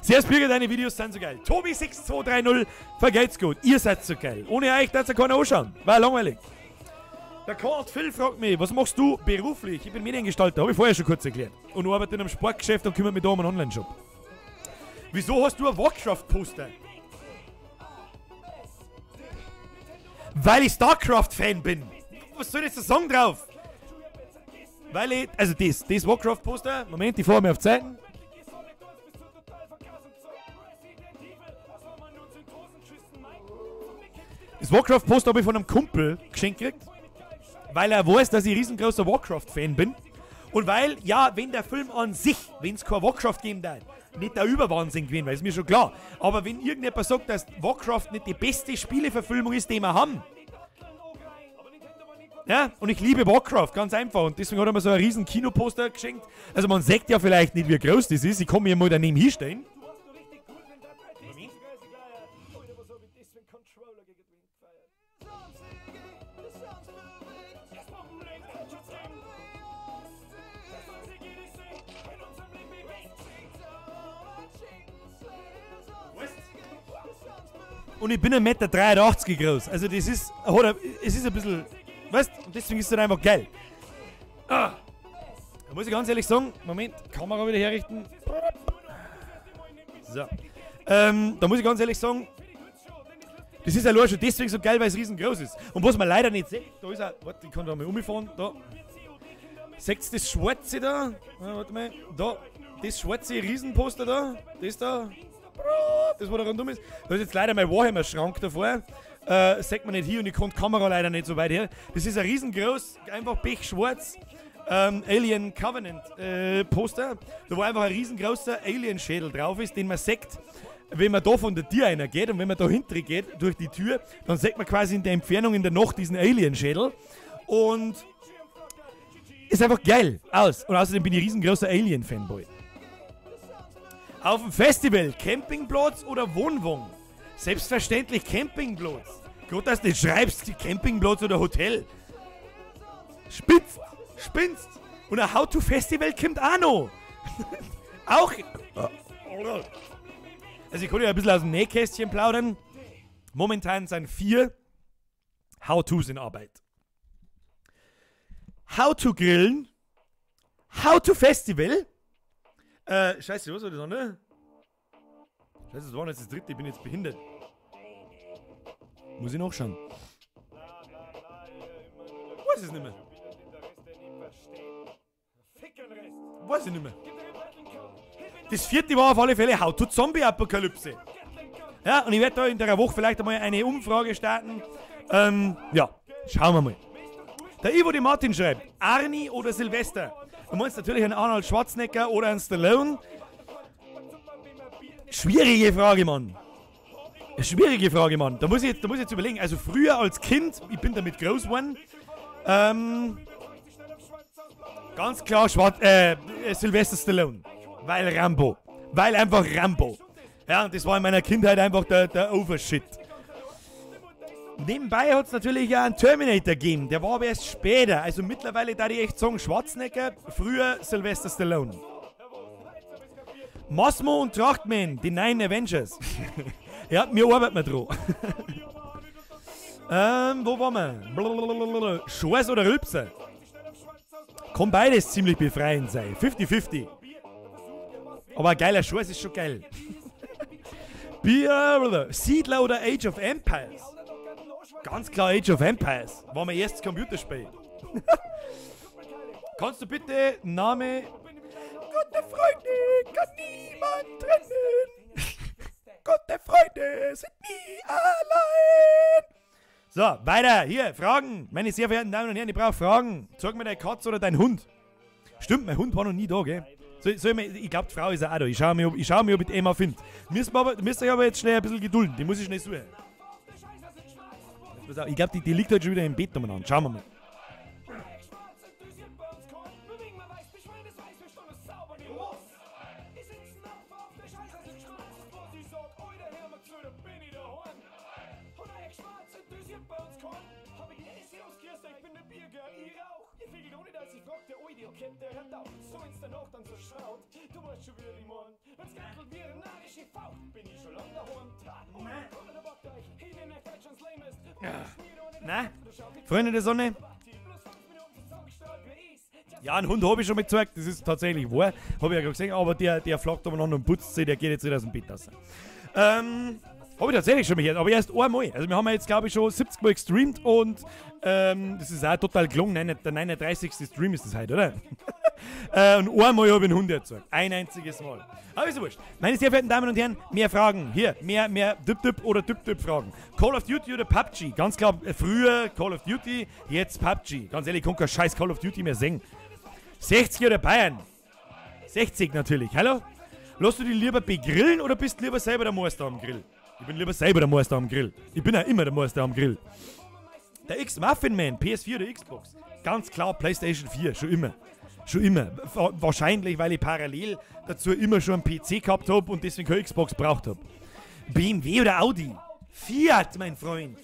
Servus Bürger, deine Videos sind so geil. Tobi6230, vergeht's gut. Ihr seid so geil. Ohne euch darf ja keiner anschauen. War langweilig. Der Karl Phil fragt mich, was machst du beruflich? Ich bin Mediengestalter, habe ich vorher schon kurz erklärt. Und arbeite in einem Sportgeschäft und kümmere mich da um einen Online-Shop. Wieso hast du ein Warcraft-Poster? Weil ich StarCraft-Fan bin. Was soll jetzt der Song drauf? Weil ich, also das Warcraft-Poster, Moment, ich fahre mir auf Zeiten. Das Warcraft-Poster habe ich von einem Kumpel geschenkt gekriegt, weil er weiß, dass ich ein riesengroßer Warcraft-Fan bin. Und weil, ja, wenn der Film an sich, wenn es kein Warcraft geben darf, nicht der Überwahnsinn gewesen, weil ist mir schon klar. Aber wenn irgendjemand sagt, dass Warcraft nicht die beste Spieleverfilmung ist, die wir haben. Ja, und ich liebe Warcraft, ganz einfach. Und deswegen hat er mir so ein riesen Kinoposter geschenkt. Also man sagt ja vielleicht nicht, wie groß das ist. Ich kann mir mal daneben hinstellen. Und ich bin 1,83 Meter groß. Also das ist, es ist ein bisschen, weißt du, und deswegen ist es halt einfach geil. Da muss ich ganz ehrlich sagen, Moment, Kamera wieder herrichten. So. Da muss ich ganz ehrlich sagen, Das ist ja nur schon deswegen so geil, weil es riesengroß ist. Und was man leider nicht sieht, da ist er. Warte, ich kann da mal umfahren. Da. Seht ihr das Schwarze da? Warte mal. Da. Das schwarze Riesenposter da. Das da. Das, wo da rundum ist. Da ist jetzt leider mein Warhammer-Schrank davor. Sagt man nicht hier und ich kann die Kamera leider nicht so weit her. Das ist ein riesengroß, einfach pechschwarz. Alien Covenant Poster, da wo einfach ein riesengroßer Alien-Schädel drauf ist, den man sieht, wenn man da von der Tür einer geht und wenn man da hinten geht, durch die Tür, dann sieht man quasi in der Entfernung in der Nacht diesen Alien-Schädel und ist einfach geil aus. Und außerdem bin ich riesengroßer Alien-Fanboy. Auf dem Festival, Campingplatz oder Wohnwagen? Selbstverständlich Campingplatz. Gut, dass du nicht schreibst, Campingplatz oder Hotel. Spinnst. Und ein How-to-Festival kommt auch noch. Auch. Also ich kann ja ein bisschen aus dem Nähkästchen plaudern. Momentan sind 4 How-Tos in Arbeit. How-to-Grillen. How-to-Festival. Scheiße, was war das andere? Scheiße, das war jetzt das 3. Ich bin jetzt behindert. Muss ich nachschauen. Weiß es nicht mehr. Weiß ich nicht mehr. Das 4. war auf alle Fälle How to Zombie-Apokalypse. Ja, und ich werde da in der Woche vielleicht einmal eine Umfrage starten. Ja, schauen wir mal. Der Ivo die Martin schreibt, Arnie oder Silvester? Du meinst natürlich einen Arnold Schwarzenegger oder einen Stallone? Schwierige Frage, Mann. Schwierige Frage, Mann. Da muss ich jetzt überlegen. Also früher als Kind, ich bin damit groß geworden, ganz klar Sylvester Stallone. Weil Rambo. Weil einfach Rambo. Ja, und das war in meiner Kindheit einfach der Overshit. Nebenbei hat es natürlich ja einen Terminator gegeben. Der war aber erst später. Also mittlerweile da ich echt sagen, Schwarzenegger, früher Sylvester Stallone. Massimo und Trachtman, die 9 Avengers. Ja, mir arbeiten wir dran. Wo waren wir? Schors oder Rülpser? Kann beides ziemlich befreiend sein. 50-50. Aber ein geiler Schors ist schon geil. Siedler oder Age of Empires? Ganz klar Age of Empires. War mein erstes Computerspiel. Kannst du bitte Name... Gute Freunde kann niemand trennen. Gute Freunde sind nie allein. So, weiter. Hier, Fragen. Meine sehr verehrten Damen und Herren, ich brauche Fragen. Sag mir deine Katze oder dein Hund. Stimmt, mein Hund war noch nie da, gell? Ich glaube, die Frau ist auch da. Ich schau mir, ob ich die Emma finde. Müsst euch aber jetzt schnell ein bisschen gedulden. Die muss ich schnell suchen. Ich glaube, die liegt heute schon wieder im Bett umeinander. Schauen wir mal. Na, Freunde der Sonne? Ja, einen Hund habe ich schon mal gezeigt, das ist tatsächlich wahr. Habe ich ja gerade gesehen, aber der flackt umeinander und putzt sich, der geht jetzt nicht aus dem Bett raus. Habe ich tatsächlich schon mal gehört, aber erst einmal. Also wir haben jetzt, glaube ich, schon 70 Mal gestreamt und das ist auch total gelungen. Der 39. Stream ist das heute, oder? Und einmal habe ich einen Hund erzeugt. Ein einziges Mal. Aber ist ja wurscht. Meine sehr verehrten Damen und Herren, mehr Fragen. Hier, mehr Dip-Dip oder Dip-Dip-Fragen. Call of Duty oder PUBG? Ganz klar, früher Call of Duty, jetzt PUBG. Ganz ehrlich, ich kann kein scheiß Call of Duty mehr singen. 60 oder Bayern? 60 natürlich. Hallo? Lässt du dich lieber begrillen oder bist du lieber selber der Meister am Grill? Ich bin lieber selber der Meister am Grill. Ich bin ja immer der Meister am Grill. Der X-Muffin-Man, PS4 oder Xbox? Ganz klar PlayStation 4, schon immer. Schon immer. Wahrscheinlich, weil ich parallel dazu immer schon einen PC gehabt habe und deswegen keine Xbox braucht habe. BMW oder Audi? Fiat, mein Freund.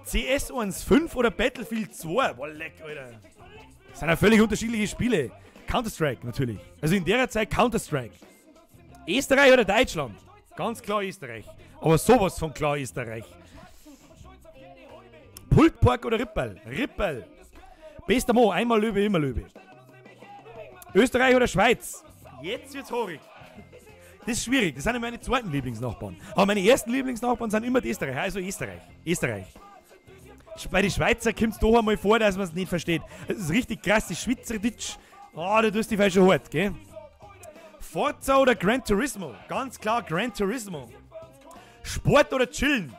CS 1.5 oder Battlefield 2? Boah, leck, Alter. Das sind ja völlig unterschiedliche Spiele. Counter-Strike natürlich. Also in der Zeit Counter-Strike. Österreich oder Deutschland? Ganz klar Österreich. Aber sowas von klar Österreich. Pultpark oder Ripperl? Ripperl. Bester Mo, einmal Löwe, immer Löwe. Österreich oder Schweiz? Jetzt wird's horig. Das ist schwierig. Das sind ja meine zweiten Lieblingsnachbarn. Aber meine ersten Lieblingsnachbarn sind immer die Österreicher. Also Österreich. Österreich. Bei den Schweizer kommt es doch einmal vor, dass man es nicht versteht. Das ist richtig krass. Die Schweizerdeutsch. Ah, da tust du dich schon hart, gell? Forza oder Gran Turismo? Ganz klar Gran Turismo. Sport oder Chillen?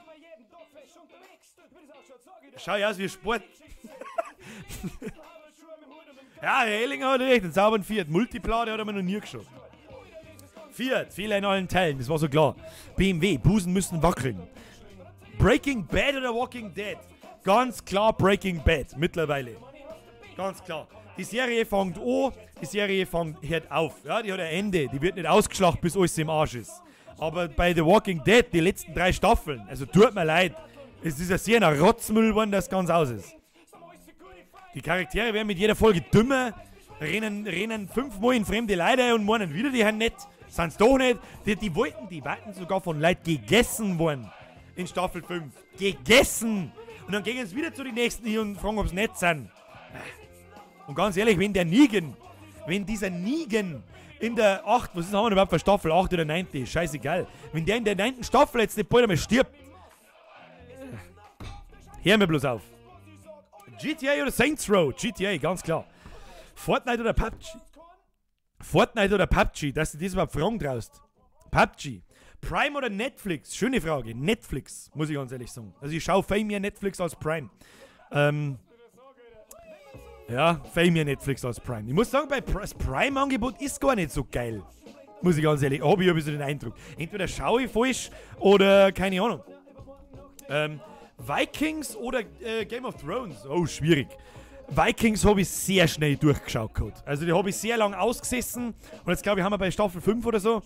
Schau ja aus wie Sport. Ja, Herr Ellinger hat recht, einen sauberen Fiat. Multipla, der hat er mir noch nie geschaut. Fiat, Fehler in allen Teilen, das war so klar. BMW, Busen müssen wackeln. Breaking Bad oder Walking Dead? Ganz klar Breaking Bad, mittlerweile. Ganz klar. Die Serie fängt an, die Serie hört auf. Ja, die hat ein Ende, die wird nicht ausgeschlacht, bis alles im Arsch ist. Aber bei The Walking Dead, die letzten 3 Staffeln, also tut mir leid, es ist ja sehr ein Rotzmüll, wenn das ganz aus ist. Die Charaktere werden mit jeder Folge dümmer, rennen 5-mal in fremde Leute und meinen wieder, die haben nett. Sind's doch nicht. Die warten sogar von Leuten gegessen worden. In Staffel 5. Gegessen! Und dann gehen sie wieder zu den nächsten hier und fragen, ob sie nett sind. Und ganz ehrlich, wenn dieser Negan in der 8, was haben wir überhaupt für Staffel? 8 oder 9? Scheißegal. Wenn der in der 9. Staffel jetzt nicht bald einmal stirbt. Hör mir bloß auf. GTA oder Saints Row? GTA, ganz klar. Fortnite oder PUBG? Fortnite oder PUBG, dass du das überhaupt Fragen traust. PUBG. Prime oder Netflix? Schöne Frage. Netflix, muss ich ganz ehrlich sagen. Also ich schaue viel mehr Netflix als Prime. Ja, viel mehr Netflix als Prime. Ich muss sagen, das Prime-Angebot ist gar nicht so geil. Muss ich ganz ehrlich, habe ich ein bisschen den Eindruck. Entweder schaue ich falsch oder keine Ahnung. Vikings oder Game of Thrones? Oh, schwierig. Vikings habe ich sehr schnell durchgeschaut gehabt. Also die habe ich sehr lang ausgesessen. Und jetzt glaube ich, haben wir bei Staffel 5 oder so.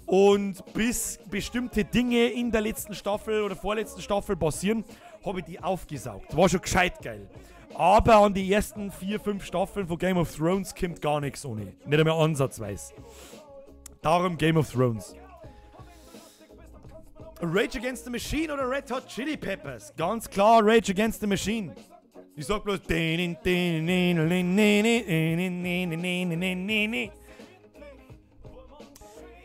Und bis bestimmte Dinge in der letzten Staffel oder vorletzten Staffel passieren, habe ich die aufgesaugt. War schon gescheit geil. Aber an die ersten 4-5 Staffeln von Game of Thrones kommt gar nichts ohne. Nicht einmal ansatzweise. Darum Game of Thrones. Rage Against the Machine oder Red Hot Chili Peppers? Ganz klar Rage Against the Machine. Ich sag bloß.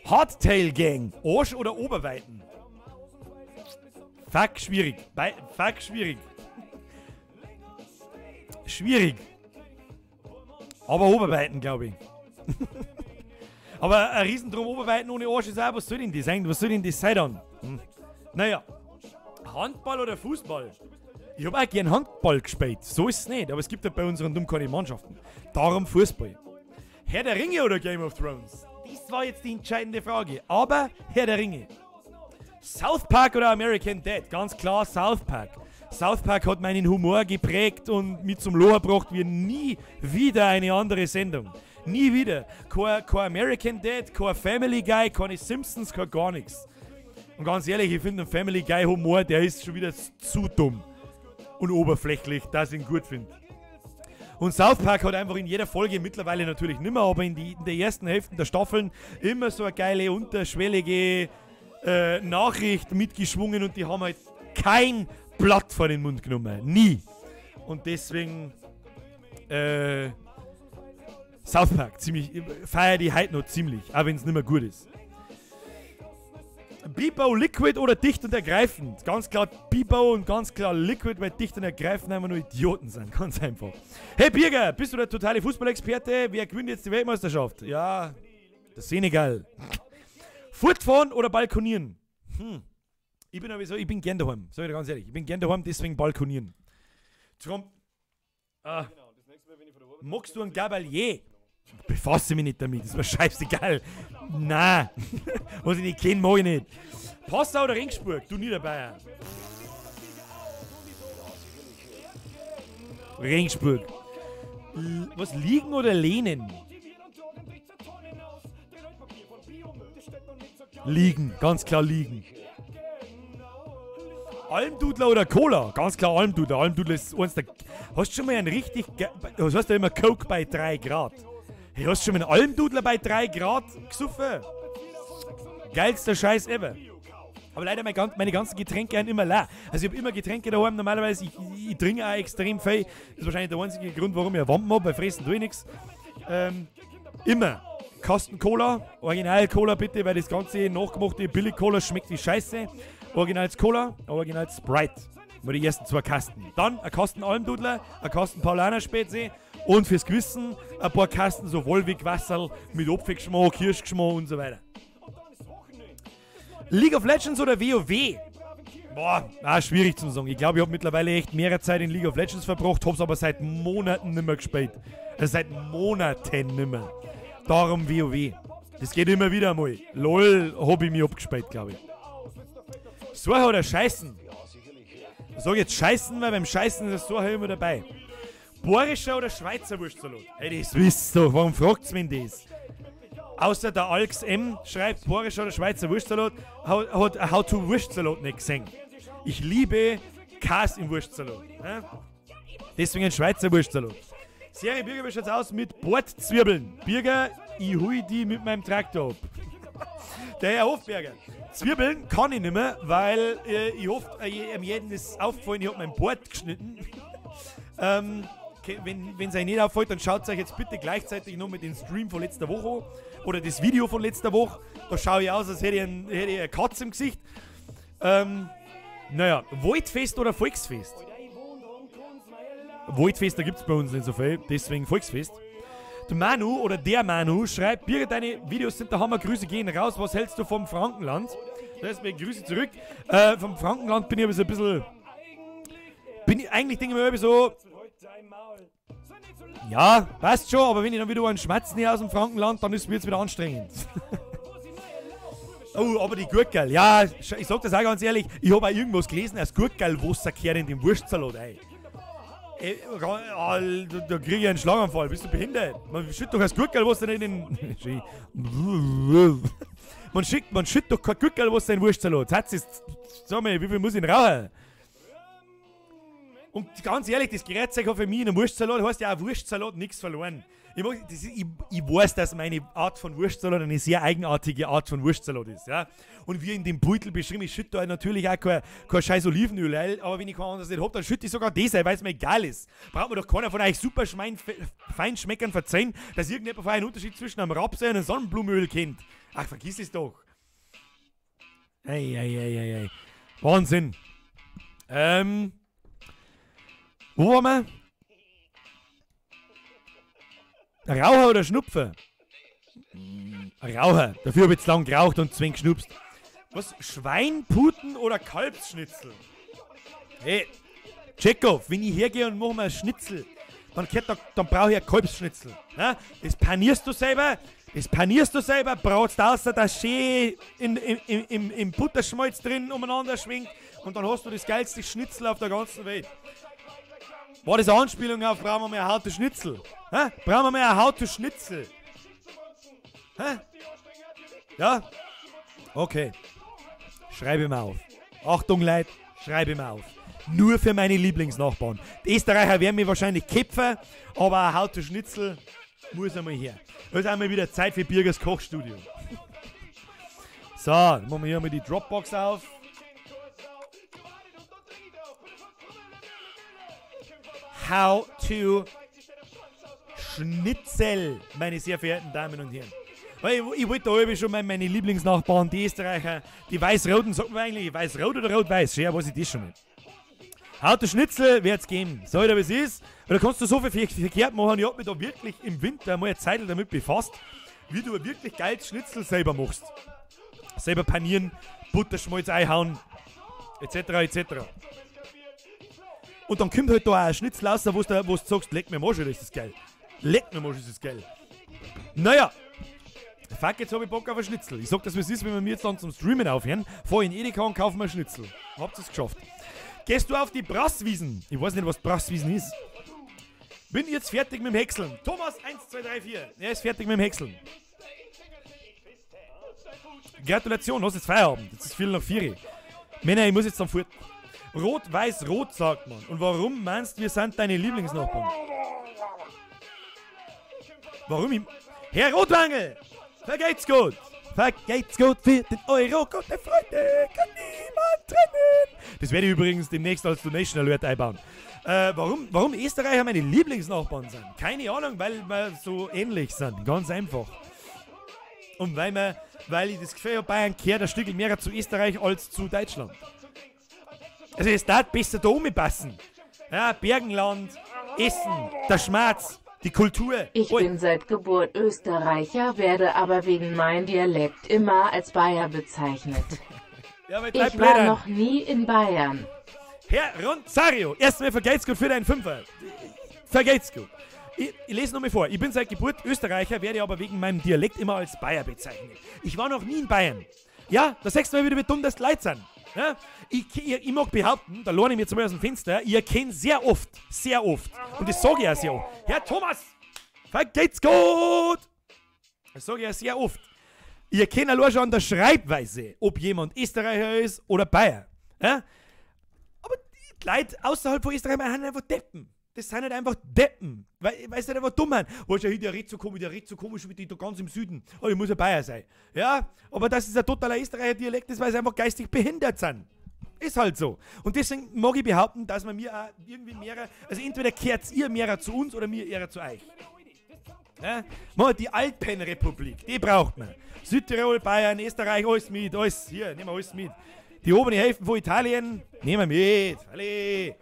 Hardtail Gang. Arsch oder Oberweiten? Fuck, schwierig. Fuck, schwierig. Schwierig. Aber Oberweiten, glaube ich. Aber ein Riesendrum Oberweiten ohne Arsch ist auch, was soll denn das sein? Was soll denn das sein dann? Naja. Handball oder Fußball? Ich habe auch gern Handball gespielt. So ist es nicht. Aber es gibt ja bei unseren Dumm keine Mannschaften. Darum Fußball. Herr der Ringe oder Game of Thrones? Das war jetzt die entscheidende Frage. Aber Herr der Ringe. South Park oder American Dad? Ganz klar South Park. South Park hat meinen Humor geprägt und mich zum Lachen gebracht wie nie wieder eine andere Sendung. Nie wieder. Kein American Dad, kein Family Guy, keine Simpsons, kein gar nichts. Und ganz ehrlich, ich finde den Family Guy Humor, der ist schon wieder zu dumm und oberflächlich, dass ich ihn gut finde. Und South Park hat einfach in jeder Folge, mittlerweile natürlich nicht mehr, aber in der ersten Hälfte der Staffeln immer so eine geile, unterschwellige Nachricht mitgeschwungen und die haben halt kein Blatt vor den Mund genommen. Nie. Und deswegen South Park, feiere die heute noch ziemlich, auch wenn es nicht mehr gut ist. Bibo, Liquid oder dicht und ergreifend? Ganz klar Bibo und ganz klar Liquid, weil dicht und ergreifend einfach nur Idioten sind. Ganz einfach. Hey Birger, bist du der totale Fußballexperte? Wer gewinnt jetzt die Weltmeisterschaft? Ja, das Senegal. Fortfahren oder balkonieren? Ich bin gern daheim. Sag ich dir ganz ehrlich. Ich bin gern daheim, deswegen balkonieren. Magst du einen Gabalier? Befasse mich nicht damit, das ist mir scheißegal. Nein, was ich nicht kenne, mag ich nicht. Passau oder Regensburg? Du Niederbayern. Regensburg. Was, liegen oder lehnen? Liegen, ganz klar liegen. Almdudler oder Cola? Ganz klar Almdudler. Almdudler ist eins der... Hast du schon mal einen richtig... Was heißt da immer Coke bei 3 Grad? Hey, hast du schon mal einen Almdudler bei 3 Grad gesoffen? Geilster Scheiß ever. Aber leider meine ganzen Getränke haben immer leer. Also ich habe immer Getränke daheim. Normalerweise, ich trinke auch extrem viel. Das ist wahrscheinlich der einzige Grund, warum ich eine Wampen habe. Bei Fressen tue ich nichts. Immer. Kasten Cola, Original Cola bitte, weil das ganze nachgemachte Billig Cola schmeckt wie Scheiße. Originals Cola, Original Sprite. Nur die ersten 2 Kasten. Dann ein Kasten Almdudler, ein Kasten Paulaner Spätzle und fürs Gewissen ein paar Kasten so Wolwig-Wasserl mit Apfelgeschmack, Kirschgeschmack und so weiter. League of Legends oder WoW? Boah, schwierig zu sagen. Ich glaube, ich habe mittlerweile echt mehr Zeit in League of Legends verbracht, hab's aber seit Monaten nicht mehr gespielt. Also seit Monaten nicht mehr. Darum WoW. Das geht immer wieder einmal. LOL hab ich mich abgespielt, glaube ich. Suchen oder Scheißen? Ich sage jetzt Scheißen, weil beim Scheißen ist das Suchen immer dabei. Borischer oder Schweizer Wurstsalat? Ey, das wisst ihr doch. Warum fragt's mich das? Außer der Alex M. schreibt, Borischer oder Schweizer Wurstsalat, hat How to Wurstsalat nicht gesehen. Ich liebe Käse im Wurstsalat. Deswegen ein Schweizer Wurstsalat. Serie Bürger, wie schaut's aus mit Bordzwiebeln? Bürger, ich hui die mit meinem Traktor ab. Der Herr Hofberger. Zwiebeln kann ich nicht mehr, weil ich hoffe, jedem ist aufgefallen, ich habe meinen Bord geschnitten. Wenn es euch nicht auffällt, dann schaut euch jetzt bitte gleichzeitig noch mit dem Stream von letzter Woche oder das Video von letzter Woche. Da schaue ich aus, als hätte ich eine Katze im Gesicht. Naja, Waldfest oder Volksfest? Waldfest, da gibt es bei uns nicht so viel, deswegen Volksfest. Der Manu oder der Manu schreibt, Birger, deine Videos sind der Hammer, Grüße gehen raus, was hältst du vom Frankenland? Das heißt, Grüße zurück. Vom Frankenland bin ich aber so ein bisschen... Eigentlich denke ich mir so... Ja, passt schon, aber wenn ich dann wieder einen Schmatzen hier aus dem Frankenland, dann ist es mir jetzt wieder anstrengend. Oh, aber die Gurkel, ja, ich sag das auch ganz ehrlich, ich habe auch irgendwas gelesen, als Gurkelwasser gehört in den Wurstsalat ein. Da kriege ich einen Schlaganfall, bist du behindert? Man schüttet doch das Gurkelwasser nicht in man schüttet doch kein Gurkelwasser in den Wurstsalat. Sag mal, wie viel muss ich denn rauchen? Und ganz ehrlich, das Gerätzeug hat für mich in einem Wurstsalat, heißt ja auch Wurstsalat nichts verloren. Ich weiß, dass meine Art von Wurstsalat eine sehr eigenartige Art von Wurstsalat ist, ja. Und wie in dem Beutel beschrieben, ich schütte da natürlich auch kein scheiß Olivenöl ein, aber wenn ich kein anderes nicht habe, dann schütte ich sogar das ein, weil es mir egal ist. Braucht mir doch keiner von euch super Feinschmeckern verzeihen, dass irgendjemand von euch einen Unterschied zwischen einem Rapsöl und einem Sonnenblumenöl kennt. Ach, vergiss es doch. Ei. Wahnsinn. Wo waren wir? Raucher oder Schnupfen? Raucher. Dafür habe ich jetzt lang geraucht und zwing geschnupst. Was? Schwein, Puten oder Kalbsschnitzel? Hey, Tschechow, wenn ich hergehe und mache mir ein Schnitzel, dann brauche ich ein Kalbsschnitzel. Ja? Das panierst du selber, bratst aus, dass schön im Butterschmalz drin umeinander schwingt und dann hast du das geilste Schnitzel auf der ganzen Welt. War das eine Anspielung auf, brauchen wir mehr ein How-to Schnitzel? Hä? Brauchen wir mehr ein How-to Schnitzel? Hä? Ja? Okay. Schreibe mir auf. Achtung, Leute, schreibe mir auf. Nur für meine Lieblingsnachbarn. Die Österreicher werden mich wahrscheinlich köpfen, aber ein How-to Schnitzel muss einmal her. Da ist einmal wieder Zeit für Birgers Kochstudio. So, dann machen wir hier mal die Dropbox auf. How to Schnitzel, meine sehr verehrten Damen und Herren. Weil ich wollte da oben schon meine Lieblingsnachbarn, die Österreicher, die Weiß-Roten, sagt man eigentlich Weiß-Rot oder Rot-Weiß? Ja, weiß ich das schon nicht. How to Schnitzel wird es geben. Sag ich dir, wie es ist. Weil da kannst du so viel verkehrt machen. Ich hab mich da wirklich im Winter mal eine Zeit damit befasst, wie du wirklich geil Schnitzel selber machst. Selber panieren, Butterschmalz einhauen, etc. Und dann kommt halt da auch ein Schnitzel raus, wo du sagst, leck mir Moschel, das ist geil. Leck mir Moschel, das ist geil. Naja, fuck, jetzt hab ich Bock auf ein Schnitzel. Ich sag das, wie es ist, wenn wir mir jetzt dann zum Streamen aufhören. Fahr in Edeka und kauf mir ein Schnitzel. Habt es geschafft. Gehst du auf die Brasswiesen? Ich weiß nicht, was Brasswiesen ist. Bin jetzt fertig mit dem Häckseln. Thomas, 1, 2, 3, 4. Er ist fertig mit dem Häckseln. Gratulation, hast jetzt Feierabend. Jetzt ist viel nach 4. Männer, ich muss jetzt dann fort. Rot, weiß, rot, sagt man. Und warum meinst du, wir sind deine Lieblingsnachbarn? Warum? Herr Rotwangel! Vergeht's gut! Vergeht's gut für den Euro, gute Freunde, kann niemand trennen! Das werde ich übrigens demnächst als Donation Alert einbauen. Warum Österreicher meine Lieblingsnachbarn sind? Keine Ahnung, weil wir so ähnlich sind. Ganz einfach. Und weil ich das Gefühl habe, Bayern gehört ein Stück mehr zu Österreich als zu Deutschland. Also es darf besser da passen. Ja, Bergenland, Essen, der Schmerz, die Kultur. Ich bin seit Geburt Österreicher, werde aber wegen meinem Dialekt immer als Bayer bezeichnet. Ja, aber Ich war noch nie in Bayern. Herr Ronzario, erstmal vergeht's gut für deinen Fünfer. Vergeht's gut. Ich lese nochmal vor. Ich bin seit Geburt Österreicher, werde aber wegen meinem Dialekt immer als Bayer bezeichnet. Ich war noch nie in Bayern. Ja, da sagst du mal wieder, wie dumm das die Leute sind. Ja? Ich mag behaupten, da lohne ich mir zum Beispiel aus dem Fenster, ihr kennt sehr oft, und das sage ich auch sehr oft. Herr Thomas, vergeht's gut! Das sage ich auch sehr oft. Ihr kennt allein schon an der Schreibweise, ob jemand Österreicher ist oder Bayer. Ja? Aber die Leute außerhalb von Österreich sind einfach Deppen. Das sind halt einfach Deppen. Weil sie halt einfach dumm sind. Weißt du, der redet so komisch mit dir da ganz im Süden. Oh, ich muss ein Bayer sein. Ja, aber das ist ein totaler Österreicher Dialekt, das weil sie einfach geistig behindert sind. Ist halt so. Und deswegen mag ich behaupten, dass man mir auch irgendwie mehr, also entweder kehrt ihr mehr zu uns oder mir eher zu euch. Ja? Die Alpenrepublik, die braucht man. Südtirol, Bayern, Österreich, alles mit, alles, hier, nehmen wir alles mit. Die oberen Hälften von Italien, nehmen wir mit. Alle.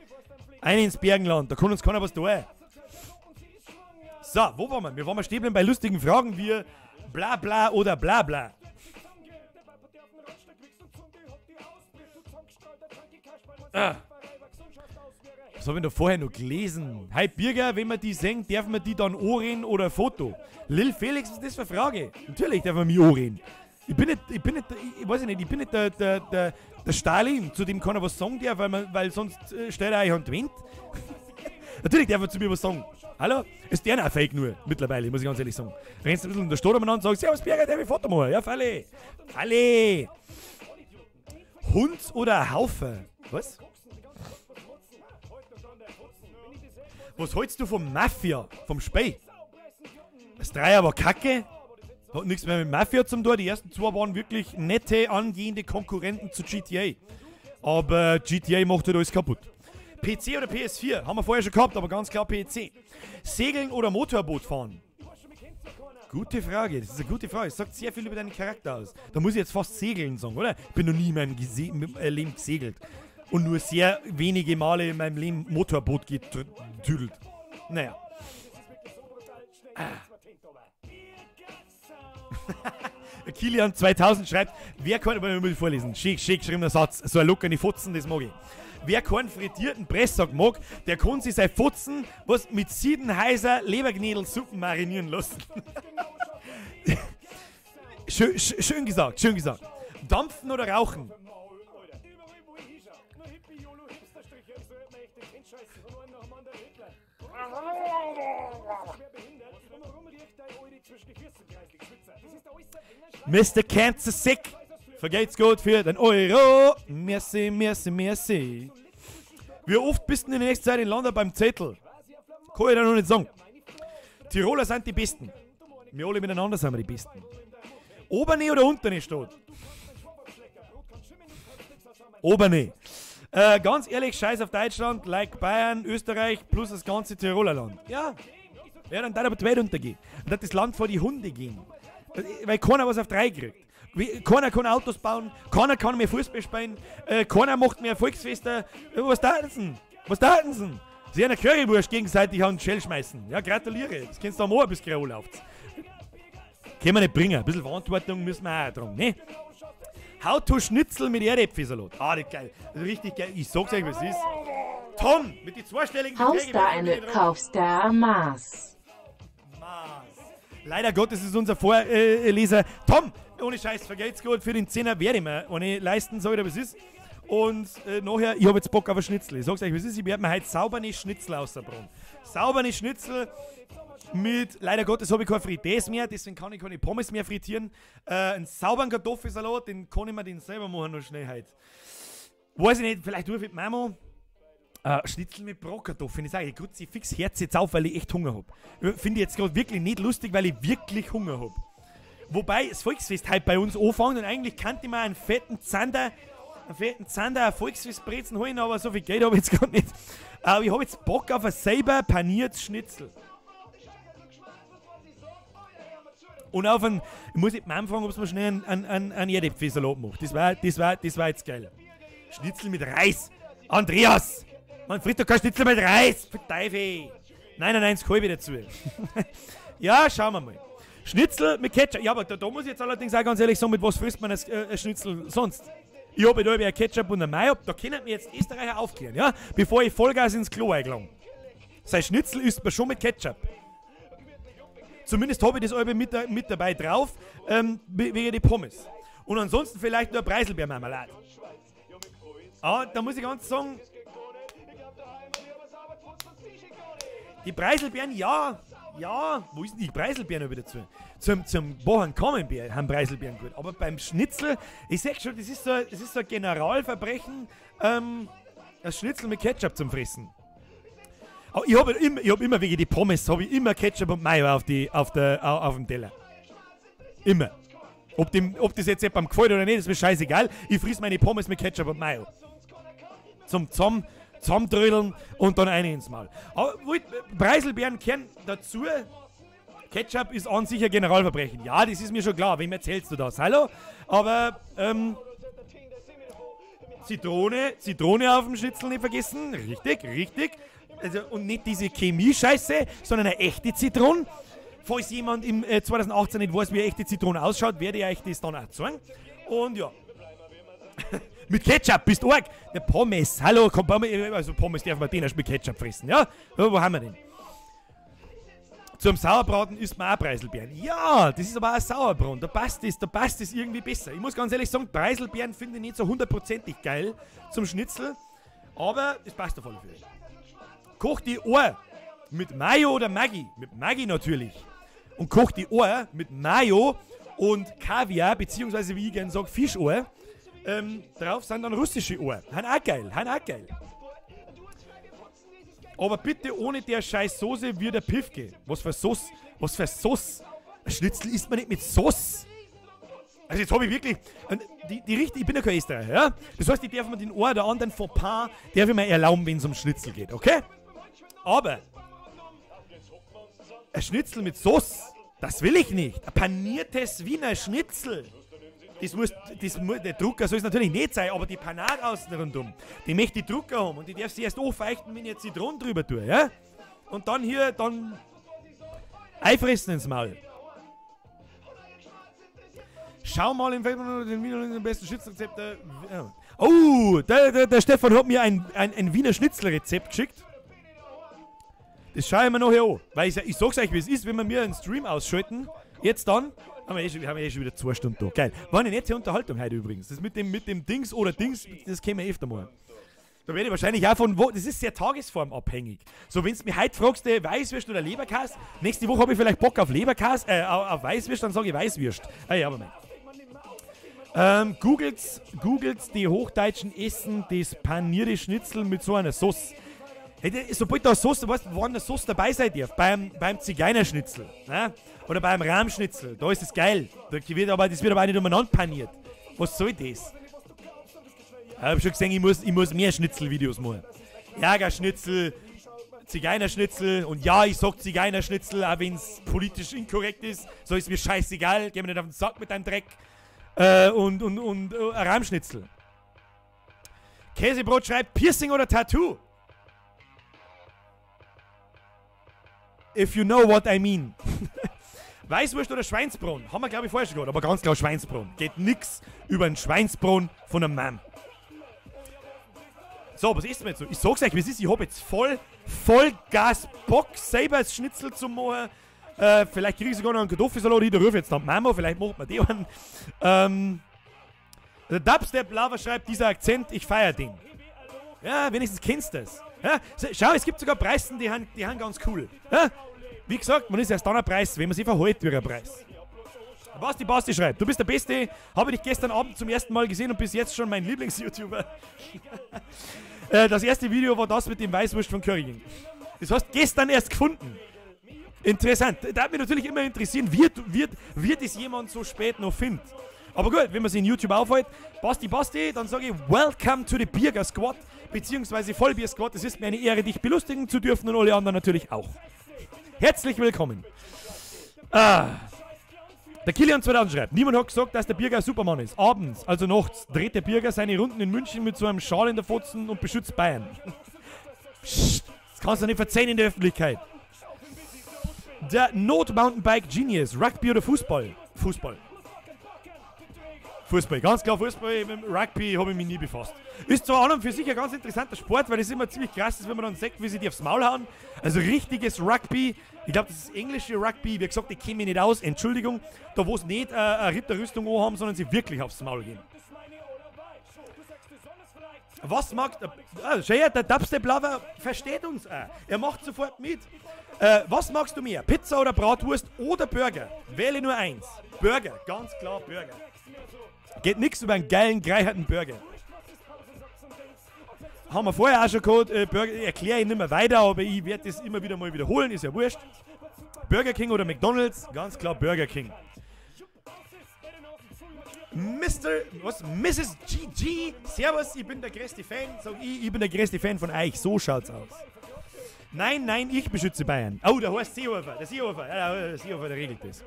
Ein ins Bergenland, da kann uns keiner was tun. So, wo waren wir? Wir waren stehen bei lustigen Fragen wie bla bla oder bla bla. Was habe ich da vorher noch gelesen? Hey Birger, wenn wir die sehen, dürfen wir die dann anreden oder ein Foto? Lil Felix, was ist das für eine Frage? Natürlich dürfen wir mich anreden. Ich bin nicht der Stalin, zu dem keiner was sagen darf, weil sonst stellt er euch an die Wand. Natürlich darf er zu mir was sagen. Hallo? Ist der auch fake nur, mittlerweile, muss ich ganz ehrlich sagen. Rennst du ein bisschen in der Stadt umeinander und sagst, Servus Birger, darf ich ein Foto machen? Ja, Falle. Falle. Hund oder Haufe? Was? Was hältst du vom Mafia, vom Spey? Das Dreier war kacke. Hat nichts mehr mit Mafia zum tun. Die ersten zwei waren wirklich nette, angehende Konkurrenten zu GTA. Aber GTA macht halt alles kaputt. PC oder PS4? Haben wir vorher schon gehabt, aber ganz klar PC. Segeln oder Motorboot fahren? Gute Frage, das ist eine gute Frage. Es sagt sehr viel über deinen Charakter aus. Da muss ich jetzt fast segeln sagen, oder? Ich bin noch nie in meinem Leben gesegelt. Und nur sehr wenige Male in meinem Leben Motorboot getüdelt. Naja. Kilian 2000 schreibt, wer kann, aber ich will vorlesen, schick geschriebener Satz, so ein Look an die Futzen, das mag ich. Wer keinen frittierten Presssack mag, der kann sich sein Futzen was mit Siedenheiser Leberknädelsuppen marinieren lassen. schön gesagt, schön gesagt. Dampfen oder rauchen? Mr. Kansas Sick, vergeht's gut für den Euro. Merci, merci, merci. Wie oft bist du in der nächsten Zeit in London beim Zettel? Kann ich da noch nicht sagen. Tiroler sind die Besten. Wir alle miteinander sind wir die Besten. Oberne oder Unterne Stadt? Oberne. Ganz ehrlich, scheiß auf Deutschland, like Bayern, Österreich plus das ganze Tiroler Land. Ja, dann darf aber die Welt untergehen. Und dann das Land vor die Hunde gehen. Weil keiner was auf 3 kriegt. Keiner kann Autos bauen, keiner kann mehr Fußball spielen, keiner macht mehr Volksfeste. Was taten sie? Was taten sie? Sie eine Currywurst gegenseitig an den Shell schmeißen. Ja, gratuliere. Das kannst du am Morgen bis Kreol läuft. Können wir nicht bringen. Ein bisschen Verantwortung müssen wir auch tragen, ne? How to Schnitzel mit Erdäpfelsalat. Ah, das ist geil. Das ist richtig geil. Ich sag's euch, was es ist. Tom, mit den zweistelligen Haust da eine, kaufst da Maß. Leider Gottes ist unser Vorleser. Tom, ohne Scheiß, vergeht's gut, für den 10er werde ich mir eine leisten, sag ich dir, was ist. Und nachher, ich habe jetzt Bock auf ein Schnitzel. Ich sag's euch, was ist, ich werde mir heute sauberne Schnitzel ausbringen. Sauberne Schnitzel mit, leider Gottes habe ich keine Frites mehr, deswegen kann ich keine Pommes mehr frittieren. Einen sauberen Kartoffelsalat, den kann ich mir den selber machen noch schnell heute. Weiß ich nicht, vielleicht rufe ich die Mama. Schnitzel mit Bratkartoffeln. Ich sage, ich grütze fix Herz jetzt auf, weil ich echt Hunger habe. Finde ich jetzt gerade wirklich nicht lustig, weil ich wirklich Hunger habe. Wobei das Volksfest halt bei uns anfängt und eigentlich kannte ich mir einen fetten Zander, ein Volksfestbrezen holen, aber so viel Geld habe ich jetzt gar nicht. Aber ich habe jetzt Bock auf ein selber paniertes Schnitzel. Und auf einen, ich muss jetzt mal anfangen, ob es mir schnell einen Erdäpfelsalat macht. Das war jetzt geil. Schnitzel mit Reis. Andreas! Man frisst doch kein Schnitzel mit Reis. Für Teufel. Nein, das kann ich wieder zu. Ja, schauen wir mal. Schnitzel mit Ketchup. Ja, aber da muss ich jetzt allerdings auch ganz ehrlich sagen, mit was frisst man ein Schnitzel sonst? Ich habe da ein Ketchup und ein Mayo. Da können wir jetzt Österreicher aufklären, ja? Bevor ich Vollgas ins Klo eingelange. Sein Schnitzel isst man schon mit Ketchup. Zumindest habe ich das Albe mit dabei drauf, wegen die Pommes. Und ansonsten vielleicht nur Preiselbeermarmelade. Aber da muss ich ganz sagen, die Preiselbeeren, ja, wo ist denn die Preiselbeeren noch wieder zu? Zum Bohan Camembert haben Preiselbeeren gut. Aber beim Schnitzel, ich sag schon, das ist so ein Generalverbrechen, das Schnitzel mit Ketchup zum Fressen. Aber ich hab immer wegen die Pommes, habe ich immer Ketchup und Mayo auf dem Teller. Immer. Ob das jetzt jemandem gefällt oder nicht, ist mir scheißegal. Ich friss meine Pommes mit Ketchup und Mayo. Zum zusammendrödeln und dann eine ins Maul. Aber Preiselbeeren kehren dazu. Ketchup ist an sich ein Generalverbrechen. Ja, das ist mir schon klar. Wem erzählst du das? Hallo? Aber, Zitrone auf dem Schnitzel nicht vergessen. Richtig. Also, und nicht diese Chemie-Scheiße, sondern eine echte Zitrone. Falls jemand im 2018 nicht weiß, wie eine echte Zitrone ausschaut, werde ich euch das dann auch zeigen. Und ja. Mit Ketchup, bist du arg? Der Pommes, hallo, also Pommes darf man den erst mit Ketchup fressen, ja? Wo haben wir den? Zum Sauerbraten isst man auch Preiselbeeren. Ja, das ist aber auch ein Sauerbraten, da passt es irgendwie besser. Ich muss ganz ehrlich sagen, Preiselbeeren finde ich nicht so hundertprozentig geil zum Schnitzel, aber es passt auf alle Fälle. Koch die Ohr mit Mayo oder Maggi, mit Maggi natürlich. Und koch die Ohr mit Mayo und Kaviar, beziehungsweise wie ich gerne sage, Fischohr. Drauf sind dann russische Ohren. Han auch geil. Aber bitte ohne der scheiß Soße wie der Pifke. Was für Sauce? Ein Schnitzel isst man nicht mit Sauce. Also jetzt habe ich wirklich... ich bin ja kein Österreicher, ja? Das heißt, ich darf mir den einen oder anderen Fauxpas darf ich mir erlauben, wenn es um Schnitzel geht, okay? Aber ein Schnitzel mit Sauce, das will ich nicht. Ein paniertes Wiener Schnitzel. Der Drucker soll es natürlich nicht sein, aber die Panade außen rundum, die möchte die Drucker haben und die darf sie erst aufweichen, wenn ich jetzt Zitronen drüber tue, ja? Und dann einfressen ins Maul. Schau mal im den besten Schnitzelrezept. Oh, der Stefan hat mir ein Wiener Schnitzelrezept geschickt. Das schaue ich mir nachher an. Weil ich sag's euch, wie es ist, wenn wir mir einen Stream ausschalten. Jetzt dann. Haben wir schon wieder 2 Stunden da. Geil. War eine nette Unterhaltung heute übrigens. Das mit dem Dings oder Dings, das käme wir öfter mal. Da werde ich wahrscheinlich auch von wo. Das ist sehr tagesformabhängig. So, wenn du mich heute fragst, Weißwürst oder Leberkäse, nächste Woche habe ich vielleicht Bock auf Leberkäse, auf Weißwürst, dann sage ich Weißwürst. Ja, aber mein. Googles die hochdeutschen Essen das panierte Schnitzel mit so einer Sauce. Hey, sobald da Sauce, weißt du, wann der Sauce dabei sein darf, beim Zigeunerschnitzel, ne? Oder beim Rahmschnitzel, da ist es geil. Das wird aber auch nicht umeinander paniert. Was soll das? Ich hab schon gesehen, ich muss mehr Schnitzelvideos machen. Jägerschnitzel, Zigeunerschnitzel und ja, ich sag Zigeunerschnitzel, auch wenn es politisch inkorrekt ist, so ist mir scheißegal, geh mir nicht auf den Sack mit deinem Dreck. Und Rahmschnitzel. Käsebrot schreibt Piercing oder Tattoo? If you know what I mean. Weißwurst oder Schweinsbraten? Haben wir, glaube ich, vorher schon gehabt, aber ganz klar Schweinsbraten. Geht nix über einen Schweinsbraten von einem Mann. So, was ist denn jetzt so? Ich sag's euch, wie es ist. Ich hab jetzt voll Gas Bock, selber das Schnitzel zu machen. Vielleicht kriege ich sogar noch einen Kartoffelsalat hin, da rufe ich jetzt dann die Mama, vielleicht macht man die an. Der Dubstep-Lover schreibt, dieser Akzent, ich feiere den. Ja, wenigstens kennst du das. Ja? Schau, es gibt sogar Preise, die haben ganz cool. Ja? Wie gesagt, man ist erst dann ein Preis, wenn man sich verhält wie ein Preis. Was die Basti schreibt, du bist der Beste, habe dich gestern Abend zum ersten Mal gesehen und bis jetzt schon mein Lieblings-YouTuber. Das erste Video war das mit dem Weißwurst von Currying. Das hast du gestern erst gefunden. Interessant. Da hat mich natürlich immer interessieren, wird es jemand so spät noch finden. Aber gut, wenn man sich in YouTube aufhält, Basti, dann sage ich Welcome to the Bierger Squad, beziehungsweise Vollbier Squad. Es ist mir eine Ehre, dich belustigen zu dürfen und alle anderen natürlich auch. Herzlich willkommen. Der Kilian 2000 schreibt, niemand hat gesagt, dass der Birger ein Supermann ist. Abends, also nachts, dreht der Birger seine Runden in München mit so einem Schal in der Fotzen und beschützt Bayern. Psst, das kannst du nicht verzeihen in der Öffentlichkeit. Der Not-Mountainbike Genius, Rugby oder Fußball? Fußball. Fußball, ganz klar Fußball. Mit Rugby habe ich mich nie befasst. Ist zwar an und für sich ein ganz interessanter Sport, weil das immer ziemlich krass ist, wenn man dann sagt, wie sie die aufs Maul hauen. Also richtiges Rugby, ich glaube, das ist englische Rugby. Wie gesagt, ich kenne mich nicht aus, Entschuldigung. Da wo es nicht eine Ritterrüstung haben, sondern sie wirklich aufs Maul gehen. Was mag der Dubstep-Lover versteht uns auch. Er macht sofort mit. Was magst du mehr? Pizza oder Bratwurst oder Burger? Wähle nur eins. Burger, ganz klar Burger. Geht nichts über einen geilen, gereicherten Burger. Haben wir vorher auch schon gehabt. Burger, erkläre ich nicht mehr weiter, aber ich werde das immer wieder mal wiederholen, ist ja wurscht. Burger King oder McDonald's? Ganz klar Burger King. Mrs. GG, servus, ich bin der größte Fan. Sag ich bin der größte Fan von euch. So schaut's aus. Nein, ich beschütze Bayern. Oh, der heißt Seehofer. Der Seehofer. Ja, der Seehofer, der regelt das.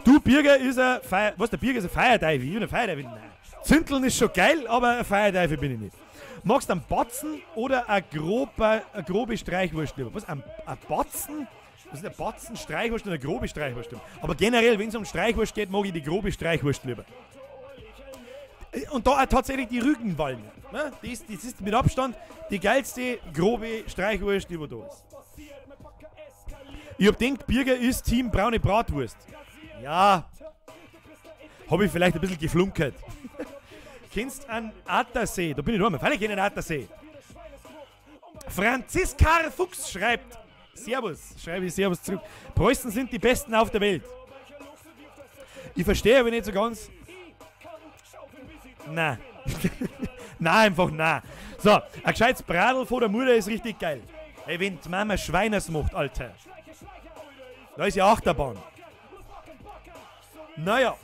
Du, Birger ist ein der Birger ist ein Feierteufel. Ich bin ein Feierteufel. Nein. Zünteln ist schon geil, aber ein Feierteufel bin ich nicht. Magst du einen Batzen oder eine grobe Streichwurst lieber? Was, ein Batzen? Was ist ein Batzen, Streichwurst oder eine grobe Streichwurst? Aber generell, wenn es um Streichwurst geht, mag ich die grobe Streichwurst lieber. Und da auch tatsächlich die Rügenwallen. Ne? Das ist mit Abstand die geilste grobe Streichwurst, die da ist. Ich hab gedacht, Birger ist Team braune Bratwurst. Ja. Habe ich vielleicht ein bisschen geflunkert. Kennst einen Attersee? Da bin ich noch Freilich kenne ich einen Attersee. Franziska Fuchs schreibt Servus. Schreibe ich Servus zurück. Preußen sind die Besten auf der Welt. Ich verstehe aber nicht so ganz. Nein. Nein, einfach nein. So, ein gescheites Bradl von der Mutter ist richtig geil. Hey, wenn die Mama Schweiners macht, Alter. Da ist ja Achterbahn. Naja.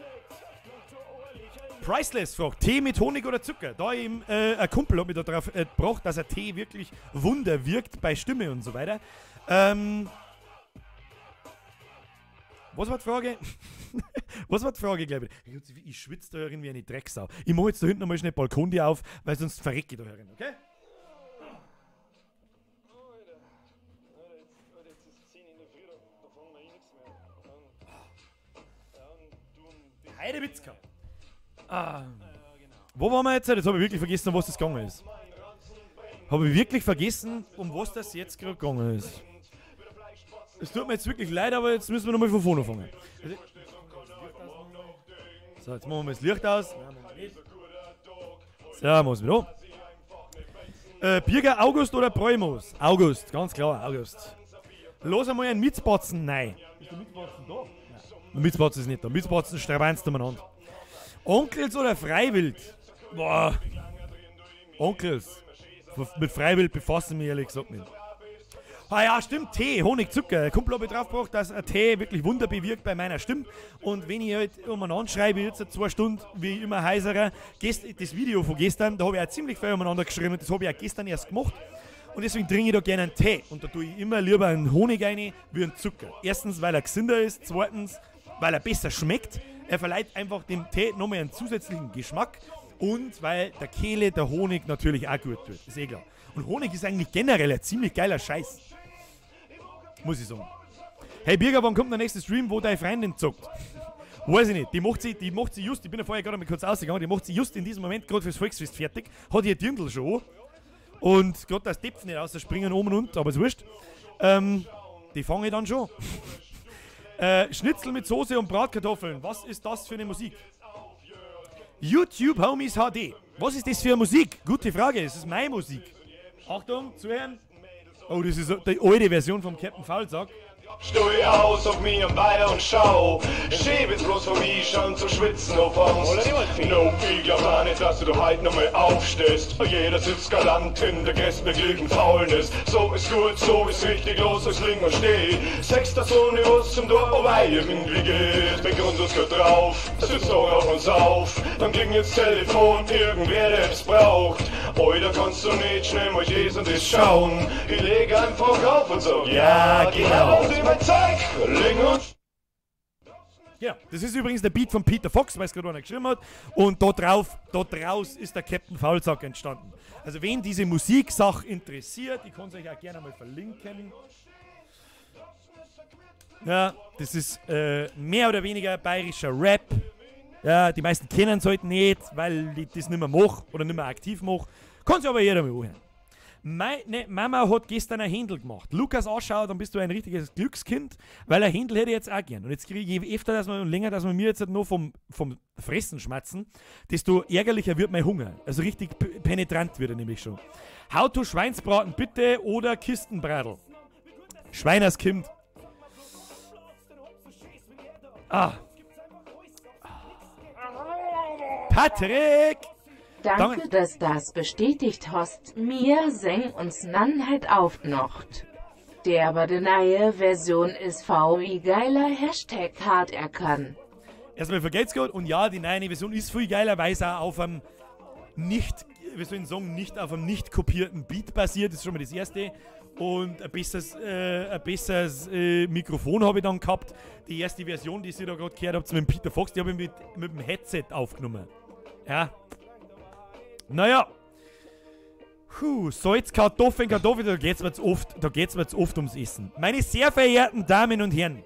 Priceless fragt, Tee mit Honig oder Zucker? Da ein Kumpel hat mich da drauf gebracht, dass ein Tee wirklich Wunder wirkt bei Stimme und so weiter. Was war die Frage? Was war die Frage, glaube ich? Ich schwitze da irgendwie eine Drecksau. Ich mache jetzt da hinten nochmal schnell Balkon die auf, weil sonst verrecke ich da herin, okay? Heidewitzka. Wo waren wir jetzt? Jetzt habe ich wirklich vergessen, um was das gegangen ist. Habe ich wirklich vergessen, um was das jetzt gerade gegangen ist. Es tut mir jetzt wirklich leid, aber jetzt müssen wir nochmal von vorne anfangen. So, jetzt machen wir das Licht aus. So, muss wieder an. Birger August oder Bräumos? August, ganz klar, August. Los einmal einen Mitzbatzen, nein. Ist der Mitzbatzen da? Nein. Der Mitzbatzen ist nicht da. Mitzbatzen strabanzt umeinander. Onkels oder Freiwild? Boah. Onkels. Mit Freiwild befassen mich ehrlich gesagt nicht. Ah ja, stimmt, Tee, Honig, Zucker. Kumpel habe ich drauf gebracht, dass ein Tee wirklich Wunder bewirkt bei meiner Stimme. Und wenn ich halt umeinander schreibe, jetzt 2 Stunden, wie immer heiserer, das Video von gestern, da habe ich auch ziemlich viel umeinander geschrieben und das habe ich auch gestern erst gemacht. Und deswegen trinke ich da gerne einen Tee. Und da tue ich immer lieber einen Honig rein wie einen Zucker. Erstens, weil er gesünder ist. Zweitens, weil er besser schmeckt. Er verleiht einfach dem Tee nochmal einen zusätzlichen Geschmack. Und weil der Kehle der Honig natürlich auch gut tut. Ist eh klar. Und Honig ist eigentlich generell ein ziemlich geiler Scheiß. Muss ich sagen. Hey Birger, wann kommt der nächste Stream, wo deine Freundin zockt? Weiß ich nicht. Die macht sie just, ich bin ja vorher gerade mal kurz ausgegangen, die macht sie just in diesem Moment gerade fürs Volksfest fertig. Hat ihr Dirndl schon. Und gerade das Depfen nicht aus, da springen oben und, aber ist wurscht. Die fange ich dann schon. Schnitzel mit Soße und Bratkartoffeln. Was ist das für eine Musik? YouTube Homies HD. Was ist das für eine Musik? Gute Frage, es ist meine Musik. Achtung, zuhören. Oh, das ist die alte Version vom Captain Faulsack. Steh aus auf mir Beine und schau. Schieb jetzt bloß von mir schon zu schwitzen auf uns. No, ich glaub gar nicht, dass du heute noch mal aufstehst. Jeder sitzt galant in der gestmöglichen Faulnis. So ist gut, so ist richtig, los, es liegen und steh. Sechster Sohn aus zum Dorf, oh wei, irgendwie geht. Mit Grund uns gut drauf, sitzt doch auf uns auf. Dann ging jetzt Telefon, irgendwer, der es braucht. Heute kannst du nicht schnell mal Jesus und das schauen. Ich lege einfach auf und so, ja, genau. Mein Zeig, Ling und Ja, das ist übrigens der Beat von Peter Fox, weil es gerade einer geschrieben hat. Und da draus ist der Captain Faulsack entstanden. Also wen diese Musiksache interessiert, ich kann es euch auch gerne mal verlinken. Ja, das ist mehr oder weniger bayerischer Rap. Ja, die meisten kennen es halt nicht, weil ich das nicht mehr mache oder nicht mehr aktiv mache. Kann sich aber jeder mal anhören. Meine Mama hat gestern ein Händel gemacht. Lukas ausschaut, dann bist du ein richtiges Glückskind, weil ein Händel hätte ich jetzt auch gern. Und jetzt kriege ich je öfter und länger, dass wir mir jetzt noch vom Fressen schmatzen, desto ärgerlicher wird mein Hunger. Also richtig penetrant wird er nämlich schon. How to Schweinsbraten bitte oder Kistenbradl? Schweinerskind. Patrick! Danke, dass das bestätigt hast. Mir seng uns Nannheit aufnocht. Der aber die neue Version ist wie geiler Hashtag hart erkannt. Erstmal vergeht's gut und ja, die neue Version ist viel geiler, weil es auch auf einem nicht auf einem nicht kopierten Beat basiert, das ist schon mal das erste. Und ein besseres Mikrofon habe ich dann gehabt. Die erste Version, die ihr da gerade gehört habt, mit dem Peter Fox, die habe ich mit dem Headset aufgenommen. Ja. Naja. Salz, Kartoffeln, da geht's mir jetzt oft ums Essen. Meine sehr verehrten Damen und Herren,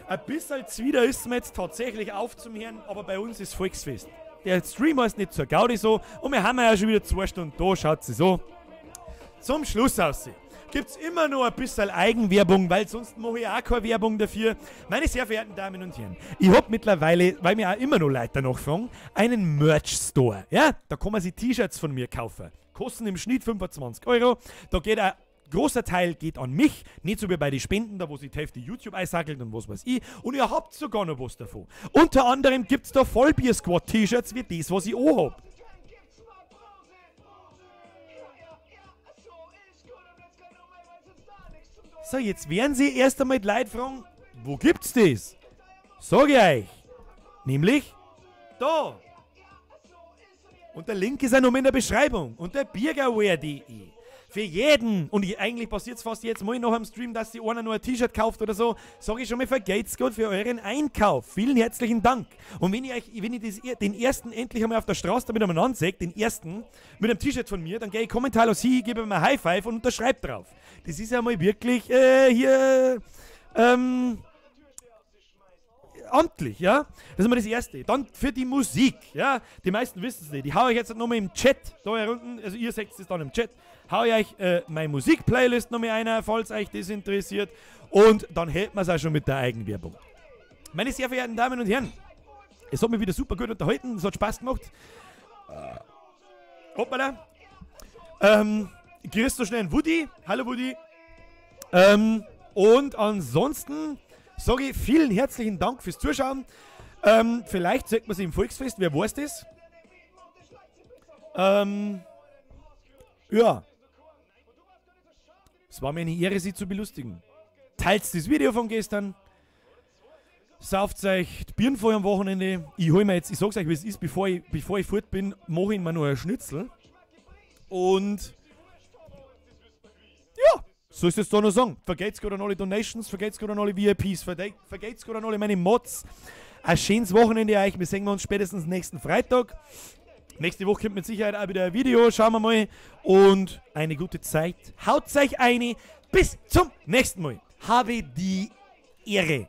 ein bisschen Zwider ist mir jetzt tatsächlich auf zum Herrn, aber bei uns ist Volksfest. Der Streamer ist nicht zur Gaudi so und wir haben ja schon wieder 2 Stunden da, schaut sie so. Zum Schluss aussehen. Gibt's immer noch ein bisschen Eigenwerbung, weil sonst mache ich auch keine Werbung dafür. Meine sehr verehrten Damen und Herren, ich habe mittlerweile, weil mir auch immer noch Leute danach fragen, einen Merch-Store. Ja, da kann man sich T-Shirts von mir kaufen. Kosten im Schnitt 25 €. Da geht ein großer Teil geht an mich, nicht so wie bei den Spenden, da wo sich die Hälfte YouTube einsackelt und was weiß ich. Und ihr habt sogar noch was davon. Unter anderem gibt's da Vollbier-Squad-T-Shirts wie das, was ich auch hab. So, jetzt werden Sie erst einmal die Leute fragen, wo gibt's das? Sag ich euch. Nämlich da. Und der Link ist auch noch in der Beschreibung. Unter biergaware.de. Für jeden, und eigentlich passiert es fast jetzt mal nach dem Stream, dass sich einer nur ein T-Shirt kauft oder so, sage ich schon mal, vergeht's Gott für euren Einkauf. Vielen herzlichen Dank. Und wenn ich den ersten endlich einmal auf der Straße damit einmal ansehe, den ersten, mit einem T-Shirt von mir, dann gehe ich kommentarlos hin, gebe ihm ein High Five und unterschreibe drauf. Das ist ja mal wirklich amtlich, ja? Das ist mal das Erste. Dann für die Musik, ja? Die meisten wissen es nicht. Ich hau euch jetzt nochmal im Chat, da hier unten, also ihr seht es dann im Chat, hau ich euch meine Musik-Playlist nochmal ein, falls euch das interessiert. Und dann hält man es auch schon mit der Eigenwerbung. Meine sehr verehrten Damen und Herren, es hat mich wieder super gut unterhalten, es hat Spaß gemacht. Hoppala. Grüß so schnell einen Woody. Hallo Woody. Und ansonsten sage ich vielen herzlichen Dank fürs Zuschauen. Vielleicht sieht man sie im Volksfest, wer weiß das? Ja. Es war mir eine Ehre, Sie zu belustigen. Teilt das Video von gestern. Sauft euch die Birnen voll am Wochenende. Ich hol mir jetzt, ich sag's euch, wie es ist, bevor ich fort bin, mache ich mir noch ein Schnitzel. Und ja, so ist es da noch sagen. Vergeht's gerade an alle Donations, vergeht's gerade an alle VIPs, vergeht's gerade an alle meine Mods. Ein schönes Wochenende euch. Wir sehen uns spätestens nächsten Freitag. Nächste Woche kommt mit Sicherheit auch wieder ein Video. Schauen wir mal. Und eine gute Zeit. Haut euch eine. Bis zum nächsten Mal. Habe die Ehre.